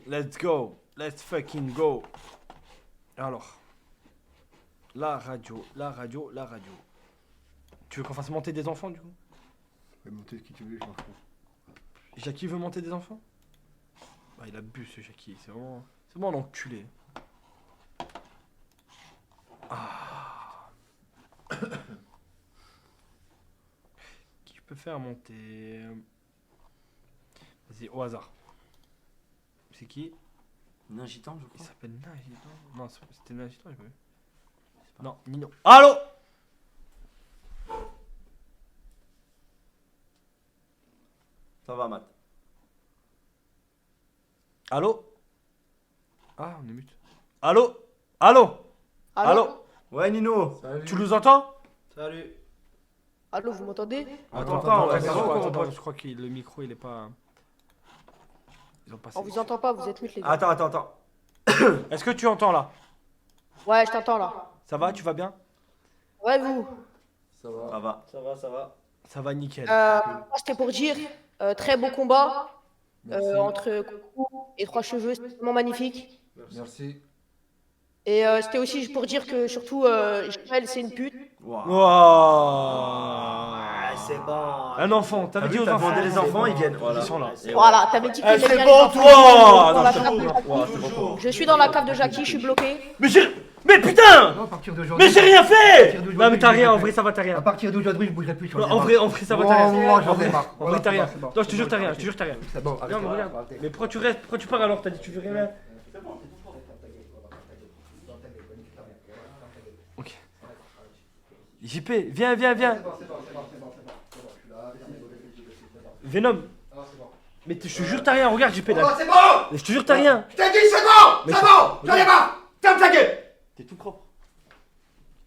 Let's go. Let's fucking go. Alors. La radio. Tu veux qu'on fasse monter des enfants du coup? Monter ce que tu veux, je m'en fous. Jackie veut monter des enfants? Bah il a bu ce Jackie, c'est vraiment un enculé. Ah. Qui je peux faire monter? Vas-y, au hasard. C'est qui? Nagitan, je crois. Il s'appelle Nagitan. Non, c'était Nagitan, j'ai pas vu. Non, Nino. Allô? Ça va, Matt. Allô? Ah, on est mute. Allô? Ouais, Nino. Salut. Tu nous entends? Salut. Allô, vous m'entendez? Attends, je crois que le micro il est pas. Ils ont passé. On vous entend pas, vous êtes mute les gars. Attends. Est-ce que tu entends là? Ouais, je t'entends là. Ça va? Tu vas bien? Ouais, vous. Ça va. Ça va nickel. C'était pour dire, très beau combat entre Coucou et Trois Cheveux, c'était vraiment magnifique. Merci. Et c'était aussi pour dire que surtout, Joël c'est une pute. C'est bon. Un enfant, t'avais dit aux enfants. Demandé les enfants, ils viennent. Ils sont là. Voilà, t'avais dit qu'il c'est bien bon, les enfants. toi. Dans la cave de Jackie. Je suis dans la cave de Jackie, je suis bloqué. Mais putain! À partir d'aujourd'hui. Mais j'ai rien fait! d'aujourd'hui, Non mais t'as je rien, en bougerai vrai ça va, t'as plus. À rien. partir d'aujourd'hui, je bougerai plus sur les En vrai ça va, t'as rien. Moi, j'en ai marre. En vrai t'as rien. C'est bon. Non, je te jure t'as rien, C'est bon, Non mais regarde. Mais pourquoi tu restes? Pourquoi tu pars alors? T'as dit tu veux rien? Ok. JP, viens. Venom. Mais je te jure t'as rien, regarde JP là. C'est bon! Je te jure t'as rien. Je t'ai dit c'est bon! Mais C'est bon! J'en ai marre! Ferme ta gueule! T'es tout propre.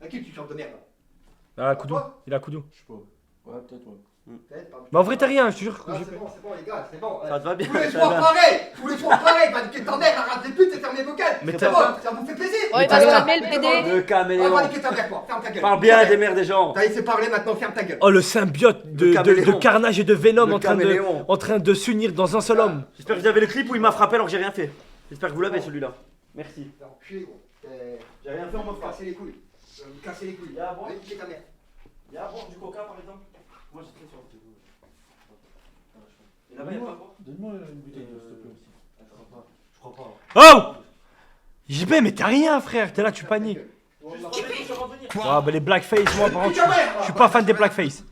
À qui tu chantes de merde? Ah, Koudou. Il a Koudou. Je sais pas. Ouais, peut-être, ouais. Mais en vrai t'as rien, je te jure. C'est bon les gars, c'est bon. Ça te va bien. Tous les soirs pareil, va niquer ta mère, arrête les putes et ferme les vocales. Mais C'est bon, ça vous fait plaisir. Ouais, il va se calmer le PD. Le caméléon. Va niquer ta mère, quoi. Ferme ta gueule. Parle bien des mères des gens. T'as laissé parler, maintenant ferme ta gueule. Oh le symbiote de caméléon. Carnage et de Venom Le en caméléon. train de s'unir dans un seul homme. J'espère que vous avez le clip où il m'a frappé alors que j'ai rien fait. J'espère que vous l'avez celui-là. Merci. Enculé, gros. J'ai rien fait, on me frappe. Casser les couilles. Casser les couilles. Y'a à boire? Va niquer ta mère. Y'a à boire du coca par exemple? Moi j'ai très sur le téléphone. Et là-bas, il n'y a pas quoi? Donne-moi une bouteille d'eau, s'il te plaît aussi. Je crois pas. Oh JB, mais t'as rien, frère. T'es là, tu paniques. Ah, bah les blackface, moi, par contre, je suis pas fan des blackface.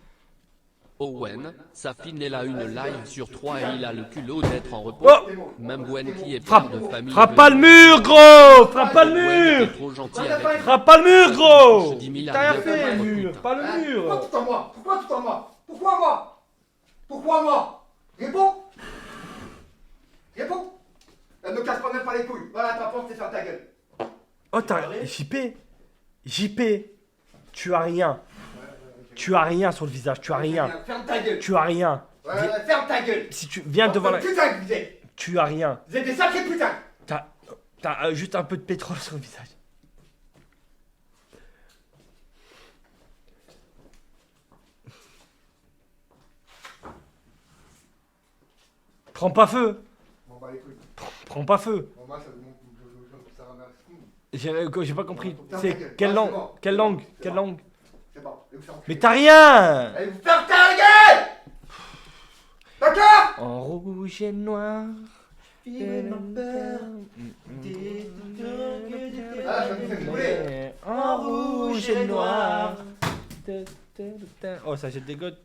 Owen, Safin est là une live sur 3 et il a le culot d'être en repos. Oh Même Gwen qui est Frappe, père de famille. frappe pas le mur, gros. Frappe pas le mur. Trop gentil avec Frappe pas le mur, gros. Je dis mille T'as rien à fait, bien le mur. putain. Pas le mur. Pourquoi tout en moi? Pourquoi tout en moi? Pourquoi moi? Pourquoi moi? Réponds. Réponds. Elle me casse pas même pas les couilles. Voilà, ta porte, c'est faire ta gueule. Oh, t'as. JP, tu as rien. Tu as rien sur le visage, tu as rien. Ferme ta gueule. Tu as rien. Ouais, ferme ta gueule. Si tu viens devant la. Putain que vous êtes. Tu as rien. Vous êtes des sacrés putains. T'as juste un peu de pétrole sur le visage. Prends pas feu. M'en bats les couilles. Prends pas feu. Bon, moi, ça va me J'ai pas compris. Ferme ta C'est gueule. quelle Ouais, langue? c'est bon. Quelle langue? C'est Quelle bon. langue? C'est bon. Je vais vous faire enculer. Mais t'as rien. Allez vous faire ta gueule. D'accord. En rouge et noir. Vivre ma peur. Ah, je vais vous faire rigoler. En rouge et noir. Oh, ça jette des godes.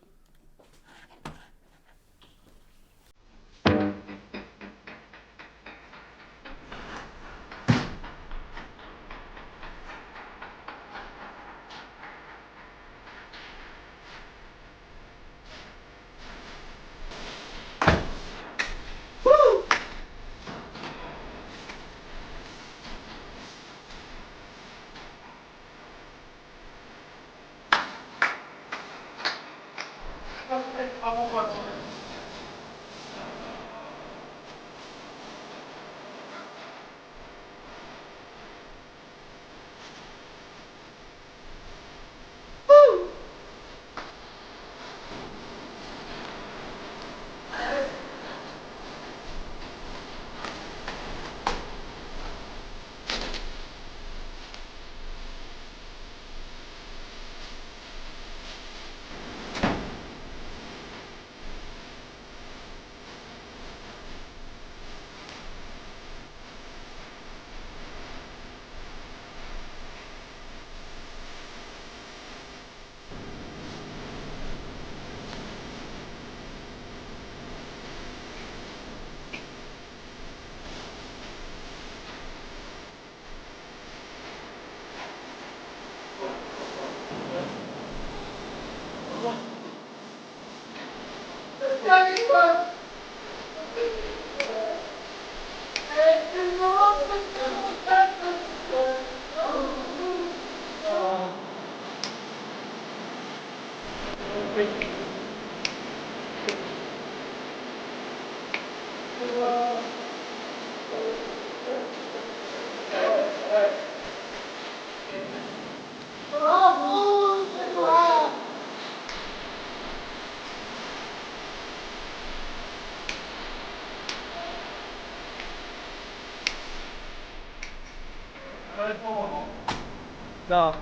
Non.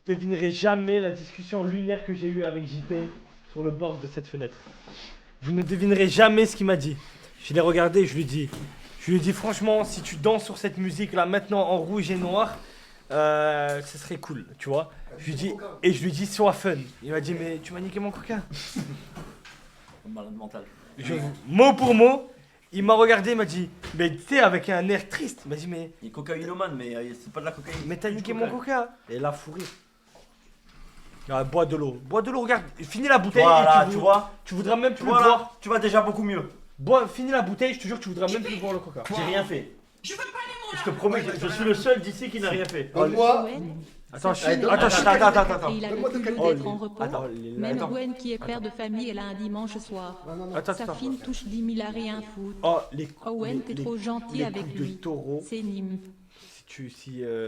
Vous ne devinerez jamais la discussion lunaire que j'ai eue avec JP sur le bord de cette fenêtre. Vous ne devinerez jamais ce qu'il m'a dit. Je l'ai regardé, je lui ai dit franchement, si tu danses sur cette musique là maintenant en rouge et noir, ce serait cool, tu vois. Je lui ai dit sois fun. Il m'a dit mais tu m'as niqué mon coca. Malade mental. Mot pour mot. Il m'a regardé, il m'a dit, mais tu sais, avec un air triste, il m'a dit, mais. Il est cocaïnomane, mais c'est pas de la cocaïne. Mais t'as niqué mon coca. Et là, fou rire. Ah, bois de l'eau, regarde, finis la bouteille. Voilà, et tu vois. Tu voudras même plus boire. Tu vas déjà beaucoup mieux. Finis la bouteille, je te jure que tu voudras même plus boire le coca. J'ai rien fait. Je te promets, je suis le seul d'ici qui n'a rien fait. Moi. Attends. Il a le culot d'être en repos. Même Gwen qui est père de famille, elle a un dimanche soir. Sa fille touche 10 000 à rien foutre. Owen, t'es trop gentil avec lui. C'est Nîmes.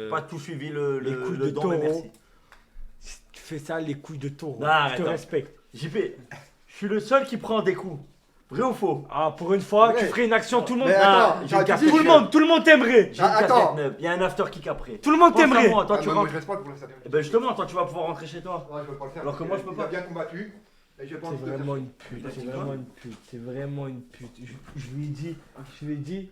Pas tout suivi le don, mais merci. Si tu fais ça, les couilles de taureau. Non, je te respecte. JP, je suis le seul qui prend des coups. Vrai ou faux? Ah, pour une fois, tu ferais une action, tout le monde. Tout le monde t'aimerait. Attends, il y a un after kick après. Tout le monde t'aimerait. Moi, je reste pas pour ça. Ben justement, toi tu vas pouvoir rentrer chez toi. Ouais, je peux pas le faire. Alors que moi je peux pas. bien combattu. C'est vraiment une pute. C'est vraiment une pute. Je lui ai dit.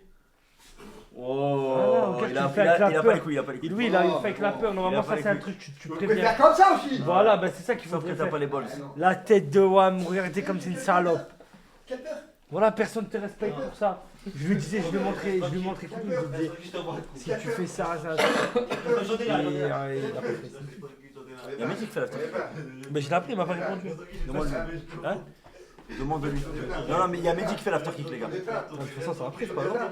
Oh, il a pas les couilles, Lui, il a fait avec la peur. Normalement, ça c'est un truc, tu préviens. faire comme ça aussi. Voilà, bah c'est ça qu'il faut Sauf que t'as pas les balls. La tête de Wam, regardez comme c'est une salope. Voilà, personne te respecte pour ça. Je lui disais, je lui montrais quoi, je lui disais, si tu fais ça, ça. Il a pas fait ça. Il y a Magic qui fait l'after. Mais je l'ai appelé, il m'a pas répondu. Demande-lui. Hein? Demande-lui. Non, mais il y a Magic qui fait l'after kick, les gars. De toute façon, ça va après, c'est pas grave.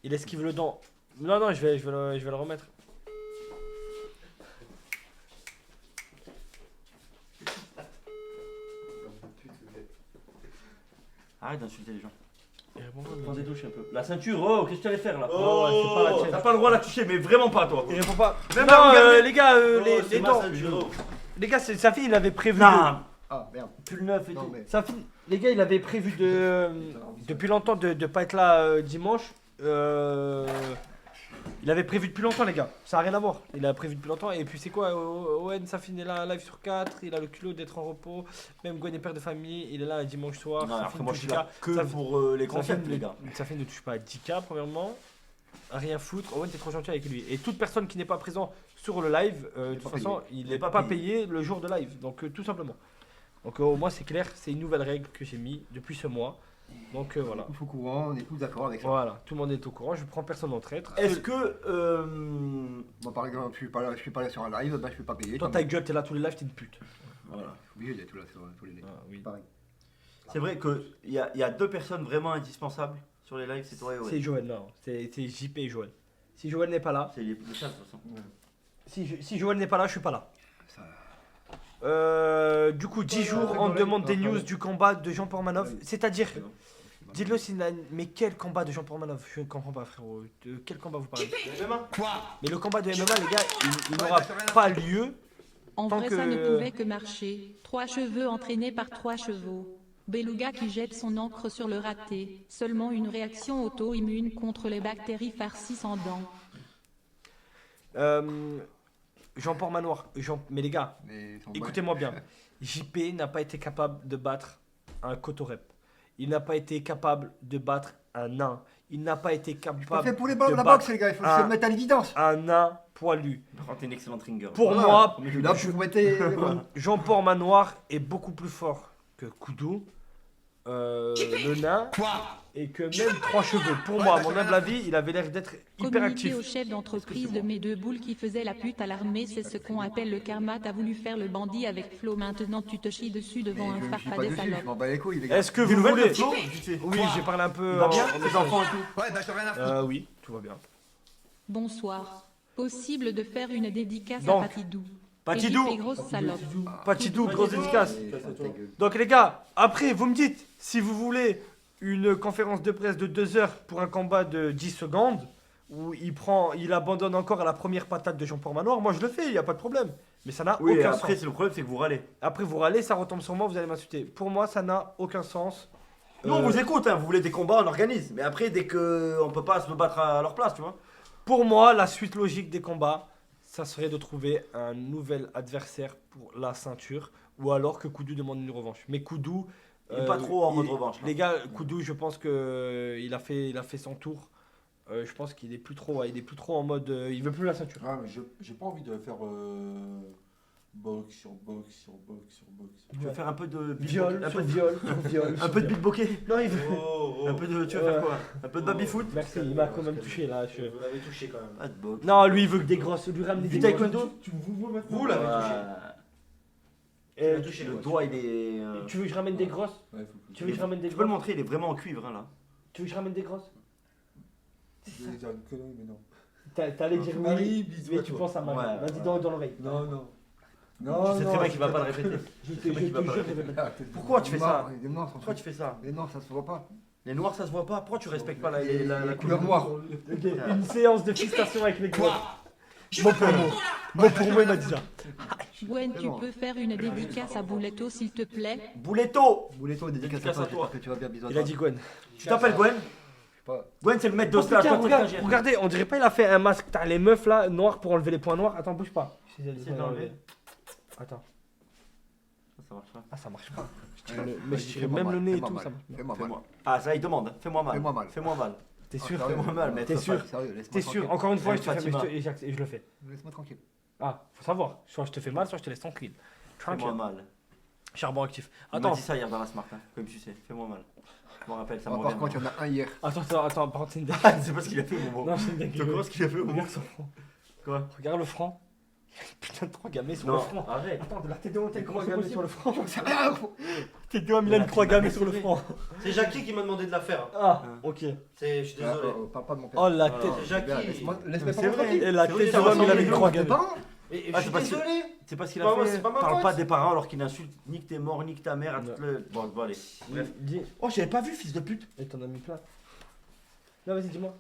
Il esquive le dent. Non, je vais le remettre. Arrête d'insulter les gens. Prends des douches un peu. La ceinture, oh, qu'est-ce que tu allais faire là? Oh, ouais, c'est pas la tienne. T'as pas le droit de la toucher, mais vraiment pas toi. Il répond pas. Même non, les gars, les dents. dents. Les gars, sa fille, il avait prévu. Non. Ah merde. Pull neuf et tout. Sa fille, les gars, il avait prévu depuis longtemps de pas être là dimanche. Il avait prévu depuis longtemps, les gars. Ça n'a rien à voir. Il a prévu depuis longtemps. Et puis, c'est quoi? Owen, ça finit là, live sur 4. Il a le culot d'être en repos. Même Gwen est père de famille. Il est là un dimanche soir. Non, après, moi, je suis 10K. là que pour les concepts, les gars. Ça fait ne touche pas à 10K, premièrement. À rien foutre. Owen, t'es trop gentil avec lui. Et toute personne qui n'est pas présent sur le live, de toute façon, il n'est pas payé le jour de live. Donc, tout simplement. Donc, au moins, c'est clair. C'est une nouvelle règle que j'ai mis depuis ce mois. Donc voilà. Tous au courant, on est tous d'accord avec ça. Voilà, tout le monde est au courant, je prends personne en traître. Est-ce que. Moi par exemple, je suis pas là sur un live, bah, je peux pas payer. Toi ta gueule, t'es là tous les lives, t'es une pute. Voilà, je suis obligé d'être là sur tous les lives. Ah, oui. Pareil. C'est vrai qu'il y a deux personnes vraiment indispensables sur les lives, c'est toi et Owen. C'est Joël là, c'est JP et Joël. Si Joël n'est pas là. C'est le chat de toute façon. Si Joël n'est pas là, je suis pas là. Du coup, 10 jours, on demande des news du combat de Jean Pormanov. C'est-à-dire, dites-le, mais quel combat de Jean Pormanov? Je ne comprends pas, frérot. De quel combat vous parlez? Quoi? Mais le combat de MMA, les gars, il n'aura pas lieu. En vrai, ça ne pouvait que marcher. 3 cheveux entraînés par 3 chevaux. Beluga qui jette son encre sur le raté. Seulement une réaction auto-immune contre les bactéries farcies sans dents. Jean-Paul Manoir, mais les gars, écoutez-moi bien. JP n'a pas été capable de battre un Kotorep. Il n'a pas été capable de battre un nain. Il n'a pas été capable fait pour les la boxe, les gars, il faut se mettre à l'évidence. Un nain poilu. T'es une excellente ringer. Pour moi, Jean-Paul Manoir est beaucoup plus fort que Koudou, le nain. Et que même 3 cheveux. Pour moi, à mon humble avis, il avait l'air d'être hyper actif. Au chef d'entreprise de mes 2 boules qui faisait la pute à l'armée, c'est ce qu'on appelle le karma. T'as voulu faire le bandit avec Flo, maintenant tu te chies dessus devant un farfadet salope. Est-ce que vous voulez Oui, j'ai parlé un peu. Va bien, les enfants et tout. Ouais, bah je te reviens à oui, tout va bien. Bonsoir. Possible de faire une dédicace à Patidou. Patidou, grosse salope. Patidou, grosse dédicace. Donc les gars, après vous me dites si vous voulez une conférence de presse de 2 heures pour un combat de 10 secondes où il abandonne encore à la première patate de Jean-Paul Manoir. Moi je le fais, il n'y a pas de problème. Mais ça n'a aucun sens. Après c'est le problème, c'est que vous râlez. Après vous râlez, ça retombe sur moi, vous allez m'insulter. Pour moi ça n'a aucun sens. Nous on vous écoute, hein. Vous voulez des combats, on organise. Mais après dès qu'on peut pas se battre à leur place, tu vois. Pour moi la suite logique des combats, ça serait de trouver un nouvel adversaire pour la ceinture ou alors que Koudou demande une revanche. Mais Koudou... Il n'est pas trop en mode revanche. Les gars, Koudou, je pense qu'il a fait son tour. Je pense qu'il est plus trop en mode. Il veut plus la ceinture. Ah, mais j'ai pas envie de faire box sur box sur box sur box. Tu veux faire un peu de viol, un peu de viol, un peu de beatboxer? Non, il veut. Un peu de. Tu veux faire quoi? Un peu de baby-foot? Merci, il m'a quand même touché là. Vous l'avez touché quand même. Pas de boxe. Non, lui il veut que des grosses. Lui ramener du taekwondo. Vous l'avez touché. Le doigt il est. Tu veux que je ramène des grosses? Tu veux que je ramène des grosses? Tu peux le montrer, il est vraiment en cuivre hein, là. Tu veux que je ramène des grosses? Je vais dire une connerie, mais non. T'allais dire oui, mais tu penses à Marie. Vas-y dans l'oreille. Non. Tu sais très bien qu'il va pas le répéter. Pourquoi tu fais ça? Pourquoi tu fais ça? Les noirs ça se voit pas. Les noirs ça se voit pas? Pourquoi tu respectes pas la couleur noire? Une séance de fistation avec les gars. Mot pour mot. Mot pour mot, il m'a dit ça. Gwen, tu peux faire une dédicace à Bouletto, s'il te plaît? Bouletto, dédicace à toi, que tu vas bien bisous. Il a dit Gwen. Tu t'appelles Gwen? Gwen, c'est le maître de stage. Regardez, on dirait pas il a fait un masque. T'as les meufs là, noirs pour enlever les points noirs. Attends, bouge pas. Attends. Ça marche pas. Ah, ça marche pas. Mais je tire même le nez et tout. Fais-moi mal. Ah, ça, il demande. Fais-moi mal. Fais-moi mal. T'es sûr? Fais-moi mal, mais T'es sûr? T'es sûr? Encore une fois, je te fais et je le fais. Laisse-moi tranquille. Ah, faut savoir. Soit je te fais mal, soit je te laisse tranquille. Fais-moi mal. Charbon actif. Attends. Il m'a dit ça hier dans la Smart, comme tu sais. Fais-moi mal. Je me rappelle, ça me revient. Par contre, il y en a un hier. Attends, par contre, c'est une dingue. C'est pas ce qu'il a fait, mon Non, c'est une dingue. Tu vois ce qu'il a fait, mon Regarde son front. Quoi? Regarde le franc. Putain de 3 gammés sur le front. Arrête. Attends, de la T2 t'as 3 gammés sur le front. T2 Milan 3 gammés sur le front. C'est Jackie qui m'a demandé de la faire. Ah, ok. Je suis désolé. Parle pas de mon père. Oh la tête. C'est Jackie. Laisse-moi tranquille. Et la T2 Milan 3 gammés. Je suis désolé. C'est pas ce qu'il a fait. Parle pas des parents alors qu'il insulte nique tes morts, nique ta mère à toute le. Bon, allez. Bref. Oh, j'avais pas vu, fils de pute. Et t'en as mis plein. Non, vas-y, dis-moi.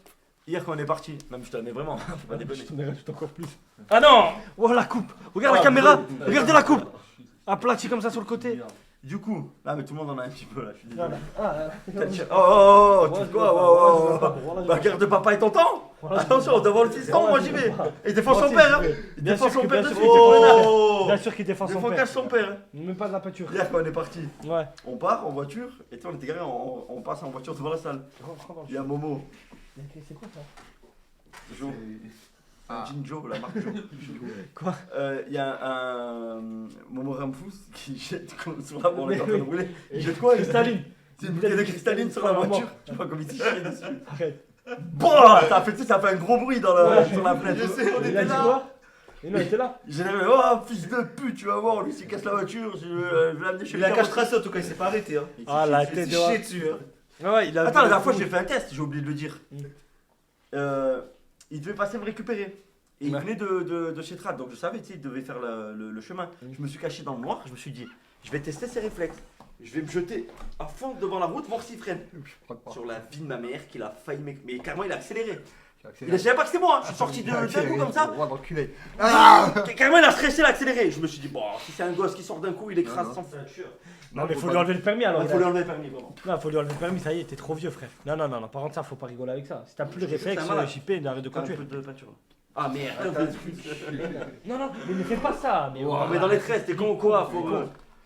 Hier quand on est parti, même je te la mets vraiment, faut pas déconner. Je t'en ai rajouté encore plus. Ah non! Oh la coupe! Regarde la caméra! Regardez la coupe! Aplati comme ça sur le côté. Du coup, là mais tout le monde en a un petit peu là, je suis désolé. Oh, tu quoi? Bah garde papa et tonton! Attention, devant le fiston, moi j'y vais! Il défend son père! Il défend son père de suite, bien sûr qu'il défend son père. Il cache son père! Même pas de la peinture. Hier quand on est parti, ouais. On part en voiture, et toi on était garé, on passe en voiture devant la salle. Il y a Momo. C'est quoi ça? Jo. Jinjo, la marque Jo. Quoi? Il y a un Momo Ramfous qui jette sur la voiture. Il jette quoi? Cristalline. C'est une bouteille de cristalline sur la voiture. Tu vois comme il s'est chié dessus. Arrête. Bon, ça fait un gros bruit sur la fenêtre. Il a dit quoi? Et non, il était là. J'ai dit, oh fils de pute, tu vas voir, lui s'il casse la voiture, je vais l'amener chez lui. Il a cache tracé en tout cas, il s'est pas arrêté. Ah la tête de chié dessus. Ouais, il a. Attends, la dernière fois j'ai fait un test, j'ai oublié de le dire. Il devait passer me récupérer. Et il venait de chez Trad, donc je savais, il devait faire le chemin. Je me suis caché dans le noir, je me suis dit, je vais tester ses réflexes. Je vais me jeter à fond devant la route, voir s'il freine. Sur la vie de ma mère, qu'il a failli mais carrément il a accéléré. Il savait pas que c'était moi, je suis sorti d'un coup comme ça. Carrément il a stressé, il a accéléré. Je me suis dit, bon, si c'est un gosse qui sort d'un coup, il écrase sans futur. Non, mais faut lui enlever le permis alors. Il faut lui enlever le permis, vraiment. Non, faut lui enlever le permis, ça y est, t'es trop vieux, frère. Non, par contre, ça, faut pas rigoler avec ça. Si t'as plus le réflexe, JP, arrête de conduire. Ah merde. Non, mais ne fais pas ça. Mais dans les tresses, t'es con ou quoi? Faut.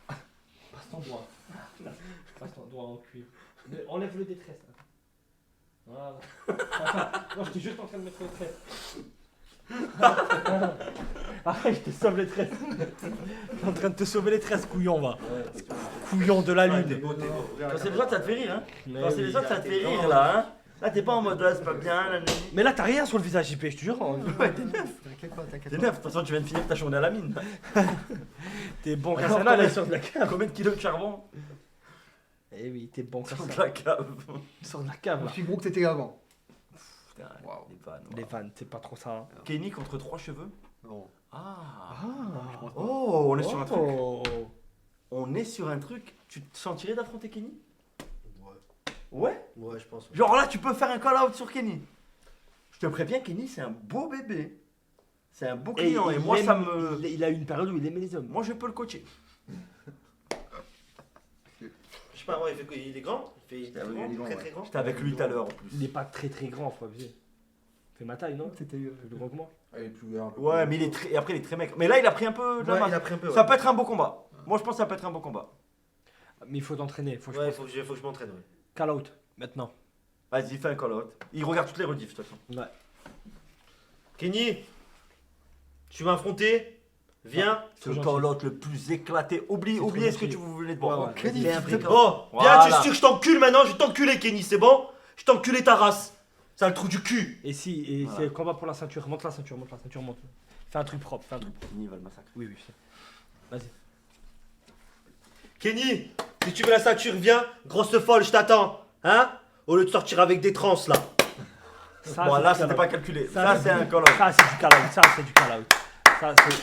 Passe ton doigt. Passe ton doigt en cuir. Enlève le des tresses. Voilà. Non, j'étais juste en train de mettre les tresses. Arrête, je te sauve les tresses. Je suis en train de te sauver les tresses, couillon, va. Couillon de la lune. Quand c'est les autres, ça te fait rire, hein. Quand c'est les autres, ça te fait rire, là, hein. Là, t'es pas en mode là, c'est pas bien. Mais là, t'as rien sur le visage, JP, je te jure. Ouais, t'es neuf. T'es neuf, de toute façon, tu viens de finir ta journée à la mine. T'es bon qu'à ça, là, sur de la cave. Combien de kilos de charbon? Eh oui, t'es bon qu'à ça. Sur de la cave. Sur de la cave, là. Aussi gros que t'étais avant. Putain, les vannes, c'est pas trop ça. Hein. Kenny contre 3 cheveux? Non. Oh, on est sur un truc. On est sur un truc. Tu te sentirais d'affronter Kenny? Ouais, je pense. Genre là, tu peux faire un call-out sur Kenny. Je te préviens, Kenny, c'est un beau bébé. C'est un beau client. Et moi, ça me. Il a eu une période où il aimait les hommes. Moi, je peux le coacher. Je sais pas, il est grand. Il est très très grand. J'étais avec lui tout à l'heure en plus. Il n'est pas très très grand, faut abuser. Fait ma taille, non? C'était plus gros que moi. Ouais, mais il est très. Et après, il est très mec. Mais là, il a pris un peu de la masse. Ça peut être un beau combat. Moi, je pense que ça peut être un beau combat. Mais il faut t'entraîner. Faut que je m'entraîne. Call out, maintenant. Vas-y, fais un call out. Il regarde toutes les rediffs, de toute façon. Ouais. Kenny, tu vas affronter. Viens. C'est le call out le plus éclaté. Oubliez ce que tu voulez de voir. Kenny, bon, viens, tu sais que je t'encule maintenant. Je vais t'enculer, Kenny, c'est bon? Je t'enculé ta race. C'est un trou du cul. Et si, c'est le combat pour la ceinture. Monte la ceinture, monte. Fais un truc propre, Kenny va le massacrer. Oui, vas-y. Kenny, si tu veux la ceinture, viens. Grosse folle, je t'attends. Hein? Au lieu de sortir avec des trans, là. Bon, là, c'était pas calculé. Ça, c'est un call out. Ça, c'est du call out. Ça, c'est